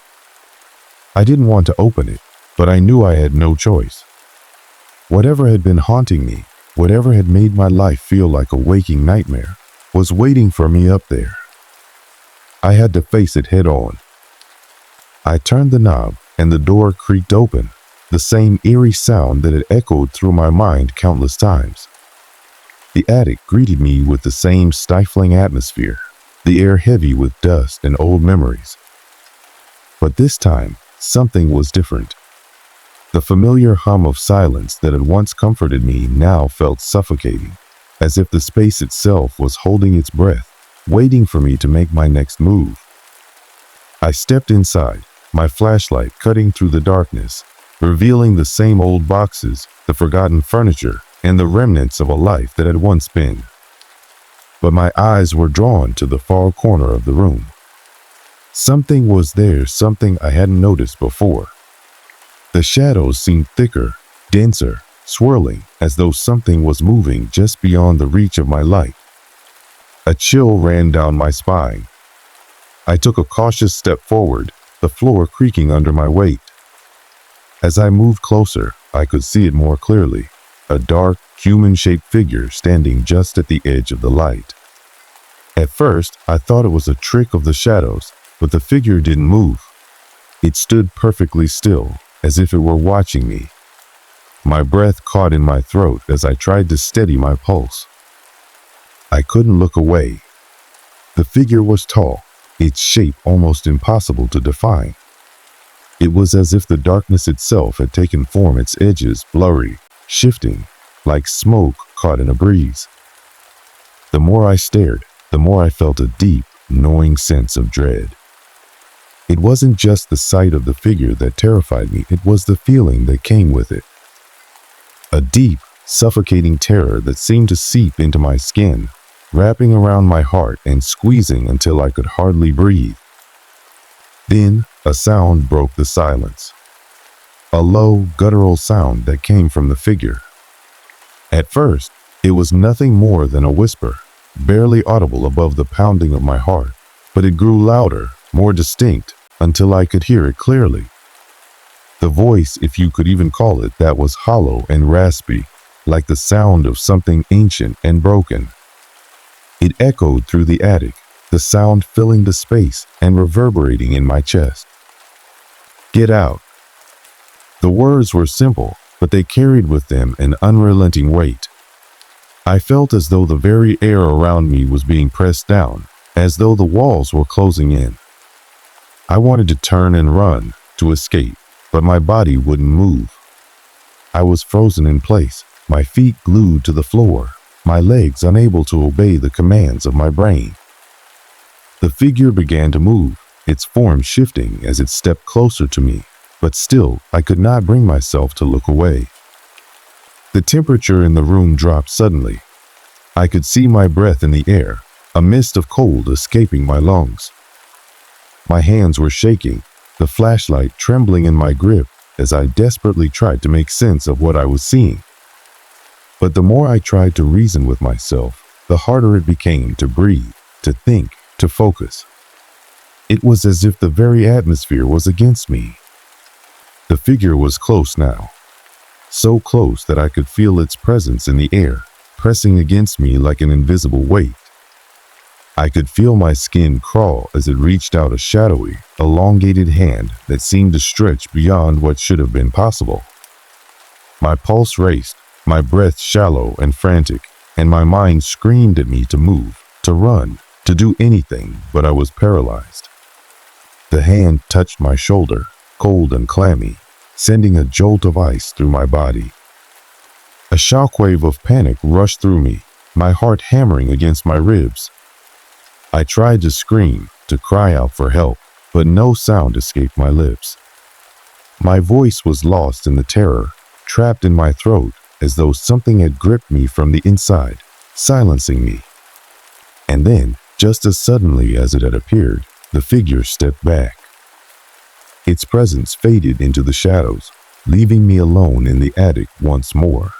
I didn't want to open it, but I knew I had no choice. Whatever had been haunting me, whatever had made my life feel like a waking nightmare, was waiting for me up there. I had to face it head on. I turned the knob and the door creaked open, the same eerie sound that had echoed through my mind countless times. The attic greeted me with the same stifling atmosphere, the air heavy with dust and old memories. But this time, something was different. The familiar hum of silence that had once comforted me now felt suffocating, as if the space itself was holding its breath, waiting for me to make my next move. I stepped inside, my flashlight cutting through the darkness, revealing the same old boxes, the forgotten furniture, and the remnants of a life that had once been. But my eyes were drawn to the far corner of the room. Something was there, something I hadn't noticed before. The shadows seemed thicker, denser, swirling, as though something was moving just beyond the reach of my light. A chill ran down my spine. I took a cautious step forward, the floor creaking under my weight. As I moved closer, I could see it more clearly, a dark, human-shaped figure standing just at the edge of the light. At first, I thought it was a trick of the shadows, but the figure didn't move. It stood perfectly still, as if it were watching me. My breath caught in my throat as I tried to steady my pulse. I couldn't look away. The figure was tall, its shape almost impossible to define. It was as if the darkness itself had taken form, its edges blurry, shifting, like smoke caught in a breeze. The more I stared, the more I felt a deep, gnawing sense of dread. It wasn't just the sight of the figure that terrified me, it was the feeling that came with it. A deep, suffocating terror that seemed to seep into my skin, wrapping around my heart and squeezing until I could hardly breathe. Then, a sound broke the silence. A low, guttural sound that came from the figure. At first, it was nothing more than a whisper, barely audible above the pounding of my heart, but it grew louder, more distinct, until I could hear it clearly. The voice, if you could even call it that, was hollow and raspy, like the sound of something ancient and broken. It echoed through the attic, the sound filling the space and reverberating in my chest. "Get out." The words were simple, but they carried with them an unrelenting weight. I felt as though the very air around me was being pressed down, as though the walls were closing in. I wanted to turn and run, to escape, but my body wouldn't move. I was frozen in place, my feet glued to the floor, my legs unable to obey the commands of my brain. The figure began to move, its form shifting as it stepped closer to me, but still I could not bring myself to look away. The temperature in the room dropped suddenly. I could see my breath in the air, a mist of cold escaping my lungs. My hands were shaking, the flashlight trembling in my grip as I desperately tried to make sense of what I was seeing. But the more I tried to reason with myself, the harder it became to breathe, to think, to focus. It was as if the very atmosphere was against me. The figure was close now, so close that I could feel its presence in the air, pressing against me like an invisible weight. I could feel my skin crawl as it reached out a shadowy, elongated hand that seemed to stretch beyond what should have been possible. My pulse raced, my breath shallow and frantic, and my mind screamed at me to move, to run, to do anything, but I was paralyzed. The hand touched my shoulder, cold and clammy, sending a jolt of ice through my body. A shockwave of panic rushed through me, my heart hammering against my ribs. I tried to scream, to cry out for help, but no sound escaped my lips. My voice was lost in the terror, trapped in my throat, as though something had gripped me from the inside, silencing me. And then, just as suddenly as it had appeared, the figure stepped back. Its presence faded into the shadows, leaving me alone in the attic once more.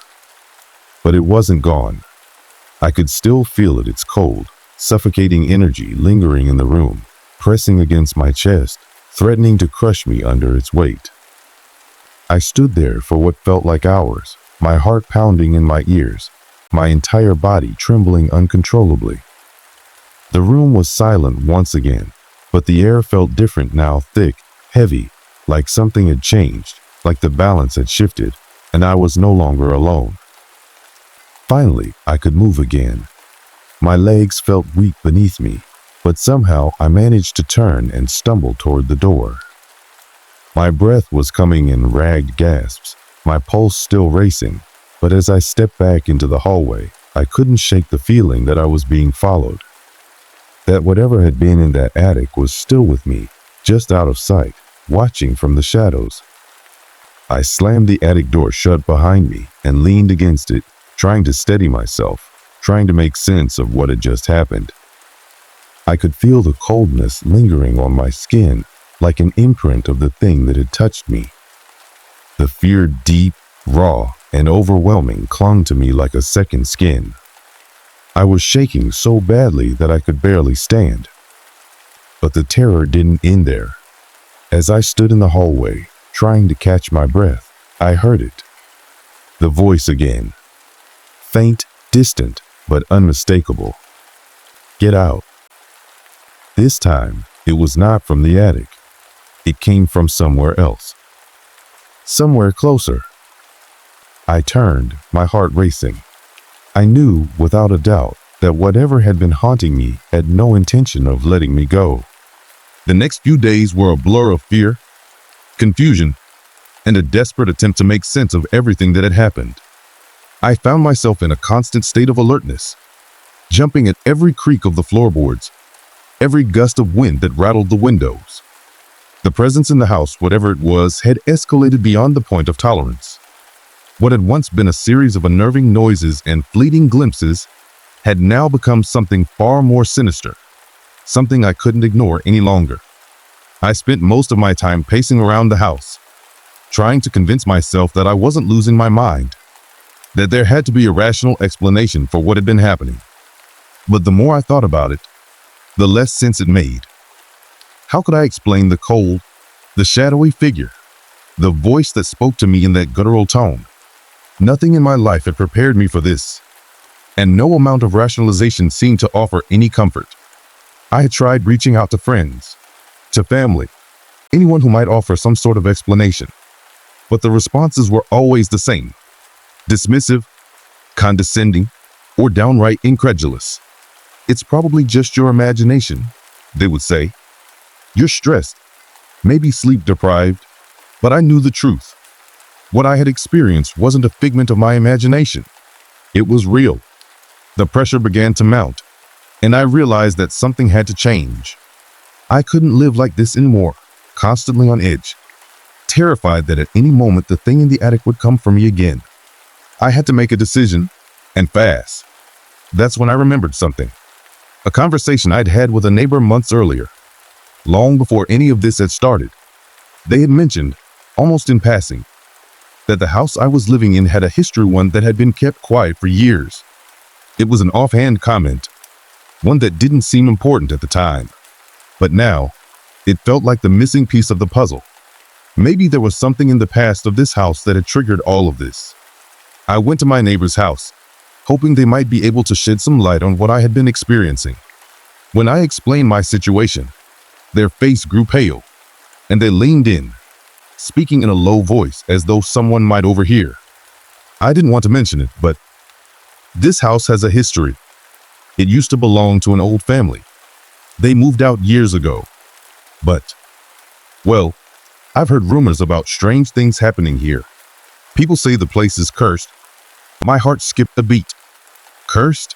But it wasn't gone. I could still feel it, its cold, suffocating energy lingering in the room, pressing against my chest, threatening to crush me under its weight. I stood there for what felt like hours, my heart pounding in my ears, my entire body trembling uncontrollably. The room was silent once again, but the air felt different now, thick, heavy, like something had changed, like the balance had shifted, and I was no longer alone. Finally, I could move again. My legs felt weak beneath me, but somehow I managed to turn and stumble toward the door. My breath was coming in ragged gasps, my pulse still racing, but as I stepped back into the hallway, I couldn't shake the feeling that I was being followed. That whatever had been in that attic was still with me, just out of sight, watching from the shadows. I slammed the attic door shut behind me and leaned against it, trying to steady myself, trying to make sense of what had just happened. I could feel the coldness lingering on my skin, like an imprint of the thing that had touched me. The fear, deep, raw, and overwhelming, clung to me like a second skin. I was shaking so badly that I could barely stand. But the terror didn't end there. As I stood in the hallway, trying to catch my breath, I heard it. The voice again. Faint, distant, but unmistakable. Get out. This time, it was not from the attic. It came from somewhere else. Somewhere closer. I turned, my heart racing. I knew, without a doubt, that whatever had been haunting me had no intention of letting me go. The next few days were a blur of fear, confusion, and a desperate attempt to make sense of everything that had happened. I found myself in a constant state of alertness, jumping at every creak of the floorboards, every gust of wind that rattled the windows. The presence in the house, whatever it was, had escalated beyond the point of tolerance. What had once been a series of unnerving noises and fleeting glimpses had now become something far more sinister, something I couldn't ignore any longer. I spent most of my time pacing around the house, trying to convince myself that I wasn't losing my mind, that there had to be a rational explanation for what had been happening. But the more I thought about it, the less sense it made. How could I explain the cold, the shadowy figure, the voice that spoke to me in that guttural tone? Nothing in my life had prepared me for this, and no amount of rationalization seemed to offer any comfort. I had tried reaching out to friends, to family, anyone who might offer some sort of explanation, but the responses were always the same: dismissive, condescending, or downright incredulous. It's probably just your imagination, they would say. You're stressed, maybe sleep deprived, but I knew the truth. What I had experienced wasn't a figment of my imagination. It was real. The pressure began to mount, and I realized that something had to change. I couldn't live like this anymore, constantly on edge, terrified that at any moment the thing in the attic would come for me again. I had to make a decision, and fast. That's when I remembered something. A conversation I'd had with a neighbor months earlier, long before any of this had started. They had mentioned, almost in passing, that the house I was living in had a history, one that had been kept quiet for years. It was an offhand comment, one that didn't seem important at the time. But now, it felt like the missing piece of the puzzle. Maybe there was something in the past of this house that had triggered all of this. I went to my neighbor's house, hoping they might be able to shed some light on what I had been experiencing. When I explained my situation, their face grew pale, and they leaned in, speaking in a low voice as though someone might overhear. I didn't want to mention it, but this house has a history. It used to belong to an old family. They moved out years ago. But, well, I've heard rumors about strange things happening here. People say the place is cursed. My heart skipped a beat. Cursed?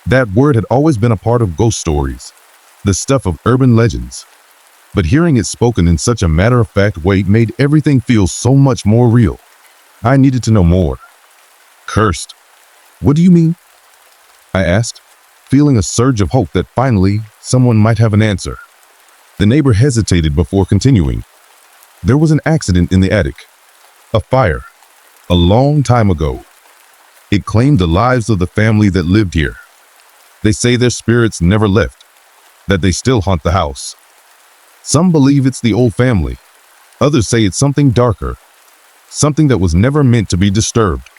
That word had always been a part of ghost stories, the stuff of urban legends. But hearing it spoken in such a matter-of-fact way made everything feel so much more real. I needed to know more. Cursed? What do you mean? I asked, feeling a surge of hope that finally someone might have an answer. The neighbor hesitated before continuing. There was an accident in the attic. A fire. A long time ago. It claimed the lives of the family that lived here. They say their spirits never left, that they still haunt the house. Some believe it's the old family. Others say it's something darker, something that was never meant to be disturbed.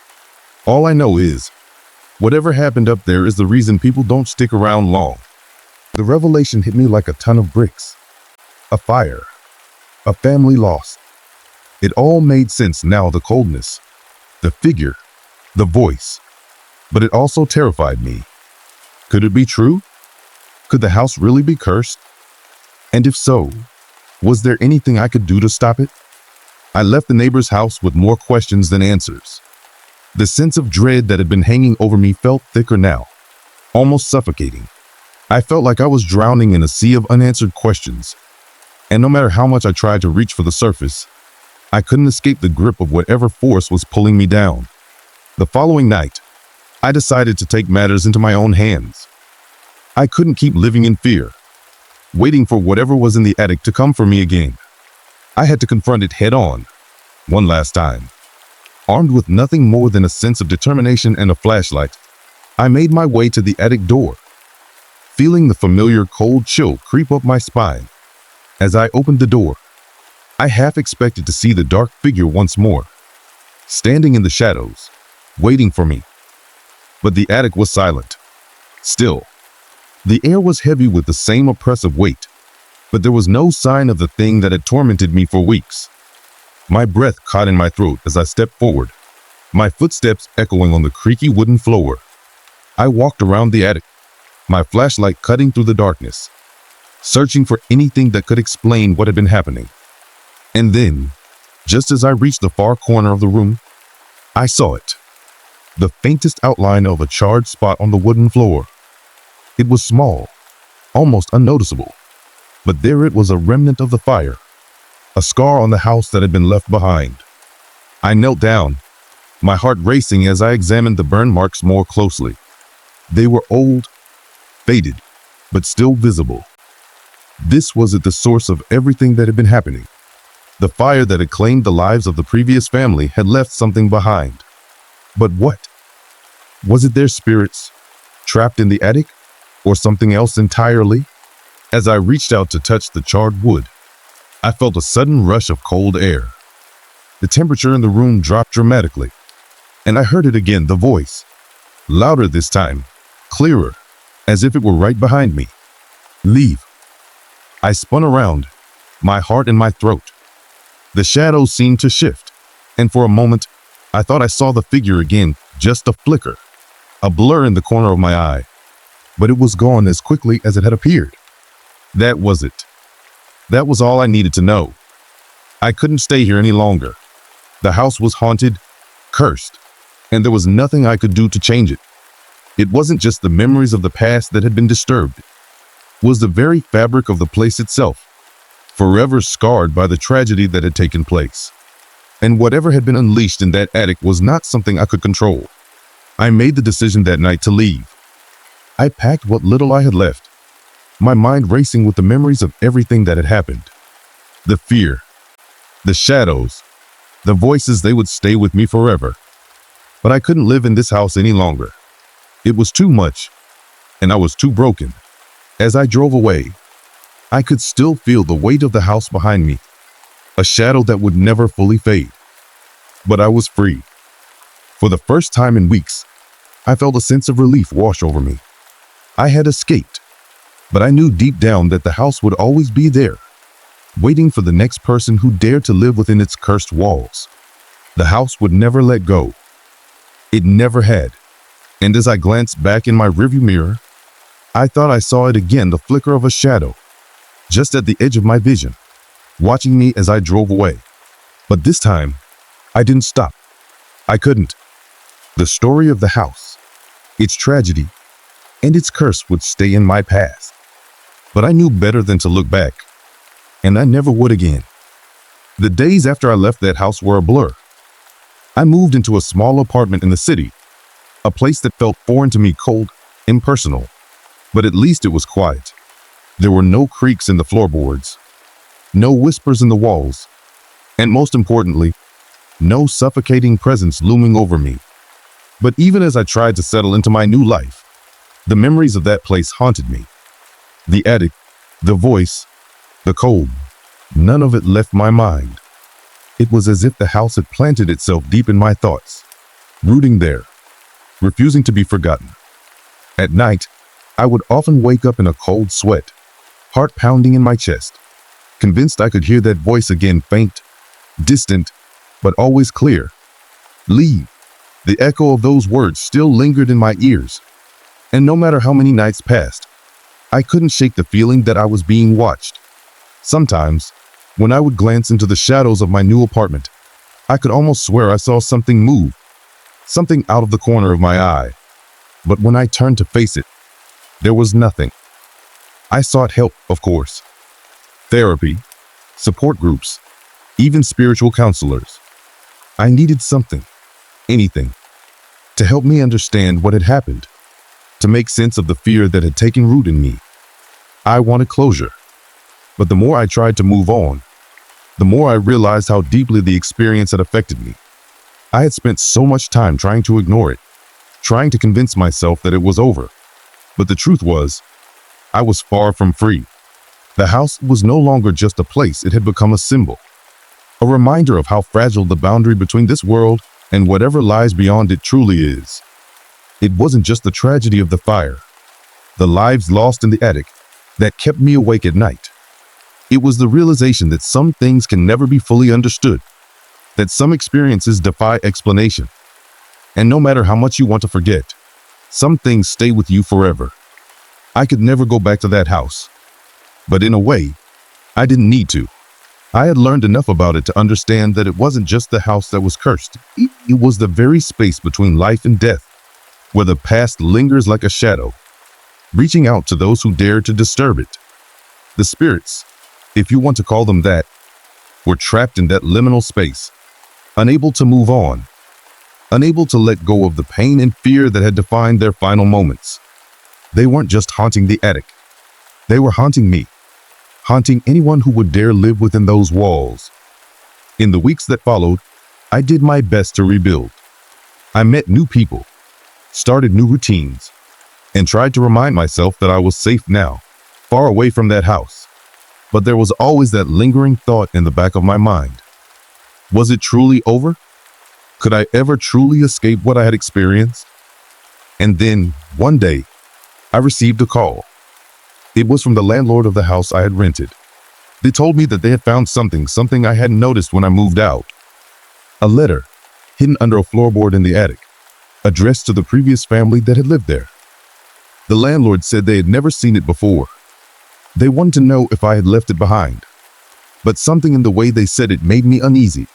All I know is, whatever happened up there is the reason people don't stick around long. The revelation hit me like a ton of bricks. A fire. A family lost. It all made sense now, the coldness, the figure, the voice. But it also terrified me. Could it be true? Could the house really be cursed? And if so, Was there anything I could do to stop it? I left the neighbor's house with more questions than answers. The sense of dread that had been hanging over me felt thicker now, almost suffocating. I felt like I was drowning in a sea of unanswered questions, and no matter how much I tried to reach for the surface, I couldn't escape the grip of whatever force was pulling me down. The following night, I decided to take matters into my own hands. I couldn't keep living in fear, waiting for whatever was in the attic to come for me again. I had to confront it head on, one last time. Armed with nothing more than a sense of determination and a flashlight, I made my way to the attic door, feeling the familiar cold chill creep up my spine. As I opened the door, I half expected to see the dark figure once more, standing in the shadows, waiting for me. But the attic was silent. Still, the air was heavy with the same oppressive weight, but there was no sign of the thing that had tormented me for weeks. My breath caught in my throat as I stepped forward, my footsteps echoing on the creaky wooden floor. I walked around the attic, my flashlight cutting through the darkness, searching for anything that could explain what had been happening. And then, just as I reached the far corner of the room, I saw it. The faintest outline of a charred spot on the wooden floor. It was small, almost unnoticeable, but there it was, a remnant of the fire, a scar on the house that had been left behind. I knelt down, my heart racing as I examined the burn marks more closely. They were old, faded, but still visible. This was at the source of everything that had been happening. The fire that had claimed the lives of the previous family had left something behind. But what? Was it their spirits, trapped in the attic, or something else entirely? As I reached out to touch the charred wood, I felt a sudden rush of cold air. The temperature in the room dropped dramatically, and I heard it again, the voice, louder this time, clearer, as if it were right behind me. Leave. I spun around, my heart in my throat. The shadows seemed to shift, and for a moment, I thought I saw the figure again, just a flicker, a blur in the corner of my eye. But it was gone as quickly as it had appeared. That was it. That was all I needed to know. I couldn't stay here any longer. The house was haunted, cursed, and there was nothing I could do to change it. It wasn't just the memories of the past that had been disturbed. It was the very fabric of the place itself, forever scarred by the tragedy that had taken place. And whatever had been unleashed in that attic was not something I could control. I made the decision that night to leave. I packed what little I had left, my mind racing with the memories of everything that had happened. The fear, the shadows, the voices, they would stay with me forever. But I couldn't live in this house any longer. It was too much, and I was too broken. As I drove away, I could still feel the weight of the house behind me, a shadow that would never fully fade. But I was free. For the first time in weeks, I felt a sense of relief wash over me. I had escaped, but I knew deep down that the house would always be there, waiting for the next person who dared to live within its cursed walls. The house would never let go. It never had. And as I glanced back in my rearview mirror, I thought I saw it again, the flicker of a shadow, just at the edge of my vision, watching me as I drove away. But this time, I didn't stop. I couldn't. The story of the house, its tragedy, and its curse would stay in my past. But I knew better than to look back, and I never would again. The days after I left that house were a blur. I moved into a small apartment in the city, a place that felt foreign to me, cold, impersonal. But at least it was quiet. There were no creaks in the floorboards, no whispers in the walls, and most importantly, no suffocating presence looming over me. But even as I tried to settle into my new life, the memories of that place haunted me. The attic, the voice, the cold, none of it left my mind. It was as if the house had planted itself deep in my thoughts, rooting there, refusing to be forgotten. At night, I would often wake up in a cold sweat, heart pounding in my chest, convinced I could hear that voice again, faint, distant, but always clear. Leave. The echo of those words still lingered in my ears, and no matter how many nights passed, I couldn't shake the feeling that I was being watched. Sometimes, When I would glance into the shadows of my new apartment, I could almost swear I saw something move, something out of the corner of my eye. But when I turned to face it, there was nothing. I sought help, of course. Therapy, support groups, even spiritual counselors. I needed something, anything, to help me understand what had happened, to make sense of the fear that had taken root in me. I wanted closure, but the more I tried to move on, the more I realized how deeply the experience had affected me. I had spent so much time trying to ignore it, trying to convince myself that it was over. But the truth was, I was far from free. The house was no longer just a place, it had become a symbol. A reminder of how fragile the boundary between this world and whatever lies beyond it truly is. It wasn't just the tragedy of the fire, the lives lost in the attic, that kept me awake at night. It was the realization that some things can never be fully understood, that some experiences defy explanation. And no matter how much you want to forget, some things stay with you forever. I could never go back to that house. But in a way, I didn't need to. I had learned enough about it to understand that it wasn't just the house that was cursed. It was the very space between life and death, where the past lingers like a shadow, reaching out to those who dare to disturb it. The spirits, if you want to call them that, were trapped in that liminal space, unable to move on, unable to let go of the pain and fear that had defined their final moments. They weren't just haunting the attic. They were haunting me, haunting anyone who would dare live within those walls. In the weeks that followed, I did my best to rebuild. I met new people, started new routines, and tried to remind myself that I was safe now, far away from that house. But there was always that lingering thought in the back of my mind. Was it truly over? Could I ever truly escape what I had experienced? And then, one day, I received a call. It was from the landlord of the house I had rented. They told me that they had found something I hadn't noticed when I moved out. A letter, hidden under a floorboard in the attic, addressed to the previous family that had lived there. The landlord said they had never seen it before. They wanted to know if I had left it behind. But something in the way they said it made me uneasy.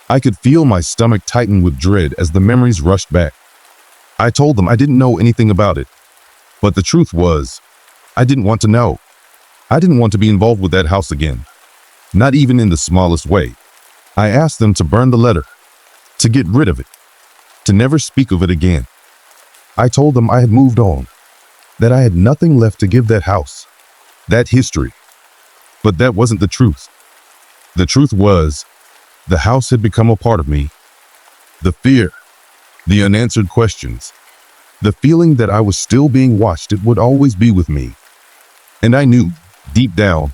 I could feel my stomach tighten with dread as the memories rushed back. I told them I didn't know anything about it. But the truth was, I didn't want to know. I didn't want to be involved with that house again, not even in the smallest way. I asked them to burn the letter, to get rid of it, to never speak of it again. I told them I had moved on, that I had nothing left to give that house, that history. But that wasn't the truth. The truth was, the house had become a part of me. The fear, the unanswered questions, the feeling that I was still being watched, it would always be with me. And I knew, deep down,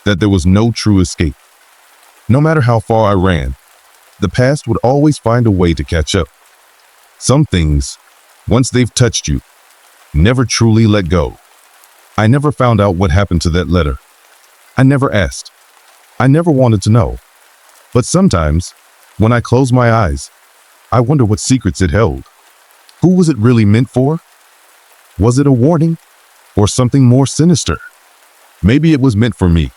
that there was no true escape. No matter how far I ran, the past would always find a way to catch up. Some things, once they've touched you, never truly let go. I never found out what happened to that letter. I never asked. I never wanted to know. But sometimes, when I close my eyes, I wonder what secrets it held. Who was it really meant for? Was it a warning? Or something more sinister? Maybe it was meant for me.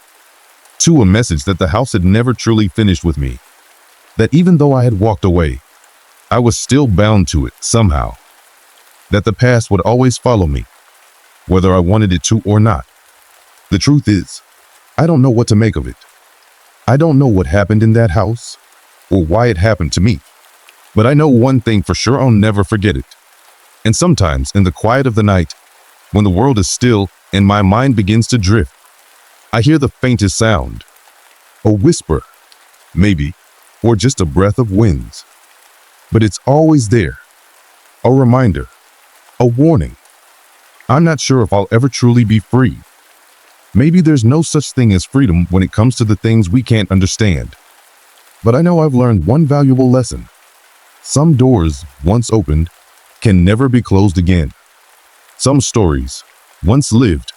To a message that the house had never truly finished with me. That even though I had walked away, I was still bound to it somehow. That the past would always follow me, whether I wanted it to or not. The truth is, I don't know what to make of it. I don't know what happened in that house, or why it happened to me. But I know one thing for sure, I'll never forget it. And sometimes, in the quiet of the night, when the world is still and my mind begins to drift, I hear the faintest sound. A whisper, maybe, or just a breath of winds. But it's always there. A reminder, a warning. I'm not sure if I'll ever truly be free. Maybe there's no such thing as freedom when it comes to the things we can't understand. But I know I've learned one valuable lesson. Some doors, once opened, can never be closed again. Some stories, once lived,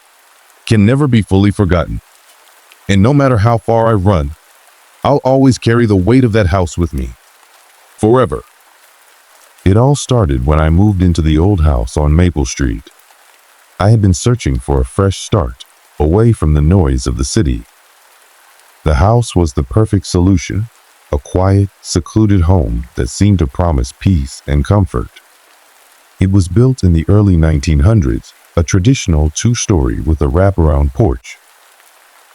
can never be fully forgotten. And no matter how far I run, I'll always carry the weight of that house with me. Forever. It all started when I moved into the old house on Maple Street. I had been searching for a fresh start, away from the noise of the city. The house was the perfect solution, a quiet, secluded home that seemed to promise peace and comfort. It was built in the early 1900s, a traditional two-story with a wraparound porch.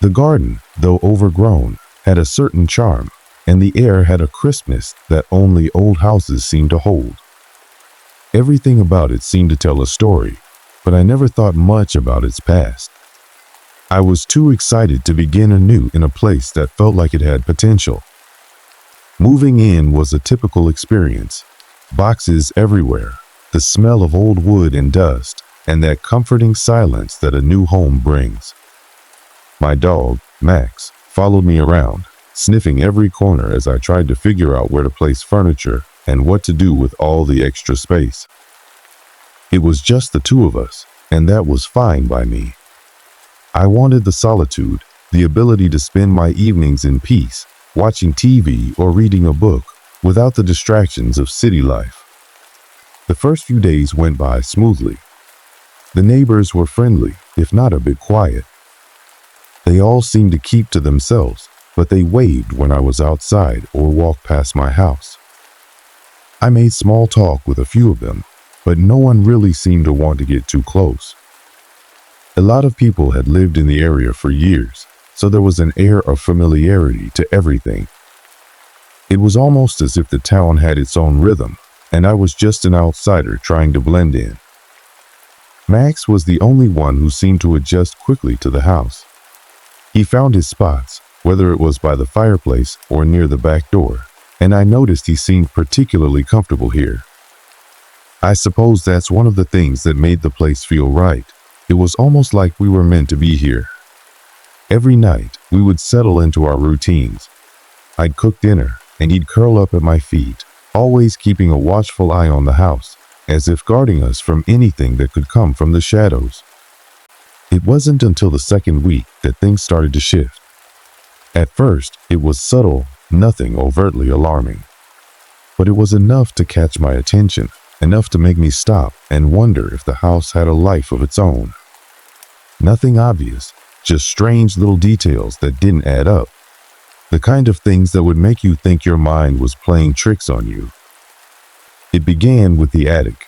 The garden, though overgrown, had a certain charm, and the air had a crispness that only old houses seem to hold. Everything about it seemed to tell a story, but I never thought much about its past. I was too excited to begin anew in a place that felt like it had potential. Moving in was a typical experience. Boxes everywhere, the smell of old wood and dust, and that comforting silence that a new home brings. My dog, Max, followed me around, sniffing every corner as I tried to figure out where to place furniture and what to do with all the extra space. It was just the two of us, and that was fine by me. I wanted the solitude, the ability to spend my evenings in peace, watching TV or reading a book, without the distractions of city life. The first few days went by smoothly. The neighbors were friendly, if not a bit quiet. They all seemed to keep to themselves, but they waved when I was outside or walked past my house. I made small talk with a few of them, but no one really seemed to want to get too close. A lot of people had lived in the area for years, so there was an air of familiarity to everything. It was almost as if the town had its own rhythm, and I was just an outsider trying to blend in. Max was the only one who seemed to adjust quickly to the house. He found his spots, whether it was by the fireplace or near the back door, and I noticed he seemed particularly comfortable here. I suppose that's one of the things that made the place feel right. It was almost like we were meant to be here. Every night, we would settle into our routines. I'd cook dinner, and he'd curl up at my feet, always keeping a watchful eye on the house, as if guarding us from anything that could come from the shadows. It wasn't until the second week that things started to shift. At first, it was subtle, nothing overtly alarming. But it was enough to catch my attention, enough to make me stop and wonder if the house had a life of its own. Nothing obvious, just strange little details that didn't add up. The kind of things that would make you think your mind was playing tricks on you. It began with the attic.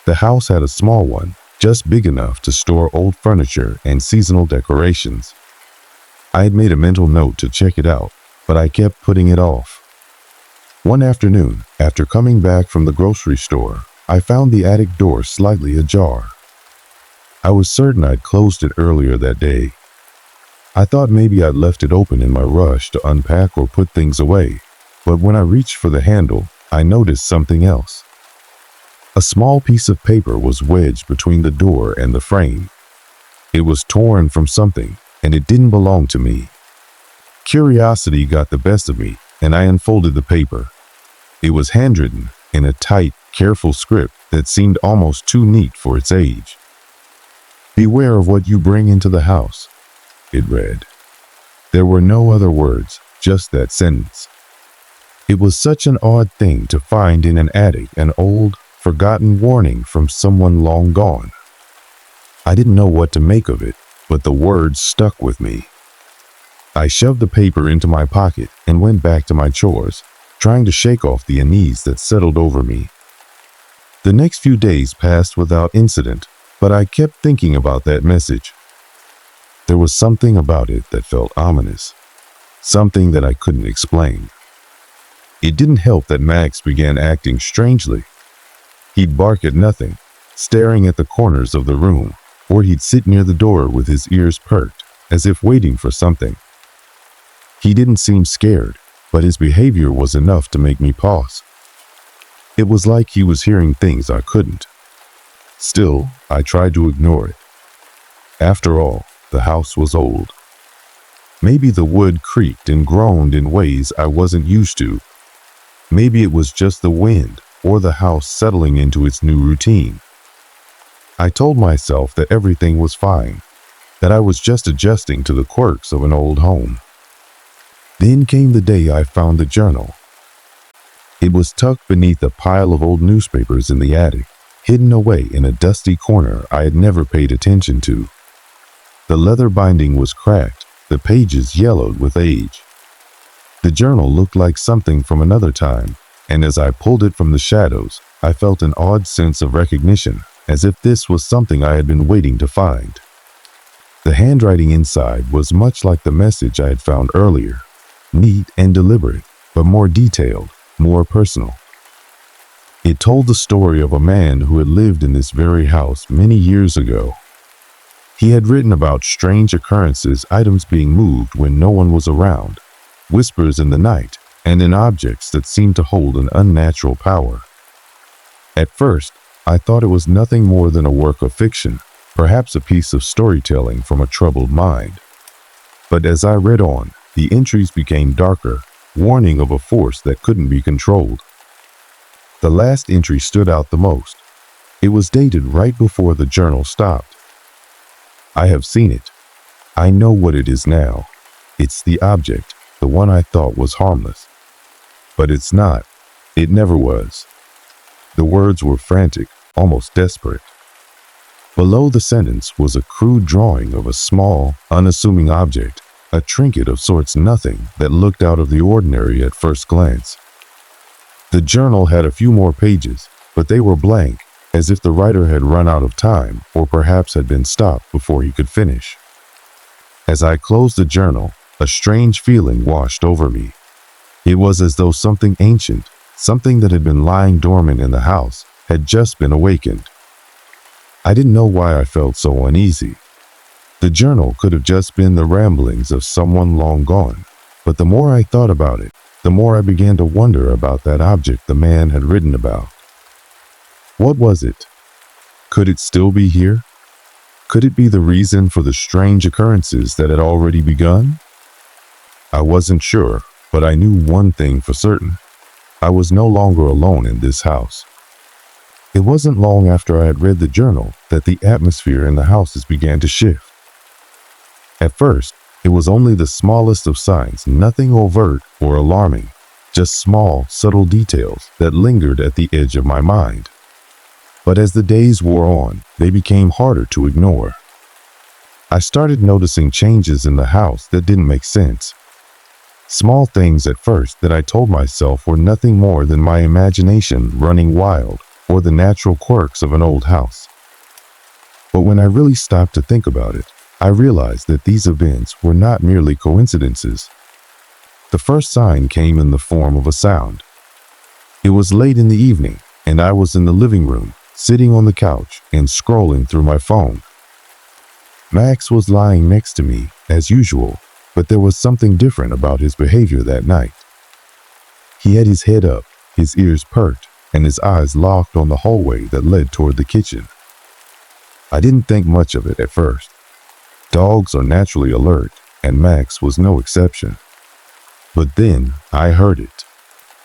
The house had a small one, just big enough to store old furniture and seasonal decorations. I had made a mental note to check it out, but I kept putting it off. One afternoon, after coming back from the grocery store, I found the attic door slightly ajar. I was certain I'd closed it earlier that day. I thought maybe I'd left it open in my rush to unpack or put things away, but when I reached for the handle, I noticed something else. A small piece of paper was wedged between the door and the frame. It was torn from something, and it didn't belong to me. Curiosity got the best of me, and I unfolded the paper. It was handwritten in a tight, careful script that seemed almost too neat for its age. "Beware of what you bring into the house," it read. There were no other words, just that sentence. It was such an odd thing to find in an attic, an old, forgotten warning from someone long gone. I didn't know what to make of it, but the words stuck with me. I shoved the paper into my pocket and went back to my chores, trying to shake off the unease that settled over me. The next few days passed without incident, but I kept thinking about that message. There was something about it that felt ominous, something that I couldn't explain. It didn't help that Max began acting strangely. He'd bark at nothing, staring at the corners of the room, or he'd sit near the door with his ears perked, as if waiting for something. He didn't seem scared, but his behavior was enough to make me pause. It was like he was hearing things I couldn't. Still, I tried to ignore it. After all, the house was old. Maybe the wood creaked and groaned in ways I wasn't used to. Maybe it was just the wind or the house settling into its new routine. I told myself that everything was fine, that I was just adjusting to the quirks of an old home. Then came the day I found the journal. It was tucked beneath a pile of old newspapers in the attic, hidden away in a dusty corner I had never paid attention to. The leather binding was cracked, the pages yellowed with age. The journal looked like something from another time, and as I pulled it from the shadows, I felt an odd sense of recognition, as if this was something I had been waiting to find. The handwriting inside was much like the message I had found earlier, neat and deliberate, but more detailed, more personal. It told the story of a man who had lived in this very house many years ago. He had written about strange occurrences, items being moved when no one was around, whispers in the night, and in objects that seemed to hold an unnatural power. At first, I thought it was nothing more than a work of fiction, perhaps a piece of storytelling from a troubled mind. But as I read on, the entries became darker, warning of a force that couldn't be controlled. The last entry stood out the most. It was dated right before the journal stopped. I have seen it. I know what it is now. It's the object, the one I thought was harmless. But it's not. It never was. The words were frantic, almost desperate. Below the sentence was a crude drawing of a small, unassuming object, a trinket of sorts, nothing that looked out of the ordinary at first glance. The journal had a few more pages, but they were blank, as if the writer had run out of time or perhaps had been stopped before he could finish. As I closed the journal, a strange feeling washed over me. It was as though something ancient, something that had been lying dormant in the house, had just been awakened. I didn't know why I felt so uneasy. The journal could have just been the ramblings of someone long gone, but the more I thought about it, the more I began to wonder about that object the man had written about. What was it? Could it still be here? Could it be the reason for the strange occurrences that had already begun? I wasn't sure, but I knew one thing for certain. I was no longer alone in this house. It wasn't long after I had read the journal that the atmosphere in the houses began to shift. At first, it was only the smallest of signs, nothing overt or alarming, just small, subtle details that lingered at the edge of my mind. But as the days wore on, they became harder to ignore. I started noticing changes in the house that didn't make sense. Small things at first that I told myself were nothing more than my imagination running wild, or the natural quirks of an old house. But when I really stopped to think about it, I realized that these events were not merely coincidences. The first sign came in the form of a sound. It was late in the evening, and I was in the living room, sitting on the couch and scrolling through my phone. Max was lying next to me, as usual, but there was something different about his behavior that night. He had his head up, his ears perked, and his eyes locked on the hallway that led toward the kitchen. I didn't think much of it at first. Dogs are naturally alert, and Max was no exception. But then I heard it.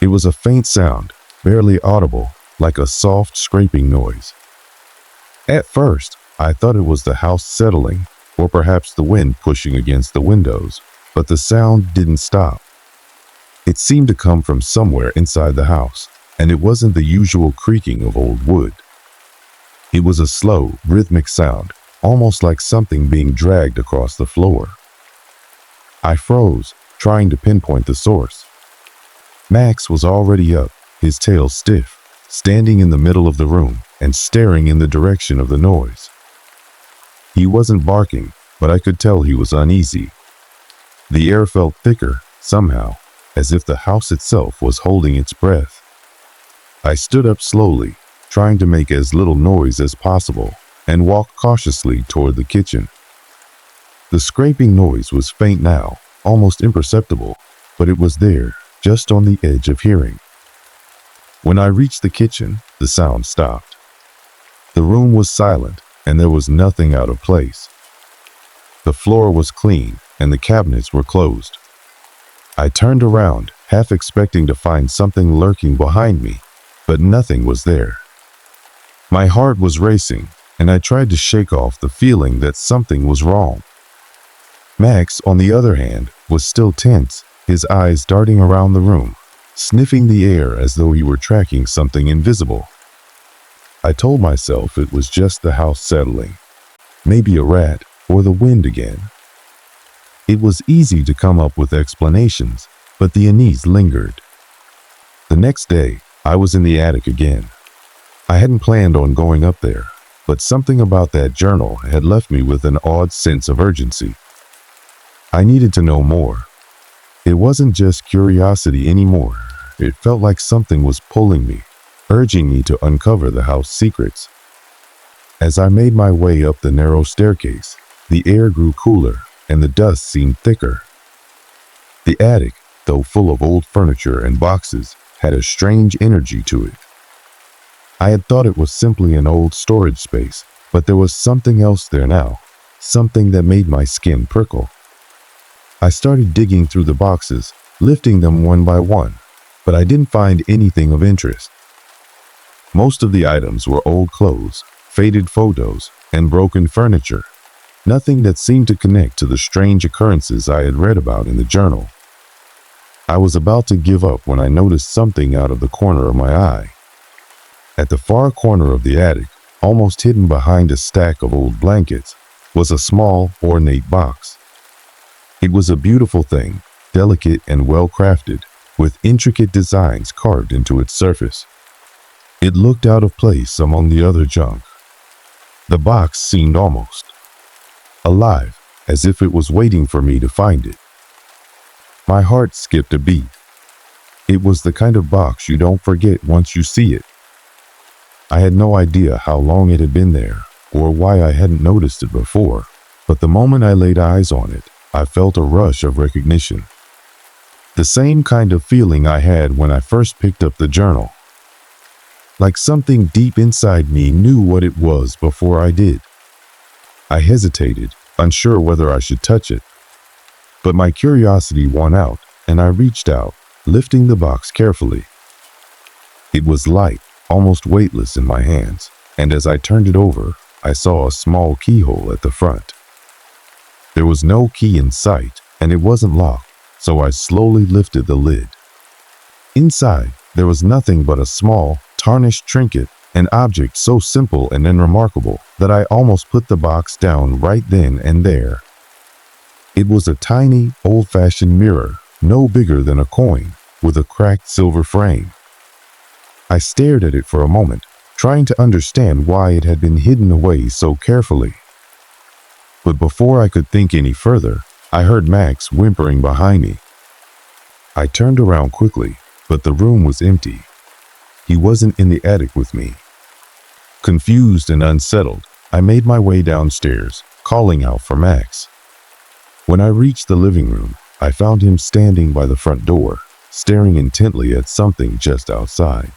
It was a faint sound, barely audible, like a soft scraping noise. At first, I thought it was the house settling, or perhaps the wind pushing against the windows, but the sound didn't stop. It seemed to come from somewhere inside the house, and it wasn't the usual creaking of old wood. It was a slow, rhythmic sound, almost like something being dragged across the floor. I froze, trying to pinpoint the source. Max was already up, his tail stiff, standing in the middle of the room and staring in the direction of the noise. He wasn't barking, but I could tell he was uneasy. The air felt thicker, somehow, as if the house itself was holding its breath. I stood up slowly, trying to make as little noise as possible, and walked cautiously toward the kitchen. The scraping noise was faint now, almost imperceptible, but it was there, just on the edge of hearing. When I reached the kitchen, the sound stopped. The room was silent, and there was nothing out of place. The floor was clean, and the cabinets were closed. I turned around, half expecting to find something lurking behind me, but nothing was there. My heart was racing, and I tried to shake off the feeling that something was wrong. Max, on the other hand, was still tense, his eyes darting around the room, sniffing the air as though he were tracking something invisible. I told myself it was just the house settling, maybe a rat or the wind again. It was easy to come up with explanations, but the unease lingered. The next day, I was in the attic again. I hadn't planned on going up there, but something about that journal had left me with an odd sense of urgency. I needed to know more. It wasn't just curiosity anymore. It felt like something was pulling me, urging me to uncover the house secrets. As I made my way up the narrow staircase, the air grew cooler and the dust seemed thicker. The attic, though full of old furniture and boxes, had a strange energy to it. I had thought it was simply an old storage space, but there was something else there now, something that made my skin prickle. I started digging through the boxes, lifting them one by one, but I didn't find anything of interest. Most of the items were old clothes, faded photos, and broken furniture, nothing that seemed to connect to the strange occurrences I had read about in the journal. I was about to give up when I noticed something out of the corner of my eye. At the far corner of the attic, almost hidden behind a stack of old blankets, was a small, ornate box. It was a beautiful thing, delicate and well-crafted, with intricate designs carved into its surface. It looked out of place among the other junk. The box seemed almost alive, as if it was waiting for me to find it. My heart skipped a beat. It was the kind of box you don't forget once you see it. I had no idea how long it had been there, or why I hadn't noticed it before, but the moment I laid eyes on it, I felt a rush of recognition. The same kind of feeling I had when I first picked up the journal. Like something deep inside me knew what it was before I did. I hesitated, unsure whether I should touch it. But my curiosity won out, and I reached out, lifting the box carefully. It was light, almost weightless in my hands, and as I turned it over, I saw a small keyhole at the front. There was no key in sight, and it wasn't locked, so I slowly lifted the lid. Inside, there was nothing but a small, tarnished trinket, an object so simple and unremarkable that I almost put the box down right then and there. It was a tiny, old-fashioned mirror, no bigger than a coin, with a cracked silver frame. I stared at it for a moment, trying to understand why it had been hidden away so carefully. But before I could think any further, I heard Max whimpering behind me. I turned around quickly, but the room was empty. He wasn't in the attic with me. Confused and unsettled, I made my way downstairs, calling out for Max. When I reached the living room, I found him standing by the front door, staring intently at something just outside.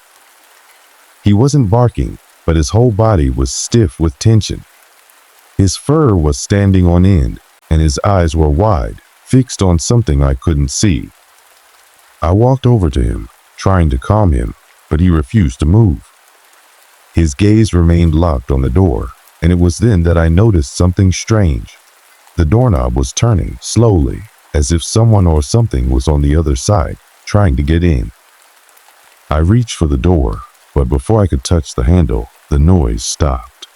He wasn't barking, but his whole body was stiff with tension. His fur was standing on end, and his eyes were wide, fixed on something I couldn't see. I walked over to him, trying to calm him, but he refused to move. His gaze remained locked on the door, and it was then that I noticed something strange. The doorknob was turning slowly, as if someone or something was on the other side, trying to get in. I reached for the door, but before I could touch the handle, the noise stopped.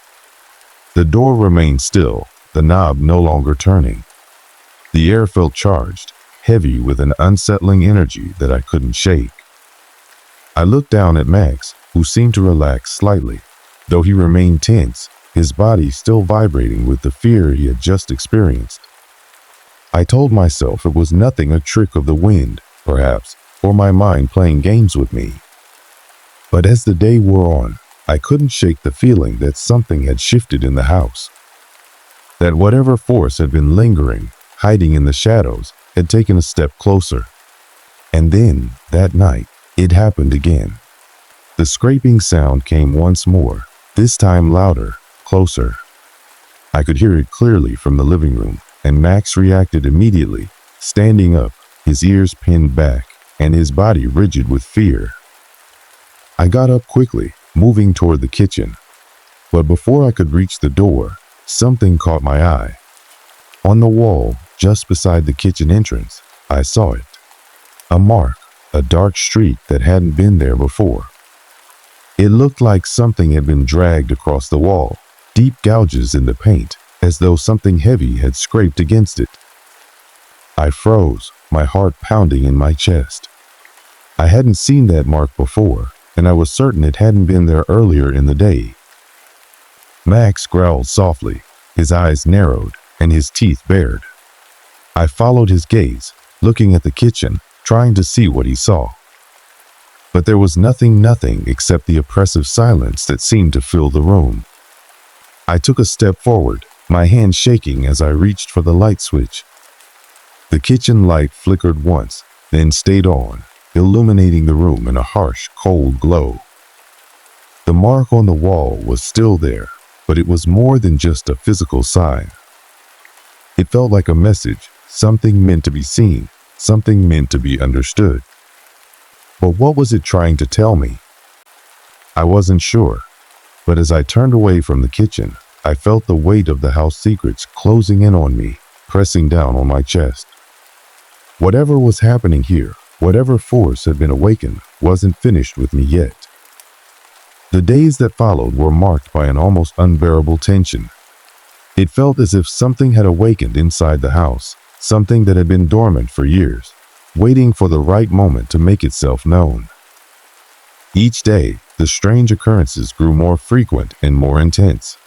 The door remained still, the knob no longer turning. The air felt charged, heavy with an unsettling energy that I couldn't shake. I looked down at Max, who seemed to relax slightly, though he remained tense, his body still vibrating with the fear he had just experienced. I told myself it was nothing, a trick of the wind, perhaps, or my mind playing games with me. But as the day wore on, I couldn't shake the feeling that something had shifted in the house. That whatever force had been lingering, hiding in the shadows, had taken a step closer. And then, that night, it happened again. The scraping sound came once more, this time louder, closer. I could hear it clearly from the living room, and Max reacted immediately, standing up, his ears pinned back, and his body rigid with fear. I got up quickly, moving toward the kitchen. But before I could reach the door, something caught my eye. On the wall, just beside the kitchen entrance, I saw it. A mark, a dark streak that hadn't been there before. It looked like something had been dragged across the wall, deep gouges in the paint, as though something heavy had scraped against it. I froze, my heart pounding in my chest. I hadn't seen that mark before, and I was certain it hadn't been there earlier in the day. Max growled softly, his eyes narrowed and his teeth bared. I followed his gaze, looking at the kitchen, trying to see what he saw. But there was nothing except the oppressive silence that seemed to fill the room. I took a step forward, my hand shaking as I reached for the light switch. The kitchen light flickered once, then stayed on, illuminating the room in a harsh, cold glow. The mark on the wall was still there, but it was more than just a physical sign. It felt like a message, something meant to be seen, something meant to be understood. But what was it trying to tell me? I wasn't sure, but as I turned away from the kitchen, I felt the weight of the house secrets closing in on me, pressing down on my chest. Whatever was happening here, whatever force had been awakened, wasn't finished with me yet. The days that followed were marked by an almost unbearable tension. It felt as if something had awakened inside the house, something that had been dormant for years, waiting for the right moment to make itself known. Each day, the strange occurrences grew more frequent and more intense.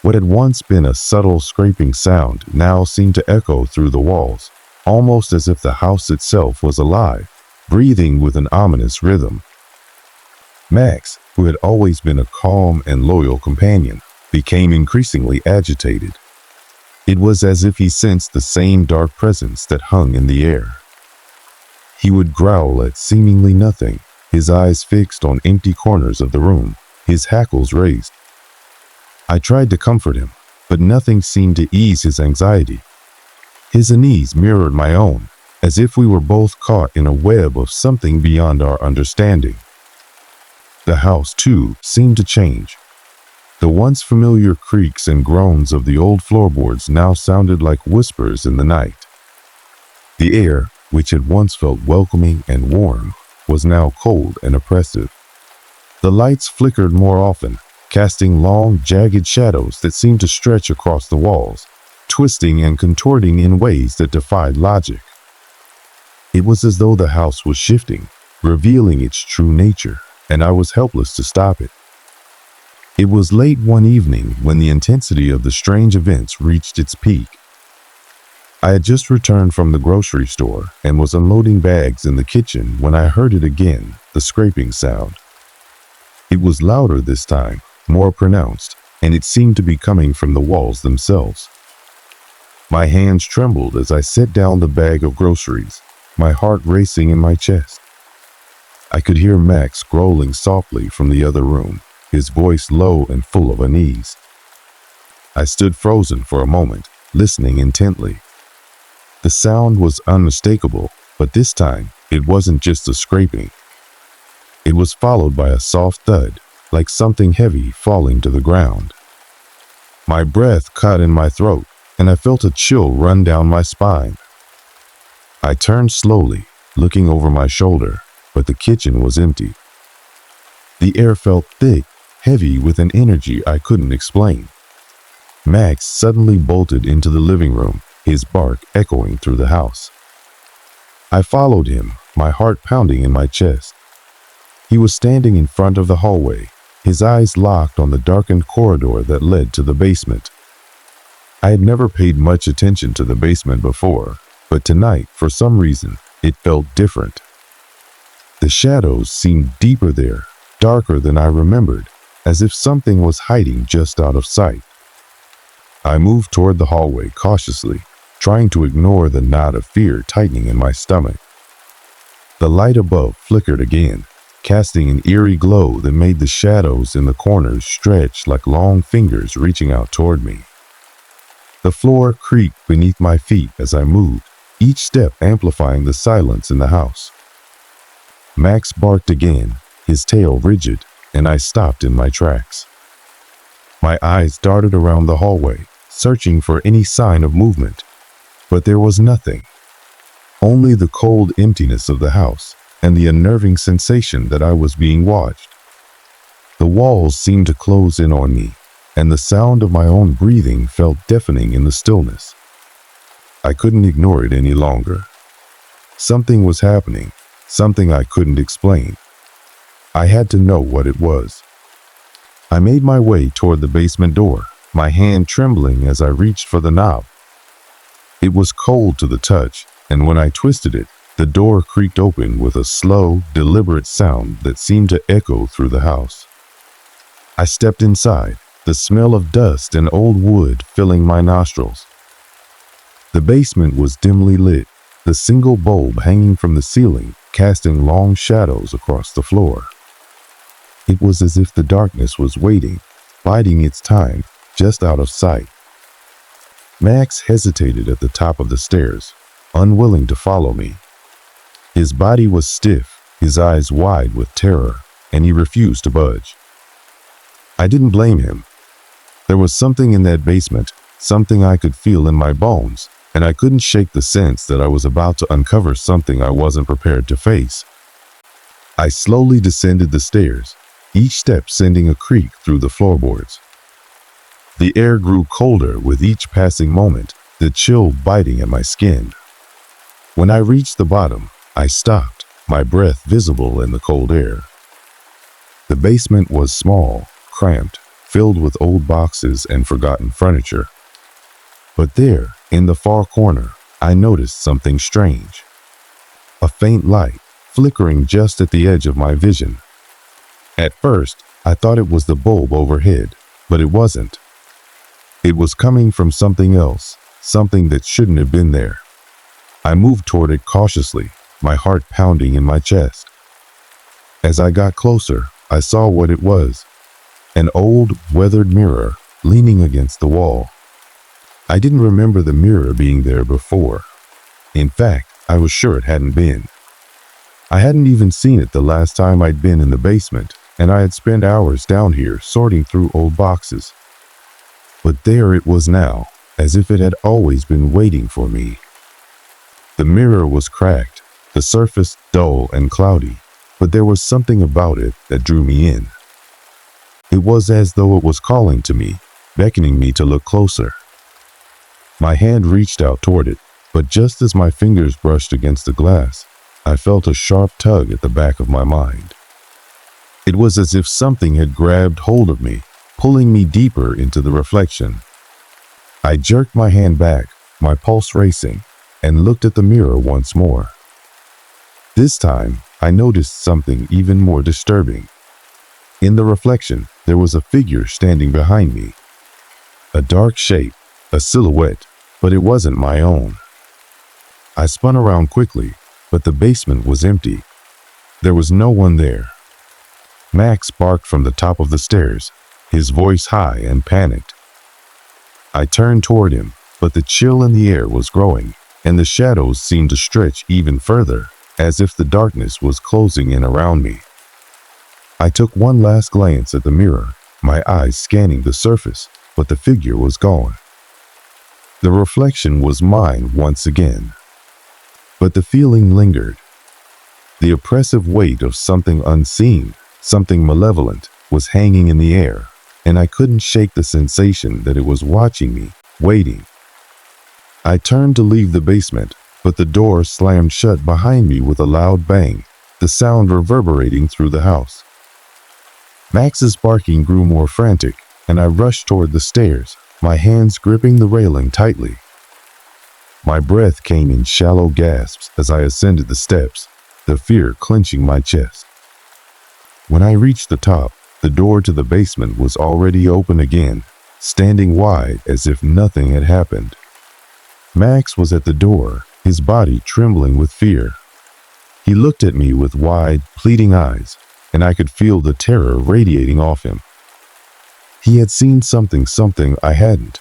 What had once been a subtle scraping sound now seemed to echo through the walls, almost as if the house itself was alive, breathing with an ominous rhythm. Max, who had always been a calm and loyal companion, became increasingly agitated. It was as if he sensed the same dark presence that hung in the air. He would growl at seemingly nothing, his eyes fixed on empty corners of the room, his hackles raised. I tried to comfort him, but nothing seemed to ease his anxiety. His unease mirrored my own, as if we were both caught in a web of something beyond our understanding. The house, too, seemed to change. The once familiar creaks and groans of the old floorboards now sounded like whispers in the night. The air, which had once felt welcoming and warm, was now cold and oppressive. The lights flickered more often, casting long, jagged shadows that seemed to stretch across the walls, twisting and contorting in ways that defied logic. It was as though the house was shifting, revealing its true nature, and I was helpless to stop it. It was late one evening when the intensity of the strange events reached its peak. I had just returned from the grocery store and was unloading bags in the kitchen when I heard it again, the scraping sound. It was louder this time, more pronounced, and it seemed to be coming from the walls themselves. My hands trembled as I set down the bag of groceries, my heart racing in my chest. I could hear Max growling softly from the other room, his voice low and full of unease. I stood frozen for a moment, listening intently. The sound was unmistakable, but this time it wasn't just a scraping. It was followed by a soft thud, like something heavy falling to the ground. My breath caught in my throat, and I felt a chill run down my spine. I turned slowly, looking over my shoulder, but the kitchen was empty. The air felt thick, heavy with an energy I couldn't explain. Max suddenly bolted into the living room, his bark echoing through the house. I followed him, my heart pounding in my chest. He was standing in front of the hallway, his eyes locked on the darkened corridor that led to the basement. I had never paid much attention to the basement before, but tonight, for some reason, it felt different. The shadows seemed deeper there, darker than I remembered, as if something was hiding just out of sight. I moved toward the hallway cautiously, trying to ignore the knot of fear tightening in my stomach. The light above flickered again, casting an eerie glow that made the shadows in the corners stretch like long fingers reaching out toward me. The floor creaked beneath my feet as I moved, each step amplifying the silence in the house. Max barked again, his tail rigid, and I stopped in my tracks. My eyes darted around the hallway, searching for any sign of movement, but there was nothing. Only the cold emptiness of the house and the unnerving sensation that I was being watched. The walls seemed to close in on me, and the sound of my own breathing felt deafening in the stillness. I couldn't ignore it any longer. Something was happening, something I couldn't explain. I had to know what it was. I made my way toward the basement door, my hand trembling as I reached for the knob. It was cold to the touch, and when I twisted it, the door creaked open with a slow, deliberate sound that seemed to echo through the house. I stepped inside, the smell of dust and old wood filling my nostrils. The basement was dimly lit, the single bulb hanging from the ceiling casting long shadows across the floor. It was as if the darkness was waiting, biding its time, just out of sight. Max hesitated at the top of the stairs, unwilling to follow me. His body was stiff, his eyes wide with terror, and he refused to budge. I didn't blame him. There was something in that basement, something I could feel in my bones, and I couldn't shake the sense that I was about to uncover something I wasn't prepared to face. I slowly descended the stairs, each step sending a creak through the floorboards. The air grew colder with each passing moment, the chill biting at my skin. When I reached the bottom, I stopped, my breath visible in the cold air. The basement was small, cramped, filled with old boxes and forgotten furniture. But there, in the far corner, I noticed something strange. A faint light, flickering just at the edge of my vision. At first, I thought it was the bulb overhead, but it wasn't. It was coming from something else, something that shouldn't have been there. I moved toward it cautiously, my heart pounding in my chest. As I got closer, I saw what it was. An old, weathered mirror leaning against the wall. I didn't remember the mirror being there before. In fact, I was sure it hadn't been. I hadn't even seen it the last time I'd been in the basement, and I had spent hours down here sorting through old boxes. But there it was now, as if it had always been waiting for me. The mirror was cracked, the surface dull and cloudy, but there was something about it that drew me in. It was as though it was calling to me, beckoning me to look closer. My hand reached out toward it, but just as my fingers brushed against the glass, I felt a sharp tug at the back of my mind. It was as if something had grabbed hold of me, pulling me deeper into the reflection. I jerked my hand back, my pulse racing, and looked at the mirror once more. This time, I noticed something even more disturbing. In the reflection, there was a figure standing behind me. A dark shape, a silhouette, but it wasn't my own. I spun around quickly, but the basement was empty. There was no one there. Max barked from the top of the stairs, his voice high and panicked. I turned toward him, but the chill in the air was growing, and the shadows seemed to stretch even further, as if the darkness was closing in around me. I took one last glance at the mirror, my eyes scanning the surface, but the figure was gone. The reflection was mine once again. But the feeling lingered. The oppressive weight of something unseen, something malevolent, was hanging in the air, and I couldn't shake the sensation that it was watching me, waiting. I turned to leave the basement, but the door slammed shut behind me with a loud bang, the sound reverberating through the house. Max's barking grew more frantic, and I rushed toward the stairs, my hands gripping the railing tightly. My breath came in shallow gasps as I ascended the steps, the fear clenching my chest. When I reached the top, the door to the basement was already open again, standing wide as if nothing had happened. Max was at the door, his body trembling with fear. He looked at me with wide, pleading eyes, and I could feel the terror radiating off him. He had seen something I hadn't.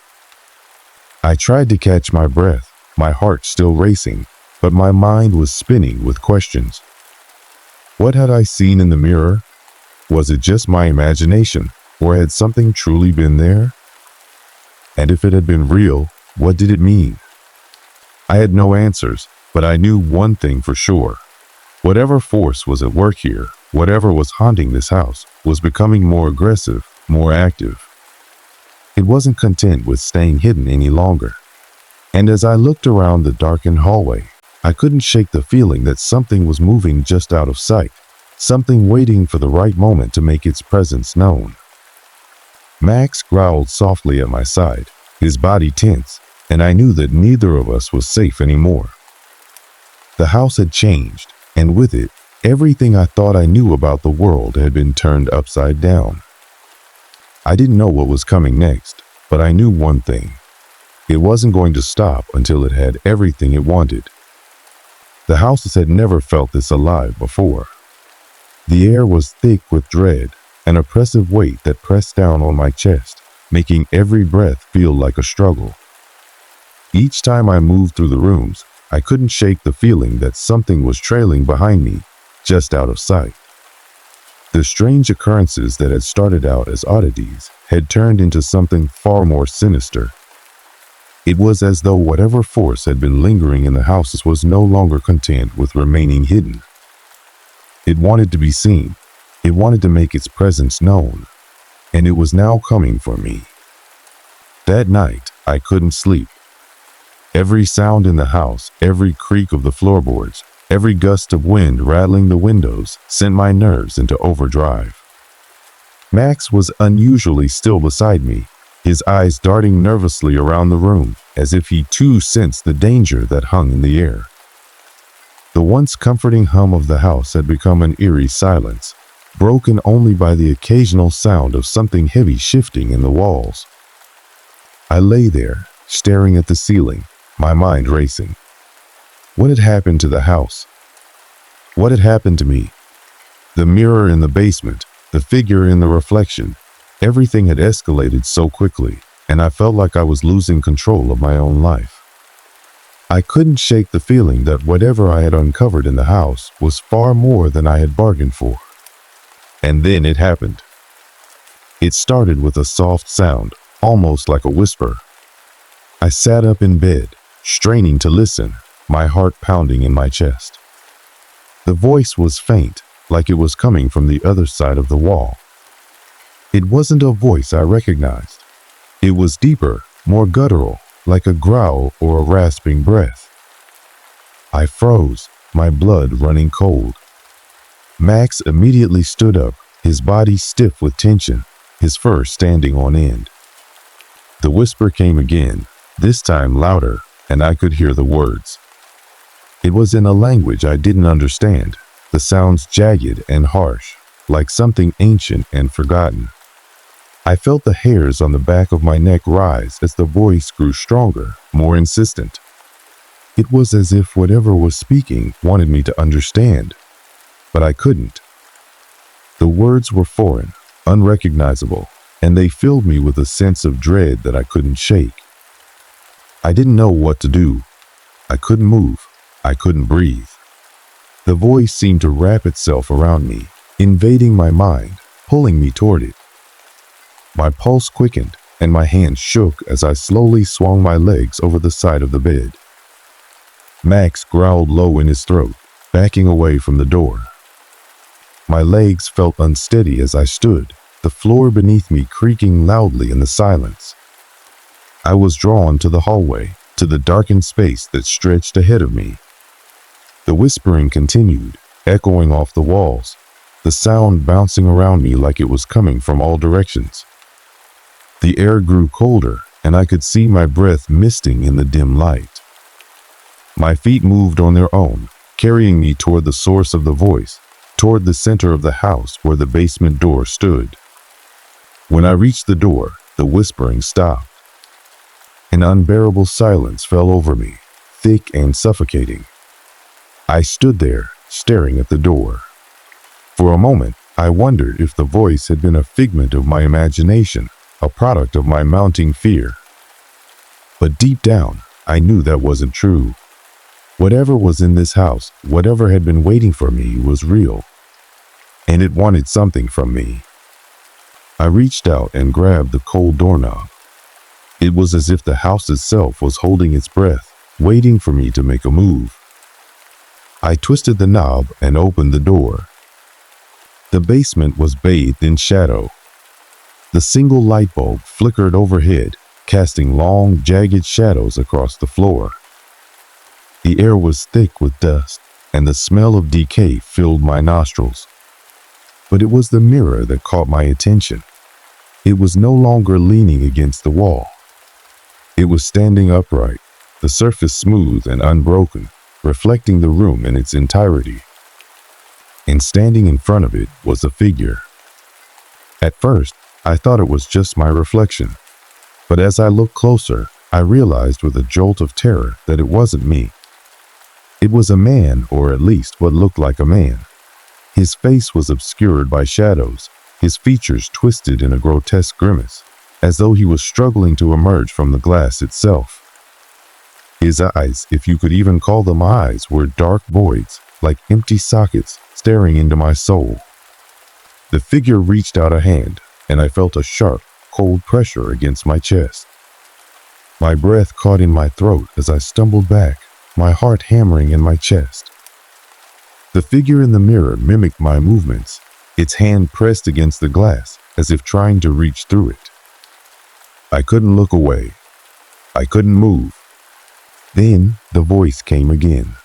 I tried to catch my breath, my heart still racing, but my mind was spinning with questions. What had I seen in the mirror? Was it just my imagination, or had something truly been there? And if it had been real, what did it mean? I had no answers, but I knew one thing for sure. Whatever force was at work here, whatever was haunting this house, was becoming more aggressive, more active. It wasn't content with staying hidden any longer. And as I looked around the darkened hallway, I couldn't shake the feeling that something was moving just out of sight, something waiting for the right moment to make its presence known. Max growled softly at my side, his body tense, and I knew that neither of us was safe anymore. The house had changed, and with it, everything I thought I knew about the world had been turned upside down. I didn't know what was coming next, but I knew one thing. It wasn't going to stop until it had everything it wanted. The house had never felt this alive before. The air was thick with dread, an oppressive weight that pressed down on my chest, making every breath feel like a struggle. Each time I moved through the rooms, I couldn't shake the feeling that something was trailing behind me, just out of sight. The strange occurrences that had started out as oddities had turned into something far more sinister. It was as though whatever force had been lingering in the houses was no longer content with remaining hidden. It wanted to be seen. It wanted to make its presence known. And it was now coming for me. That night, I couldn't sleep. Every sound in the house, every creak of the floorboards, every gust of wind rattling the windows sent my nerves into overdrive. Max was unusually still beside me, his eyes darting nervously around the room, as if he too sensed the danger that hung in the air. The once comforting hum of the house had become an eerie silence, broken only by the occasional sound of something heavy shifting in the walls. I lay there, staring at the ceiling, my mind racing. What had happened to the house? What had happened to me? The mirror in the basement, the figure in the reflection, everything had escalated so quickly, and I felt like I was losing control of my own life. I couldn't shake the feeling that whatever I had uncovered in the house was far more than I had bargained for. And then it happened. It started with a soft sound, almost like a whisper. I sat up in bed, straining to listen, my heart pounding in my chest. The voice was faint, like it was coming from the other side of the wall. It wasn't a voice I recognized. It was deeper, more guttural, like a growl or a rasping breath. I froze, my blood running cold. Max immediately stood up, his body stiff with tension, his fur standing on end. The whisper came again, this time louder, and I could hear the words. It was in a language I didn't understand, the sounds jagged and harsh, like something ancient and forgotten. I felt the hairs on the back of my neck rise as the voice grew stronger, more insistent. It was as if whatever was speaking wanted me to understand, but I couldn't. The words were foreign, unrecognizable, and they filled me with a sense of dread that I couldn't shake. I didn't know what to do. I couldn't move. I couldn't breathe. The voice seemed to wrap itself around me, invading my mind, pulling me toward it. My pulse quickened, and my hands shook as I slowly swung my legs over the side of the bed. Max growled low in his throat, backing away from the door. My legs felt unsteady as I stood, the floor beneath me creaking loudly in the silence. I was drawn to the hallway, to the darkened space that stretched ahead of me. The whispering continued, echoing off the walls, the sound bouncing around me like it was coming from all directions. The air grew colder, and I could see my breath misting in the dim light. My feet moved on their own, carrying me toward the source of the voice, toward the center of the house where the basement door stood. When I reached the door, the whispering stopped. An unbearable silence fell over me, thick and suffocating. I stood there, staring at the door. For a moment, I wondered if the voice had been a figment of my imagination, a product of my mounting fear. But deep down, I knew that wasn't true. Whatever was in this house, whatever had been waiting for me, was real. And it wanted something from me. I reached out and grabbed the cold doorknob. It was as if the house itself was holding its breath, waiting for me to make a move. I twisted the knob and opened the door. The basement was bathed in shadow. The single light bulb flickered overhead, casting long, jagged shadows across the floor. The air was thick with dust, and the smell of decay filled my nostrils. But it was the mirror that caught my attention. It was no longer leaning against the wall. It was standing upright, the surface smooth and unbroken, reflecting the room in its entirety. And standing in front of it was a figure. At first, I thought it was just my reflection, but as I looked closer, I realized with a jolt of terror that it wasn't me. It was a man, or at least what looked like a man. His face was obscured by shadows, his features twisted in a grotesque grimace, as though he was struggling to emerge from the glass itself. His eyes, if you could even call them eyes, were dark voids, like empty sockets, staring into my soul. The figure reached out a hand, and I felt a sharp, cold pressure against my chest. My breath caught in my throat as I stumbled back, my heart hammering in my chest. The figure in the mirror mimicked my movements, its hand pressed against the glass as if trying to reach through it. I couldn't look away. I couldn't move. Then the voice came again.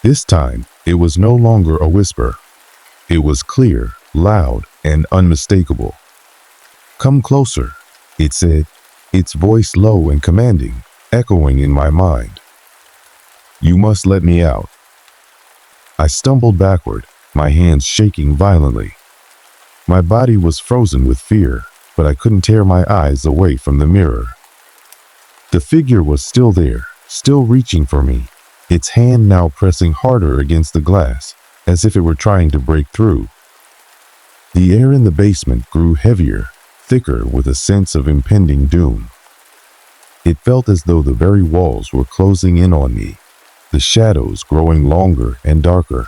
This time, it was no longer a whisper. It was clear, loud, and unmistakable. "Come closer," it said, its voice low and commanding, echoing in my mind. "You must let me out." I stumbled backward, my hands shaking violently. My body was frozen with fear, but I couldn't tear my eyes away from the mirror. The figure was still there, still reaching for me, its hand now pressing harder against the glass, as if it were trying to break through. The air in the basement grew heavier, thicker with a sense of impending doom. It felt as though the very walls were closing in on me, the shadows growing longer and darker.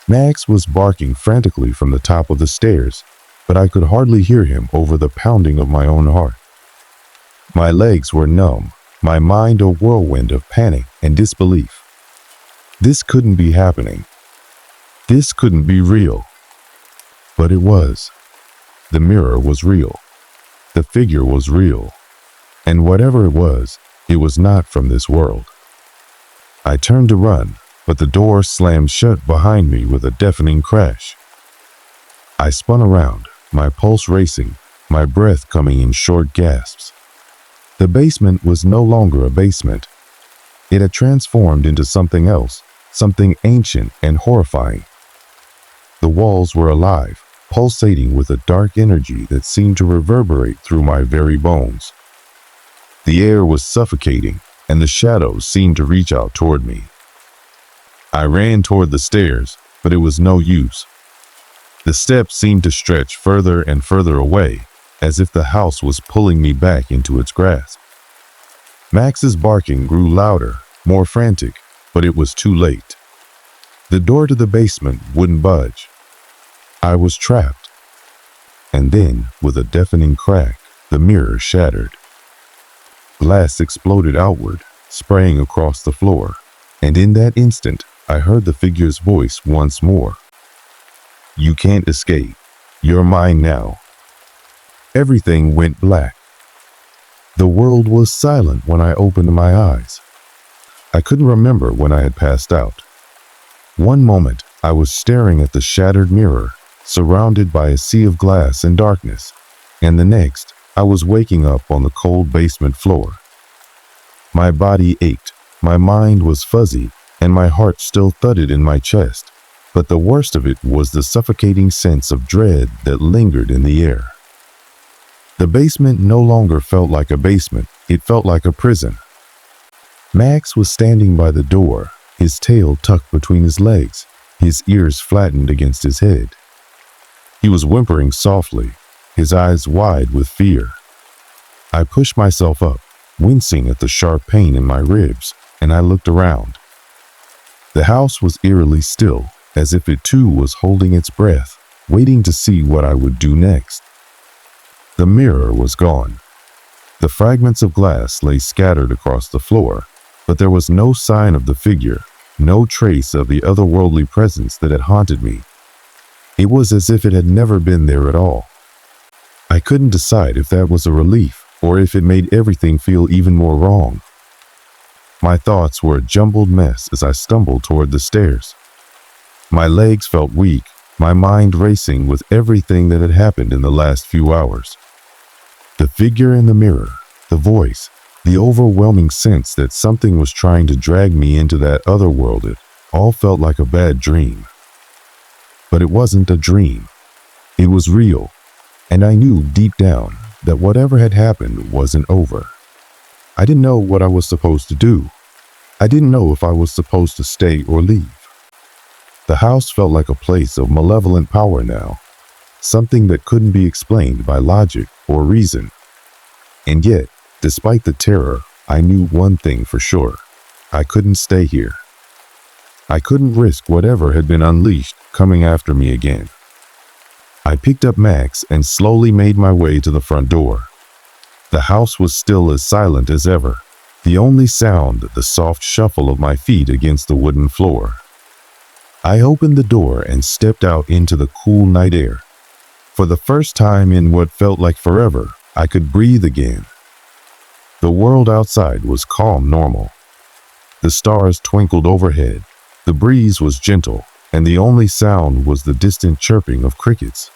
Max was barking frantically from the top of the stairs, but I could hardly hear him over the pounding of my own heart. My legs were numb, my mind a whirlwind of panic and disbelief. This couldn't be happening. This couldn't be real. But it was. The mirror was real. The figure was real. And whatever it was not from this world. I turned to run, but the door slammed shut behind me with a deafening crash. I spun around, my pulse racing, my breath coming in short gasps. The basement was no longer a basement. It had transformed into something else, something ancient and horrifying. The walls were alive, pulsating with a dark energy that seemed to reverberate through my very bones. The air was suffocating, and the shadows seemed to reach out toward me. I ran toward the stairs, but it was no use. The steps seemed to stretch further and further away, as if the house was pulling me back into its grasp. Max's barking grew louder, more frantic, but it was too late. The door to the basement wouldn't budge. I was trapped. And then, with a deafening crack, the mirror shattered. Glass exploded outward, spraying across the floor, and in that instant, I heard the figure's voice once more. "You can't escape. You're mine now." Everything went black. The world was silent when I opened my eyes. I couldn't remember when I had passed out. One moment, I was staring at the shattered mirror, surrounded by a sea of glass and darkness, and the next, I was waking up on the cold basement floor. My body ached, my mind was fuzzy, and my heart still thudded in my chest, but the worst of it was the suffocating sense of dread that lingered in the air. The basement no longer felt like a basement, it felt like a prison. Max was standing by the door, his tail tucked between his legs, his ears flattened against his head. He was whimpering softly, his eyes wide with fear. I pushed myself up, wincing at the sharp pain in my ribs, and I looked around. The house was eerily still, as if it too was holding its breath, waiting to see what I would do next. The mirror was gone. The fragments of glass lay scattered across the floor, but there was no sign of the figure, no trace of the otherworldly presence that had haunted me. It was as if it had never been there at all. I couldn't decide if that was a relief or if it made everything feel even more wrong. My thoughts were a jumbled mess as I stumbled toward the stairs. My legs felt weak, my mind racing with everything that had happened in the last few hours. The figure in the mirror, the voice, the overwhelming sense that something was trying to drag me into that other world, it all felt like a bad dream. But it wasn't a dream. It was real, and I knew deep down that whatever had happened wasn't over. I didn't know what I was supposed to do. I didn't know if I was supposed to stay or leave. The house felt like a place of malevolent power now, something that couldn't be explained by logic or reason. And yet, despite the terror, I knew one thing for sure. I couldn't stay here. I couldn't risk whatever had been unleashed coming after me again. I picked up Max and slowly made my way to the front door. The house was still as silent as ever, the only sound the soft shuffle of my feet against the wooden floor. I opened the door and stepped out into the cool night air. For the first time in what felt like forever, I could breathe again. The world outside was calm normal. The stars twinkled overhead, the breeze was gentle, and the only sound was the distant chirping of crickets.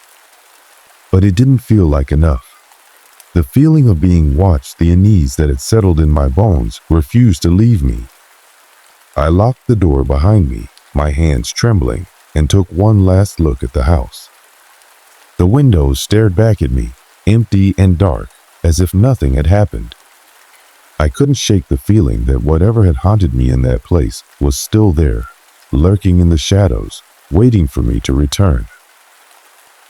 But it didn't feel like enough. The feeling of being watched, the unease that had settled in my bones, refused to leave me. I locked the door behind me, my hands trembling, and took one last look at the house. The windows stared back at me, empty and dark, as if nothing had happened. I couldn't shake the feeling that whatever had haunted me in that place was still there, lurking in the shadows, waiting for me to return.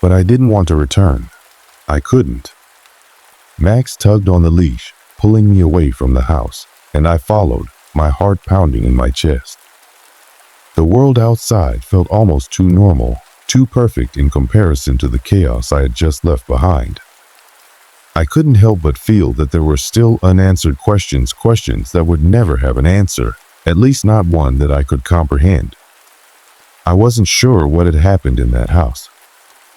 But I didn't want to return. I couldn't. Max tugged on the leash, pulling me away from the house, and I followed, my heart pounding in my chest. The world outside felt almost too normal, too perfect in comparison to the chaos I had just left behind. I couldn't help but feel that there were still unanswered questions that would never have an answer, at least not one that I could comprehend. I wasn't sure what had happened in that house.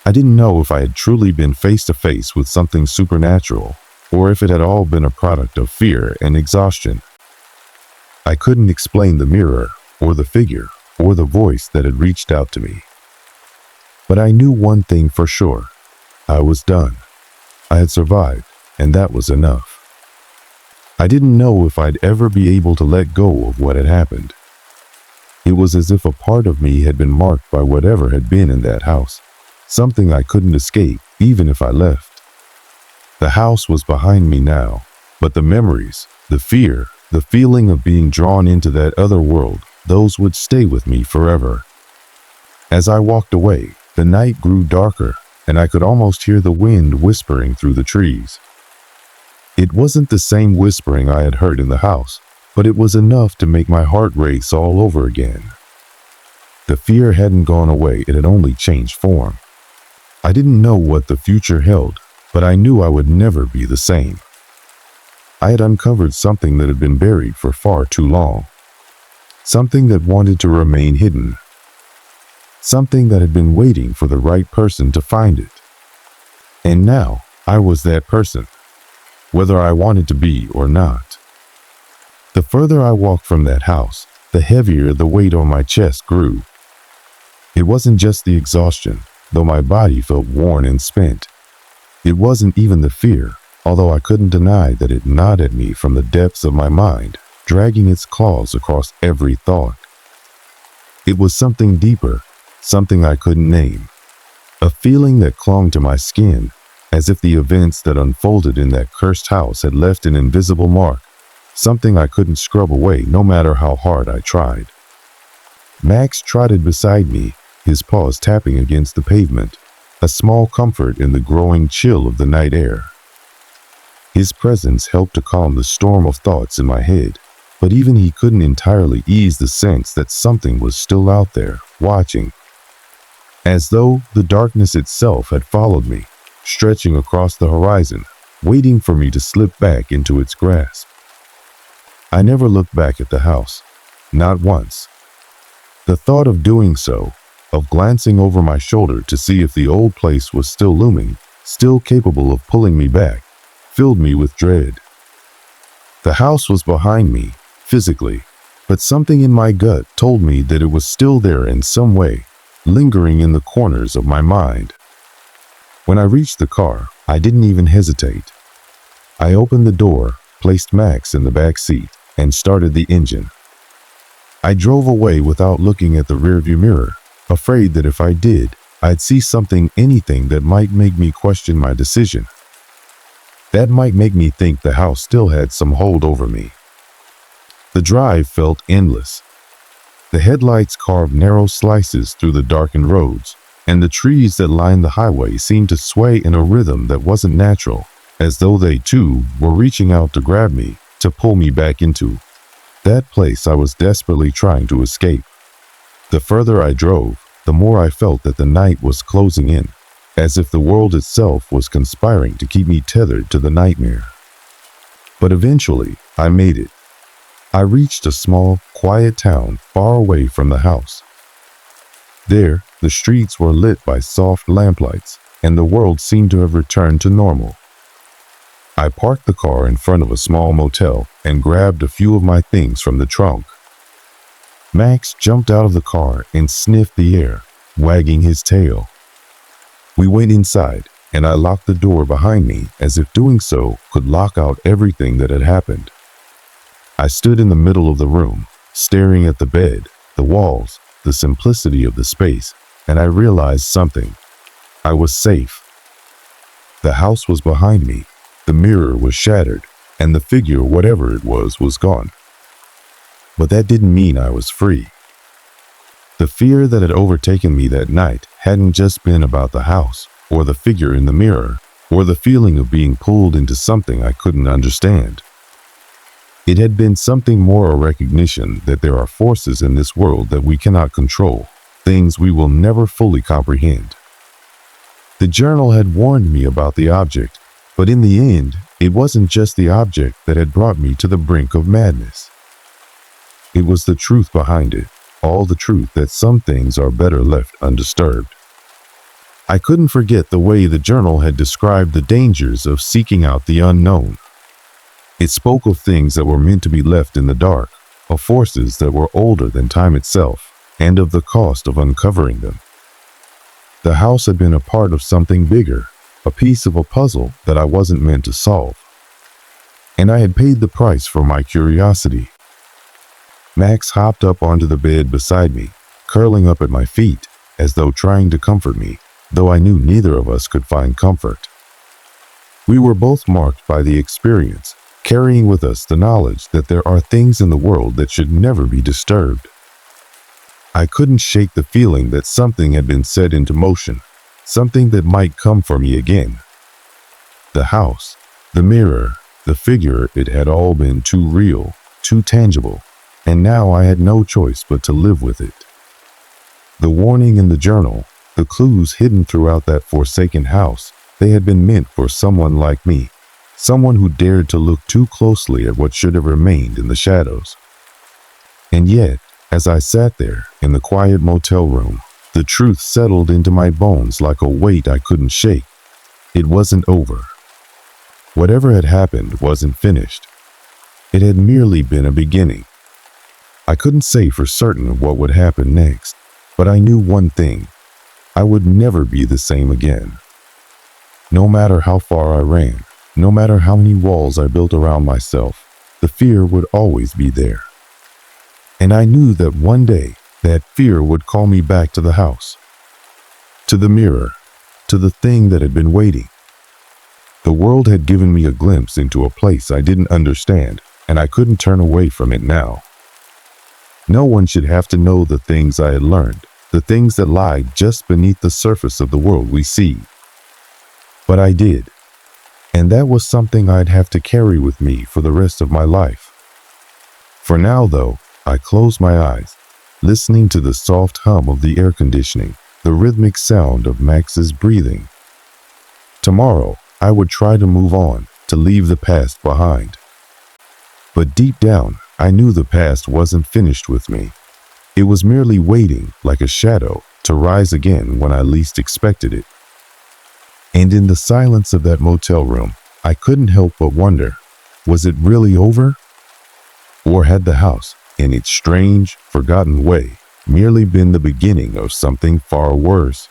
I didn't know if I had truly been face to face with something supernatural, or if it had all been a product of fear and exhaustion. I couldn't explain the mirror, or the figure, or the voice that had reached out to me. But I knew one thing for sure. I was done. I had survived, and that was enough. I didn't know if I'd ever be able to let go of what had happened. It was as if a part of me had been marked by whatever had been in that house, something I couldn't escape even if I left. The house was behind me now, but the memories, the fear, the feeling of being drawn into that other world, those would stay with me forever. As I walked away, the night grew darker, and I could almost hear the wind whispering through the trees. It wasn't the same whispering I had heard in the house, but it was enough to make my heart race all over again. The fear hadn't gone away, it had only changed form. I didn't know what the future held, but I knew I would never be the same. I had uncovered something that had been buried for far too long. Something that wanted to remain hidden. Something that had been waiting for the right person to find it. And now, I was that person, whether I wanted to be or not. The further I walked from that house, the heavier the weight on my chest grew. It wasn't just the exhaustion, though my body felt worn and spent. It wasn't even the fear, although I couldn't deny that it gnawed at me from the depths of my mind, dragging its claws across every thought. It was something deeper, something I couldn't name. A feeling that clung to my skin, as if the events that unfolded in that cursed house had left an invisible mark, something I couldn't scrub away no matter how hard I tried. Max trotted beside me, his paws tapping against the pavement, a small comfort in the growing chill of the night air. His presence helped to calm the storm of thoughts in my head, but even he couldn't entirely ease the sense that something was still out there, watching. As though the darkness itself had followed me, stretching across the horizon, waiting for me to slip back into its grasp. I never looked back at the house, not once. The thought of doing so, of glancing over my shoulder to see if the old place was still looming, still capable of pulling me back, filled me with dread. The house was behind me, physically, but something in my gut told me that it was still there in some way, lingering in the corners of my mind. When I reached the car, I didn't even hesitate. I opened the door, placed Max in the back seat, and started the engine. I drove away without looking at the rearview mirror, afraid that if I did, I'd see anything that might make me question my decision. That might make me think the house still had some hold over me. The drive felt endless. The headlights carved narrow slices through the darkened roads, and the trees that lined the highway seemed to sway in a rhythm that wasn't natural, as though they too were reaching out to grab me, to pull me back into that place I was desperately trying to escape. The further I drove, the more I felt that the night was closing in, as if the world itself was conspiring to keep me tethered to the nightmare. But eventually, I made it. I reached a small, quiet town far away from the house. There, the streets were lit by soft lamplights, and the world seemed to have returned to normal. I parked the car in front of a small motel and grabbed a few of my things from the trunk. Max jumped out of the car and sniffed the air, wagging his tail. We went inside, and I locked the door behind me as if doing so could lock out everything that had happened. I stood in the middle of the room, staring at the bed, the walls, the simplicity of the space, and I realized something. I was safe. The house was behind me, the mirror was shattered, and the figure, whatever it was gone. But that didn't mean I was free. The fear that had overtaken me that night hadn't just been about the house, or the figure in the mirror, or the feeling of being pulled into something I couldn't understand. It had been something more, a recognition that there are forces in this world that we cannot control, things we will never fully comprehend. The journal had warned me about the object, but in the end, it wasn't just the object that had brought me to the brink of madness. It was the truth behind it, all the truth that some things are better left undisturbed. I couldn't forget the way the journal had described the dangers of seeking out the unknown. It spoke of things that were meant to be left in the dark, of forces that were older than time itself, and of the cost of uncovering them. The house had been a part of something bigger, a piece of a puzzle that I wasn't meant to solve. And I had paid the price for my curiosity. Max hopped up onto the bed beside me, curling up at my feet, as though trying to comfort me, though I knew neither of us could find comfort. We were both marked by the experience, carrying with us the knowledge that there are things in the world that should never be disturbed. I couldn't shake the feeling that something had been set into motion, something that might come for me again. The house, the mirror, the figure, it had all been too real, too tangible, and now I had no choice but to live with it. The warning in the journal, the clues hidden throughout that forsaken house, they had been meant for someone like me, someone who dared to look too closely at what should have remained in the shadows. And yet, as I sat there in the quiet motel room, the truth settled into my bones like a weight I couldn't shake. It wasn't over. Whatever had happened wasn't finished. It had merely been a beginning. I couldn't say for certain what would happen next, but I knew one thing. I would never be the same again. No matter how far I ran, no matter how many walls I built around myself, the fear would always be there. And I knew that one day, that fear would call me back to the house, to the mirror, to the thing that had been waiting. The world had given me a glimpse into a place I didn't understand, and I couldn't turn away from it now. No one should have to know the things I had learned, the things that lie just beneath the surface of the world we see. But I did, and that was something I'd have to carry with me for the rest of my life. For now, though, I closed my eyes, listening to the soft hum of the air conditioning, the rhythmic sound of Max's breathing. Tomorrow, I would try to move on, to leave the past behind. But deep down, I knew the past wasn't finished with me. It was merely waiting, like a shadow, to rise again when I least expected it. And in the silence of that motel room, I couldn't help but wonder, was it really over? Or had the house, in its strange, forgotten way, merely been the beginning of something far worse?